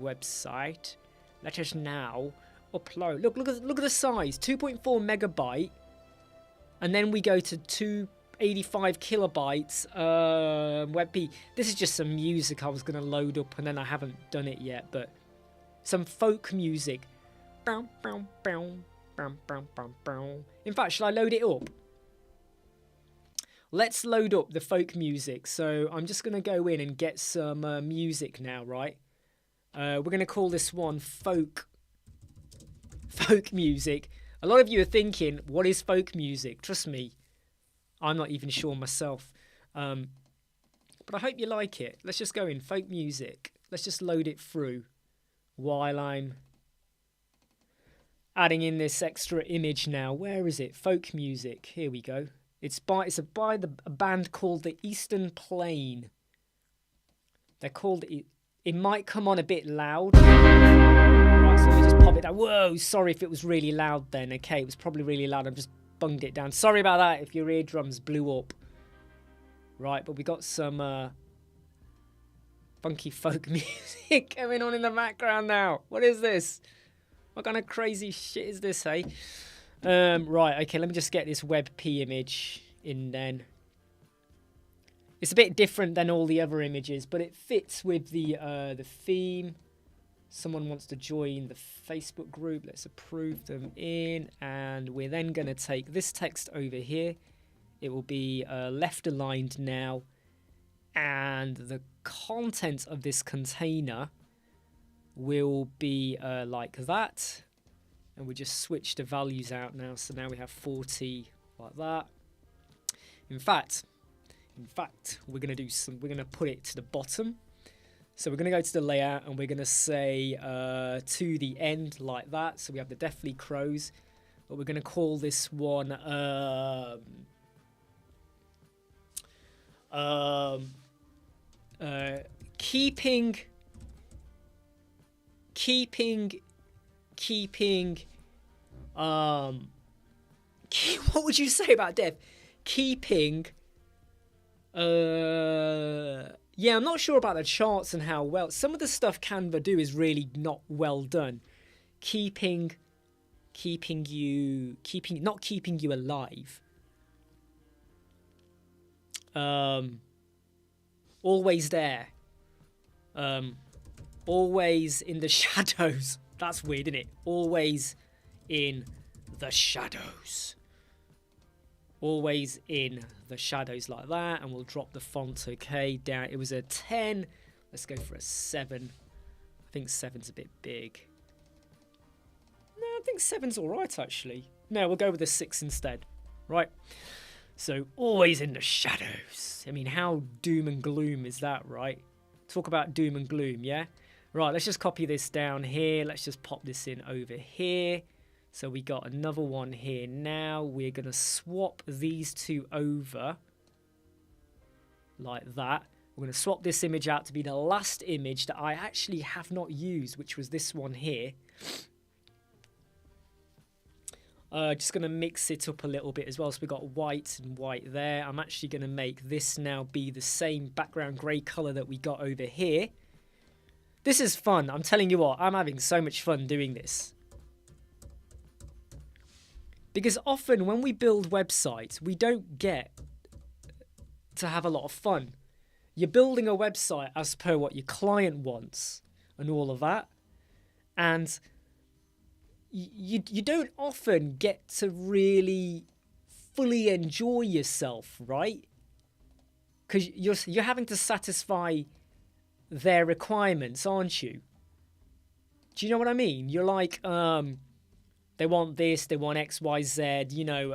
Speaker 1: website. Let us now upload. Look at the size. 2.4 megabyte. And then we go to 285 kilobytes WebP. This is just some music I was going to load up and then I haven't done it yet, but some folk music. Bow, bow, bow. In fact, shall I load it up? Let's load up the folk music. So I'm just going to go in and get some music now, right? We're going to call this one folk music. A lot of you are thinking, what is folk music? Trust me, I'm not even sure myself. But I hope you like it. Let's just go in folk music. Let's just load it through while I'm adding in this extra image now. Where is it? Folk music. Here we go. It's by a band called the Eastern Plain. They're called... It might come on a bit loud. Right, so let me just pop it down. Whoa, sorry if it was really loud then. Okay, it was probably really loud. I've just bunged it down. Sorry about that if your eardrums blew up. Right, but we got some funky folk music going on in the background now. What is this? What kind of crazy shit is this, hey? Right, okay, let me just get this WebP image in then. It's a bit different than all the other images, but it fits with the theme. Someone wants to join the Facebook group. Let's approve them in. And we're then going to take this text over here. It will be left aligned now. And the content of this container will be like that, and we just switch the values out now, so now we have 40 like that. In fact we're going to put it to the bottom, so we're going to go to the layout and we're going to say to the end like that, so we have the Deathly Crows, but we're going to call this one keeping what would you say about death? keeping... yeah, I'm not sure about the charts and how well... Some of the stuff Canva do is really not well done. Not keeping you alive. Always there. Always in the shadows. That's weird, isn't it? Always in the shadows. Always in the shadows like that. And we'll drop the font, okay, down. It was a 10. Let's go for a 7. I think 7's a bit big. No, I think 7's all right, actually. No, we'll go with a 6 instead. Right. So, always in the shadows. I mean, how doom and gloom is that, right? Talk about doom and gloom, yeah? Right, let's just copy this down here. Let's just pop this in over here. So we got another one here now. We're going to swap these two over like that. We're going to swap this image out to be the last image that I actually have not used, which was this one here. Just going to mix it up a little bit as well. So we've got white and white there. I'm actually going to make this now be the same background grey colour that we got over here. This is fun. I'm telling you what, I'm having so much fun doing this. Because often when we build websites, we don't get to have a lot of fun. You're building a website as per what your client wants and all of that. And you don't often get to really fully enjoy yourself, right? Because you're having to satisfy their requirements, aren't you? Do you know what I mean? You're like, they want this, they want X, Y, Z, you know,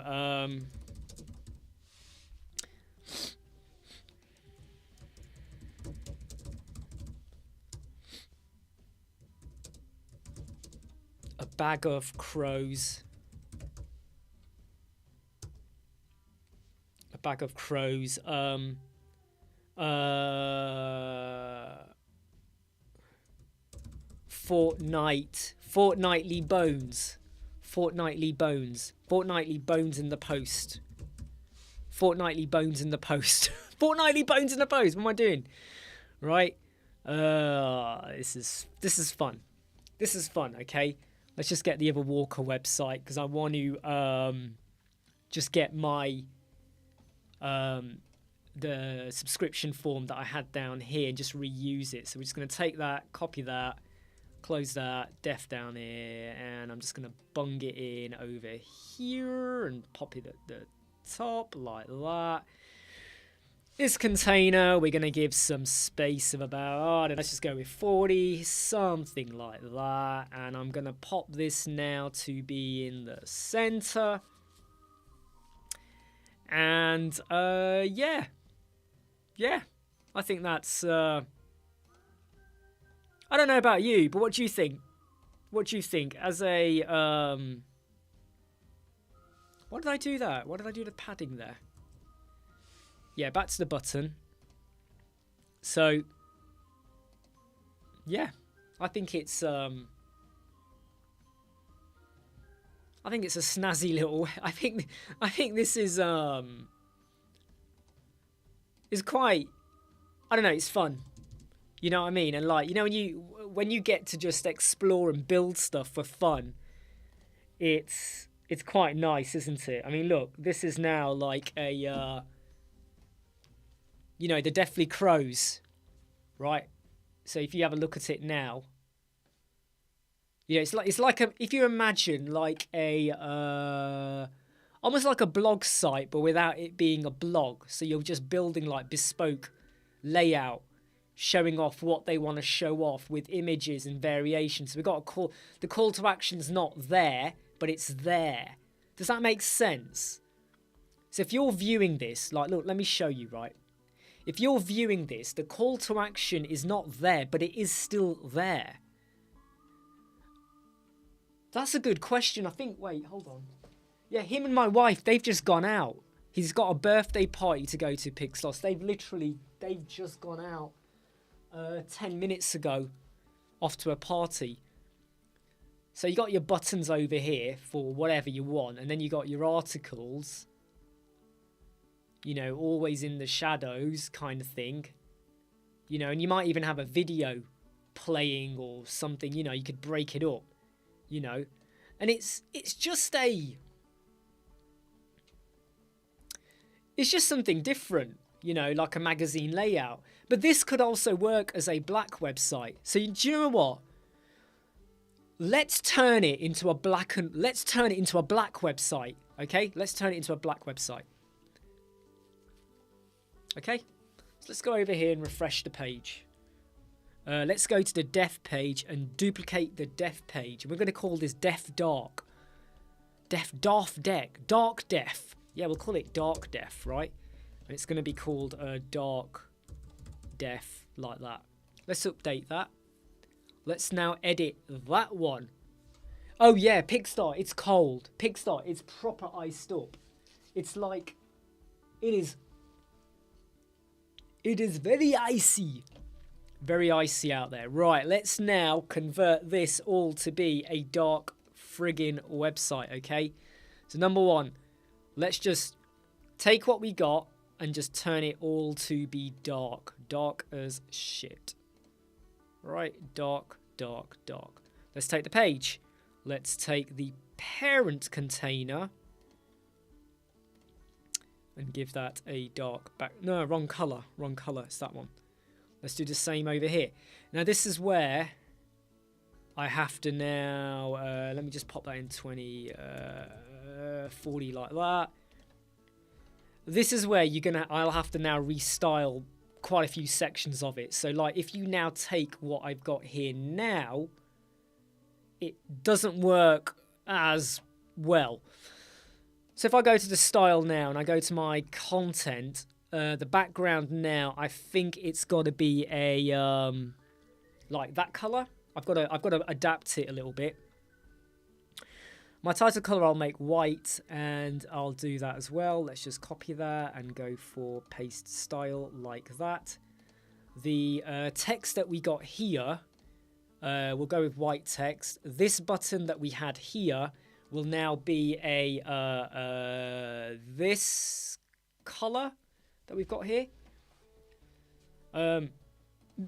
Speaker 1: a bag of crows. A bag of crows. Fortnightly bones. Fortnightly bones. Fortnightly bones in the post. Fortnightly bones in the post. Fortnightly bones in the post. What am I doing? Right? This is fun. This is fun, okay? Let's just get the other Walker website because I want to just get my the subscription form that I had down here and just reuse it. So we're just going to take that, copy that, close that, def down here, and I'm just going to bung it in over here and pop it at the top like that. This container, we're going to give some space of about, let's just go with 40, something like that. And I'm going to pop this now to be in the center. And, yeah, I think that's, I don't know about you, but what do you think? What do you think? As a, what did I do there? What did I do to padding there? Yeah, back to the button. So, yeah, I think it's a snazzy little. I think this is quite. I don't know. It's fun. You know what I mean? And like, you know, when you get to just explore and build stuff for fun, it's quite nice, isn't it? I mean, look, this is now like a. You know, the Deathly Crows, right? So if you have a look at it now, you know, it's like if you imagine like a almost like a blog site, but without it being a blog. So you're just building like bespoke layout, showing off what they want to show off with images and variations. So we've got a call. The call to action's not there, but it's there. Does that make sense? So if you're viewing this, like, look, let me show you, right? If you're viewing this, the call to action is not there, but it is still there. That's a good question. I think, wait, hold on. Yeah, him and my wife, they've just gone out. He's got a birthday party to go to, Pixlos. They've just gone out 10 minutes ago off to a party. So you got your buttons over here for whatever you want, and then you got your articles. you know, always in the shadows kind of thing. You know, and you might even have a video playing or something, you know, you could break it up, you know. And it's just something different, you know, like a magazine layout. But this could also work as a black website. So do you know what? Let's turn it into a black website. Okay, let's turn it into a black website. Okay, so let's go over here and refresh the page. Let's go to the def page and duplicate the def page. And we're going to call this def dark. Dark def. Yeah, we'll call it dark def, right? And it's going to be called dark def, like that. Let's update that. Let's now edit that one. Oh yeah, Pigstar, it's cold. Pigstar, it's proper iced up. It's like, it is very icy. Very icy out there. Right, let's now convert this all to be a dark friggin' website, okay? So number one, let's just take what we got and just turn it all to be dark. Dark as shit. Right, dark. Let's take the page. Let's take the parent container and give that a dark back. No, wrong color. It's that one. Let's do the same over here. Now this is where I have to now, let me just pop that in 20, 40 like that. This is where I'll have to now restyle quite a few sections of it. So like if you now take what I've got here now, it doesn't work as well. So if I go to the style now and I go to my content, the background now, I think it's got to be a like that color. I've got to adapt it a little bit. My title color I'll make white, and I'll do that as well. Let's just copy that and go for paste style like that. The text that we got here, we'll go with white text. This button that we had here will now be a this color that we've got here.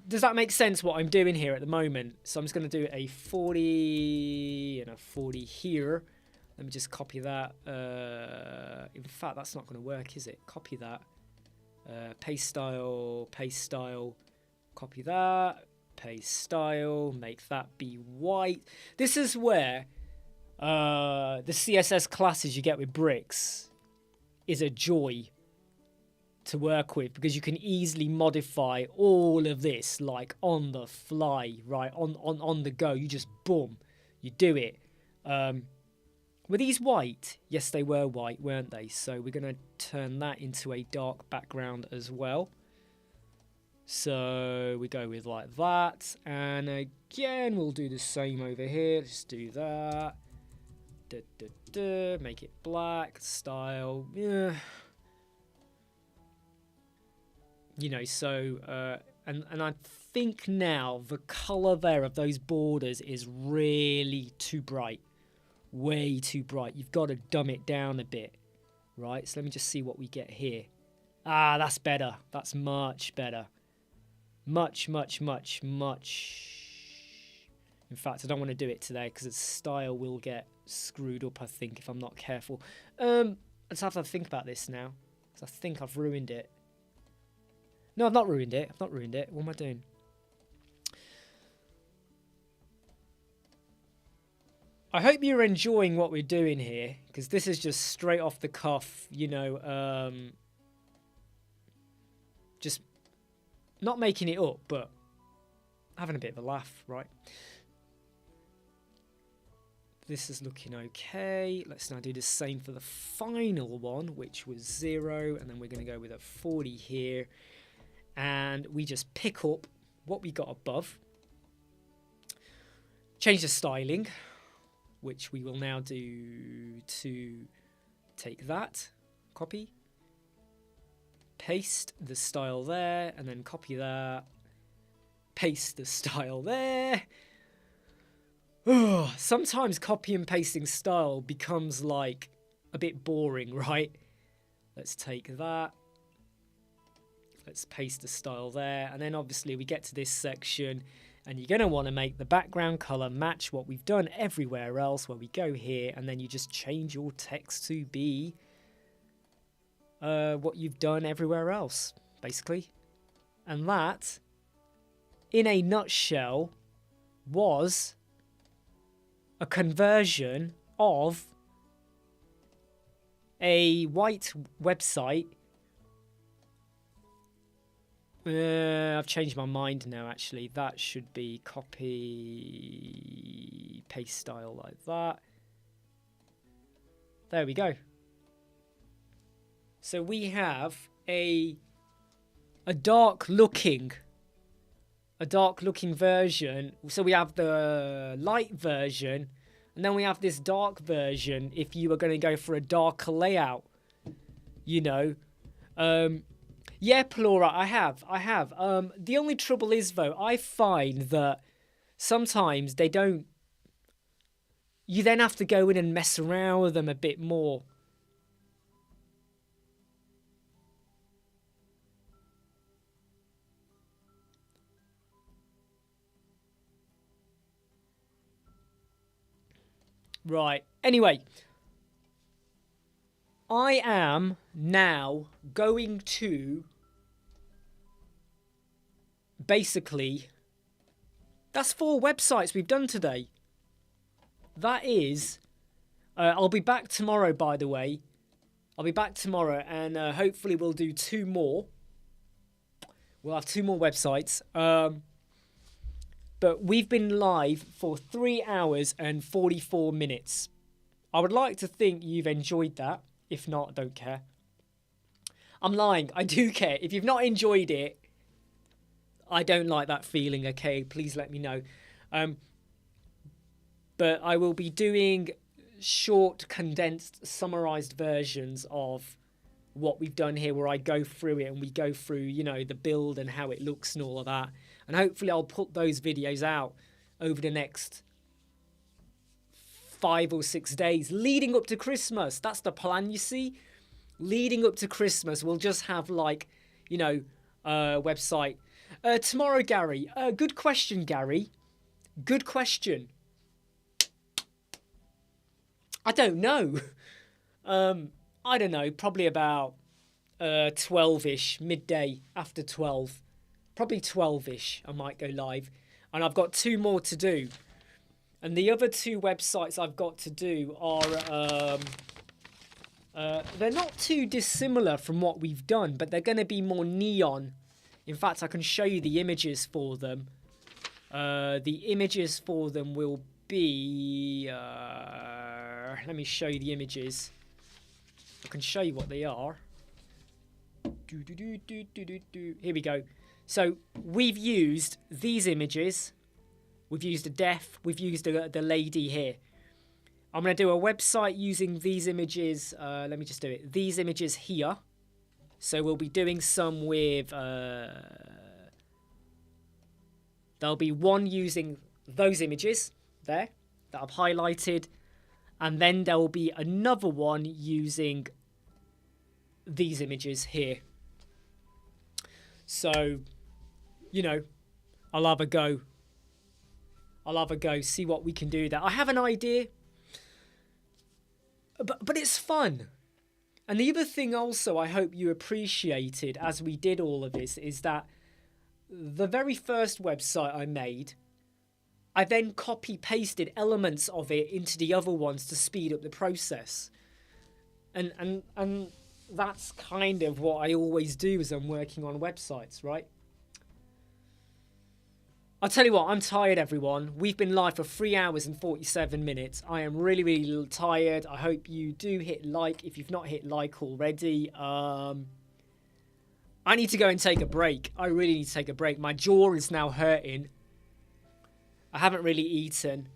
Speaker 1: Does that make sense what I'm doing here at the moment? So I'm just going to do a 40 and a 40 here. Let me just copy that. In fact, that's not going to work, is it? Copy that. Paste style, copy that. Paste style, make that be white. This is where the CSS classes you get with bricks is a joy to work with, because you can easily modify all of this like on the fly, right? On the go. You just boom, you do it. Were these white? Yes, they were white, weren't they? So we're going to turn that into a dark background as well. So we go with like that, and again we'll do the same over here. Let's do that. Make it black style. Yeah. You know, so and I think now the color there of those borders is really too bright, way too bright. You've got to dumb it down a bit, right? So let me just see what we get here. Ah, that's better. That's much better. Much. In fact, I don't want to do it today because the style will get screwed up, I think, if I'm not careful. I just have to think about this now, because I think I've ruined it. No, I've not ruined it. What am I doing? I hope you're enjoying what we're doing here, because this is just straight off the cuff, you know, just not making it up, but having a bit of a laugh, right? This is looking okay. Let's now do the same for the final one, which was 0, and then we're going to go with a 40 here. And we just pick up what we got above, change the styling, which we will now do to take that, copy, paste the style there, and then copy that, paste the style there. Sometimes copy and pasting style becomes like a bit boring, right? Let's take that. Let's paste the style there. And then obviously we get to this section and you're going to want to make the background color match what we've done everywhere else, where we go here and then you just change your text to be what you've done everywhere else, basically. And that, in a nutshell, was a conversion of a white website. I've changed my mind now, actually. That should be copy, paste style like that. There we go. So we have a dark looking version. So we have the light version, and then we have this dark version if you are going to go for a darker layout, you know. Yeah, Plura, I have. The only trouble is, though, I find that sometimes they don't... You then have to go in and mess around with them a bit more. Right. Anyway, I am now going to basically, that's 4 websites we've done today. That is, I'll be back tomorrow, by the way. I'll be back tomorrow and hopefully we'll do 2 more. We'll have 2 more websites. But we've been live for 3 hours and 44 minutes. I would like to think you've enjoyed that. If not, I don't care. I'm lying. I do care. If you've not enjoyed it, I don't like that feeling, okay? Please let me know. But I will be doing short, condensed, summarized versions of what we've done here, where I go through it and we go through, you know, the build and how it looks and all of that. And hopefully I'll put those videos out over the next 5 or 6 days leading up to Christmas. That's the plan, you see. Leading up to Christmas, we'll just have, like, you know, website. Tomorrow, Gary. Good question, Gary. Good question. I don't know. I don't know. Probably about 12-ish, midday, after 12. Probably 12-ish, I might go live. And I've got 2 more to do. And the other 2 websites I've got to do are... they're not too dissimilar from what we've done, but they're going to be more neon. In fact, I can show you the images for them. The images for them will be... let me show you the images. I can show you what they are. Here we go. So we've used these images. We've used a deaf. We've used the lady here. I'm going to do a website using these images. Let me just do it. These images here. So we'll be doing some with... there'll be one using those images there that I've highlighted. And then there will be another one using these images here. So, you know, I'll have a go. I'll have a go, see what we can do there. I have an idea. But it's fun. And the other thing also I hope you appreciated as we did all of this is that the very first website I made, I then copy-pasted elements of it into the other ones to speed up the process. And that's kind of what I always do as I'm working on websites, right? I'll tell you what, I'm tired, everyone. We've been live for 3 hours and 47 minutes. I am really, really tired. I hope you do hit like if you've not hit like already. I need to go and take a break. I really need to take a break. My jaw is now hurting. I haven't really eaten.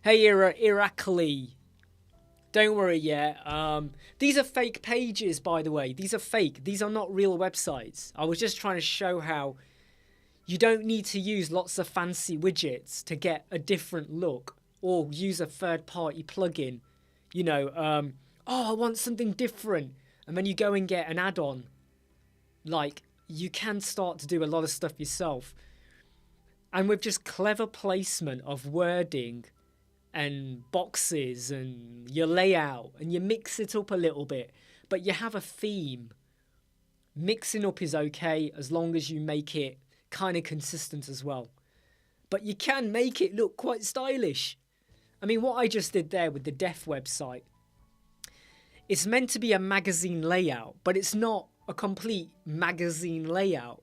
Speaker 1: Hey, Irakli. Don't worry yet. These are fake pages, by the way. These are fake. These are not real websites. I was just trying to show how you don't need to use lots of fancy widgets to get a different look or use a third-party plugin. You know, oh, I want something different. And then you go and get an add-on like you can start to do a lot of stuff yourself. And with just clever placement of wording and boxes and your layout, and you mix it up a little bit, but you have a theme. Mixing up is okay as long as you make it kind of consistent as well. But you can make it look quite stylish. I mean, what I just did there with the Def website, it's meant to be a magazine layout, but it's not a complete magazine layout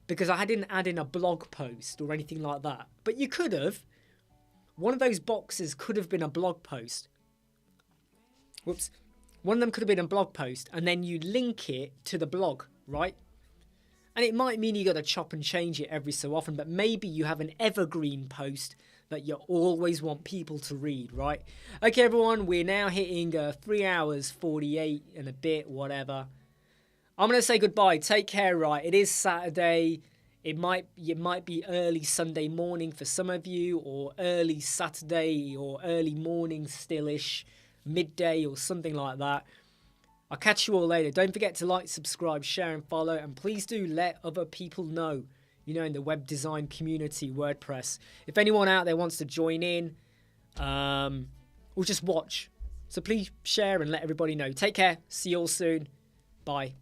Speaker 1: because I didn't add in a blog post or anything like that. But you could have. One of those boxes could have been a blog post. Whoops. One of them could have been a blog post, and then you link it to the blog, right? And it might mean you got to chop and change it every so often, but maybe you have an evergreen post that you always want people to read, right? Okay, everyone, we're now hitting 3 hours 48 and a bit, whatever. I'm going to say goodbye. Take care, right? It is Saturday. It might be early Sunday morning for some of you, or early Saturday, or early morning stillish, midday, or something like that. I'll catch you all later. Don't forget to like, subscribe, share, and follow. And please do let other people know, you know, in the web design community, WordPress. If anyone out there wants to join in, or just watch. So please share and let everybody know. Take care. See you all soon. Bye.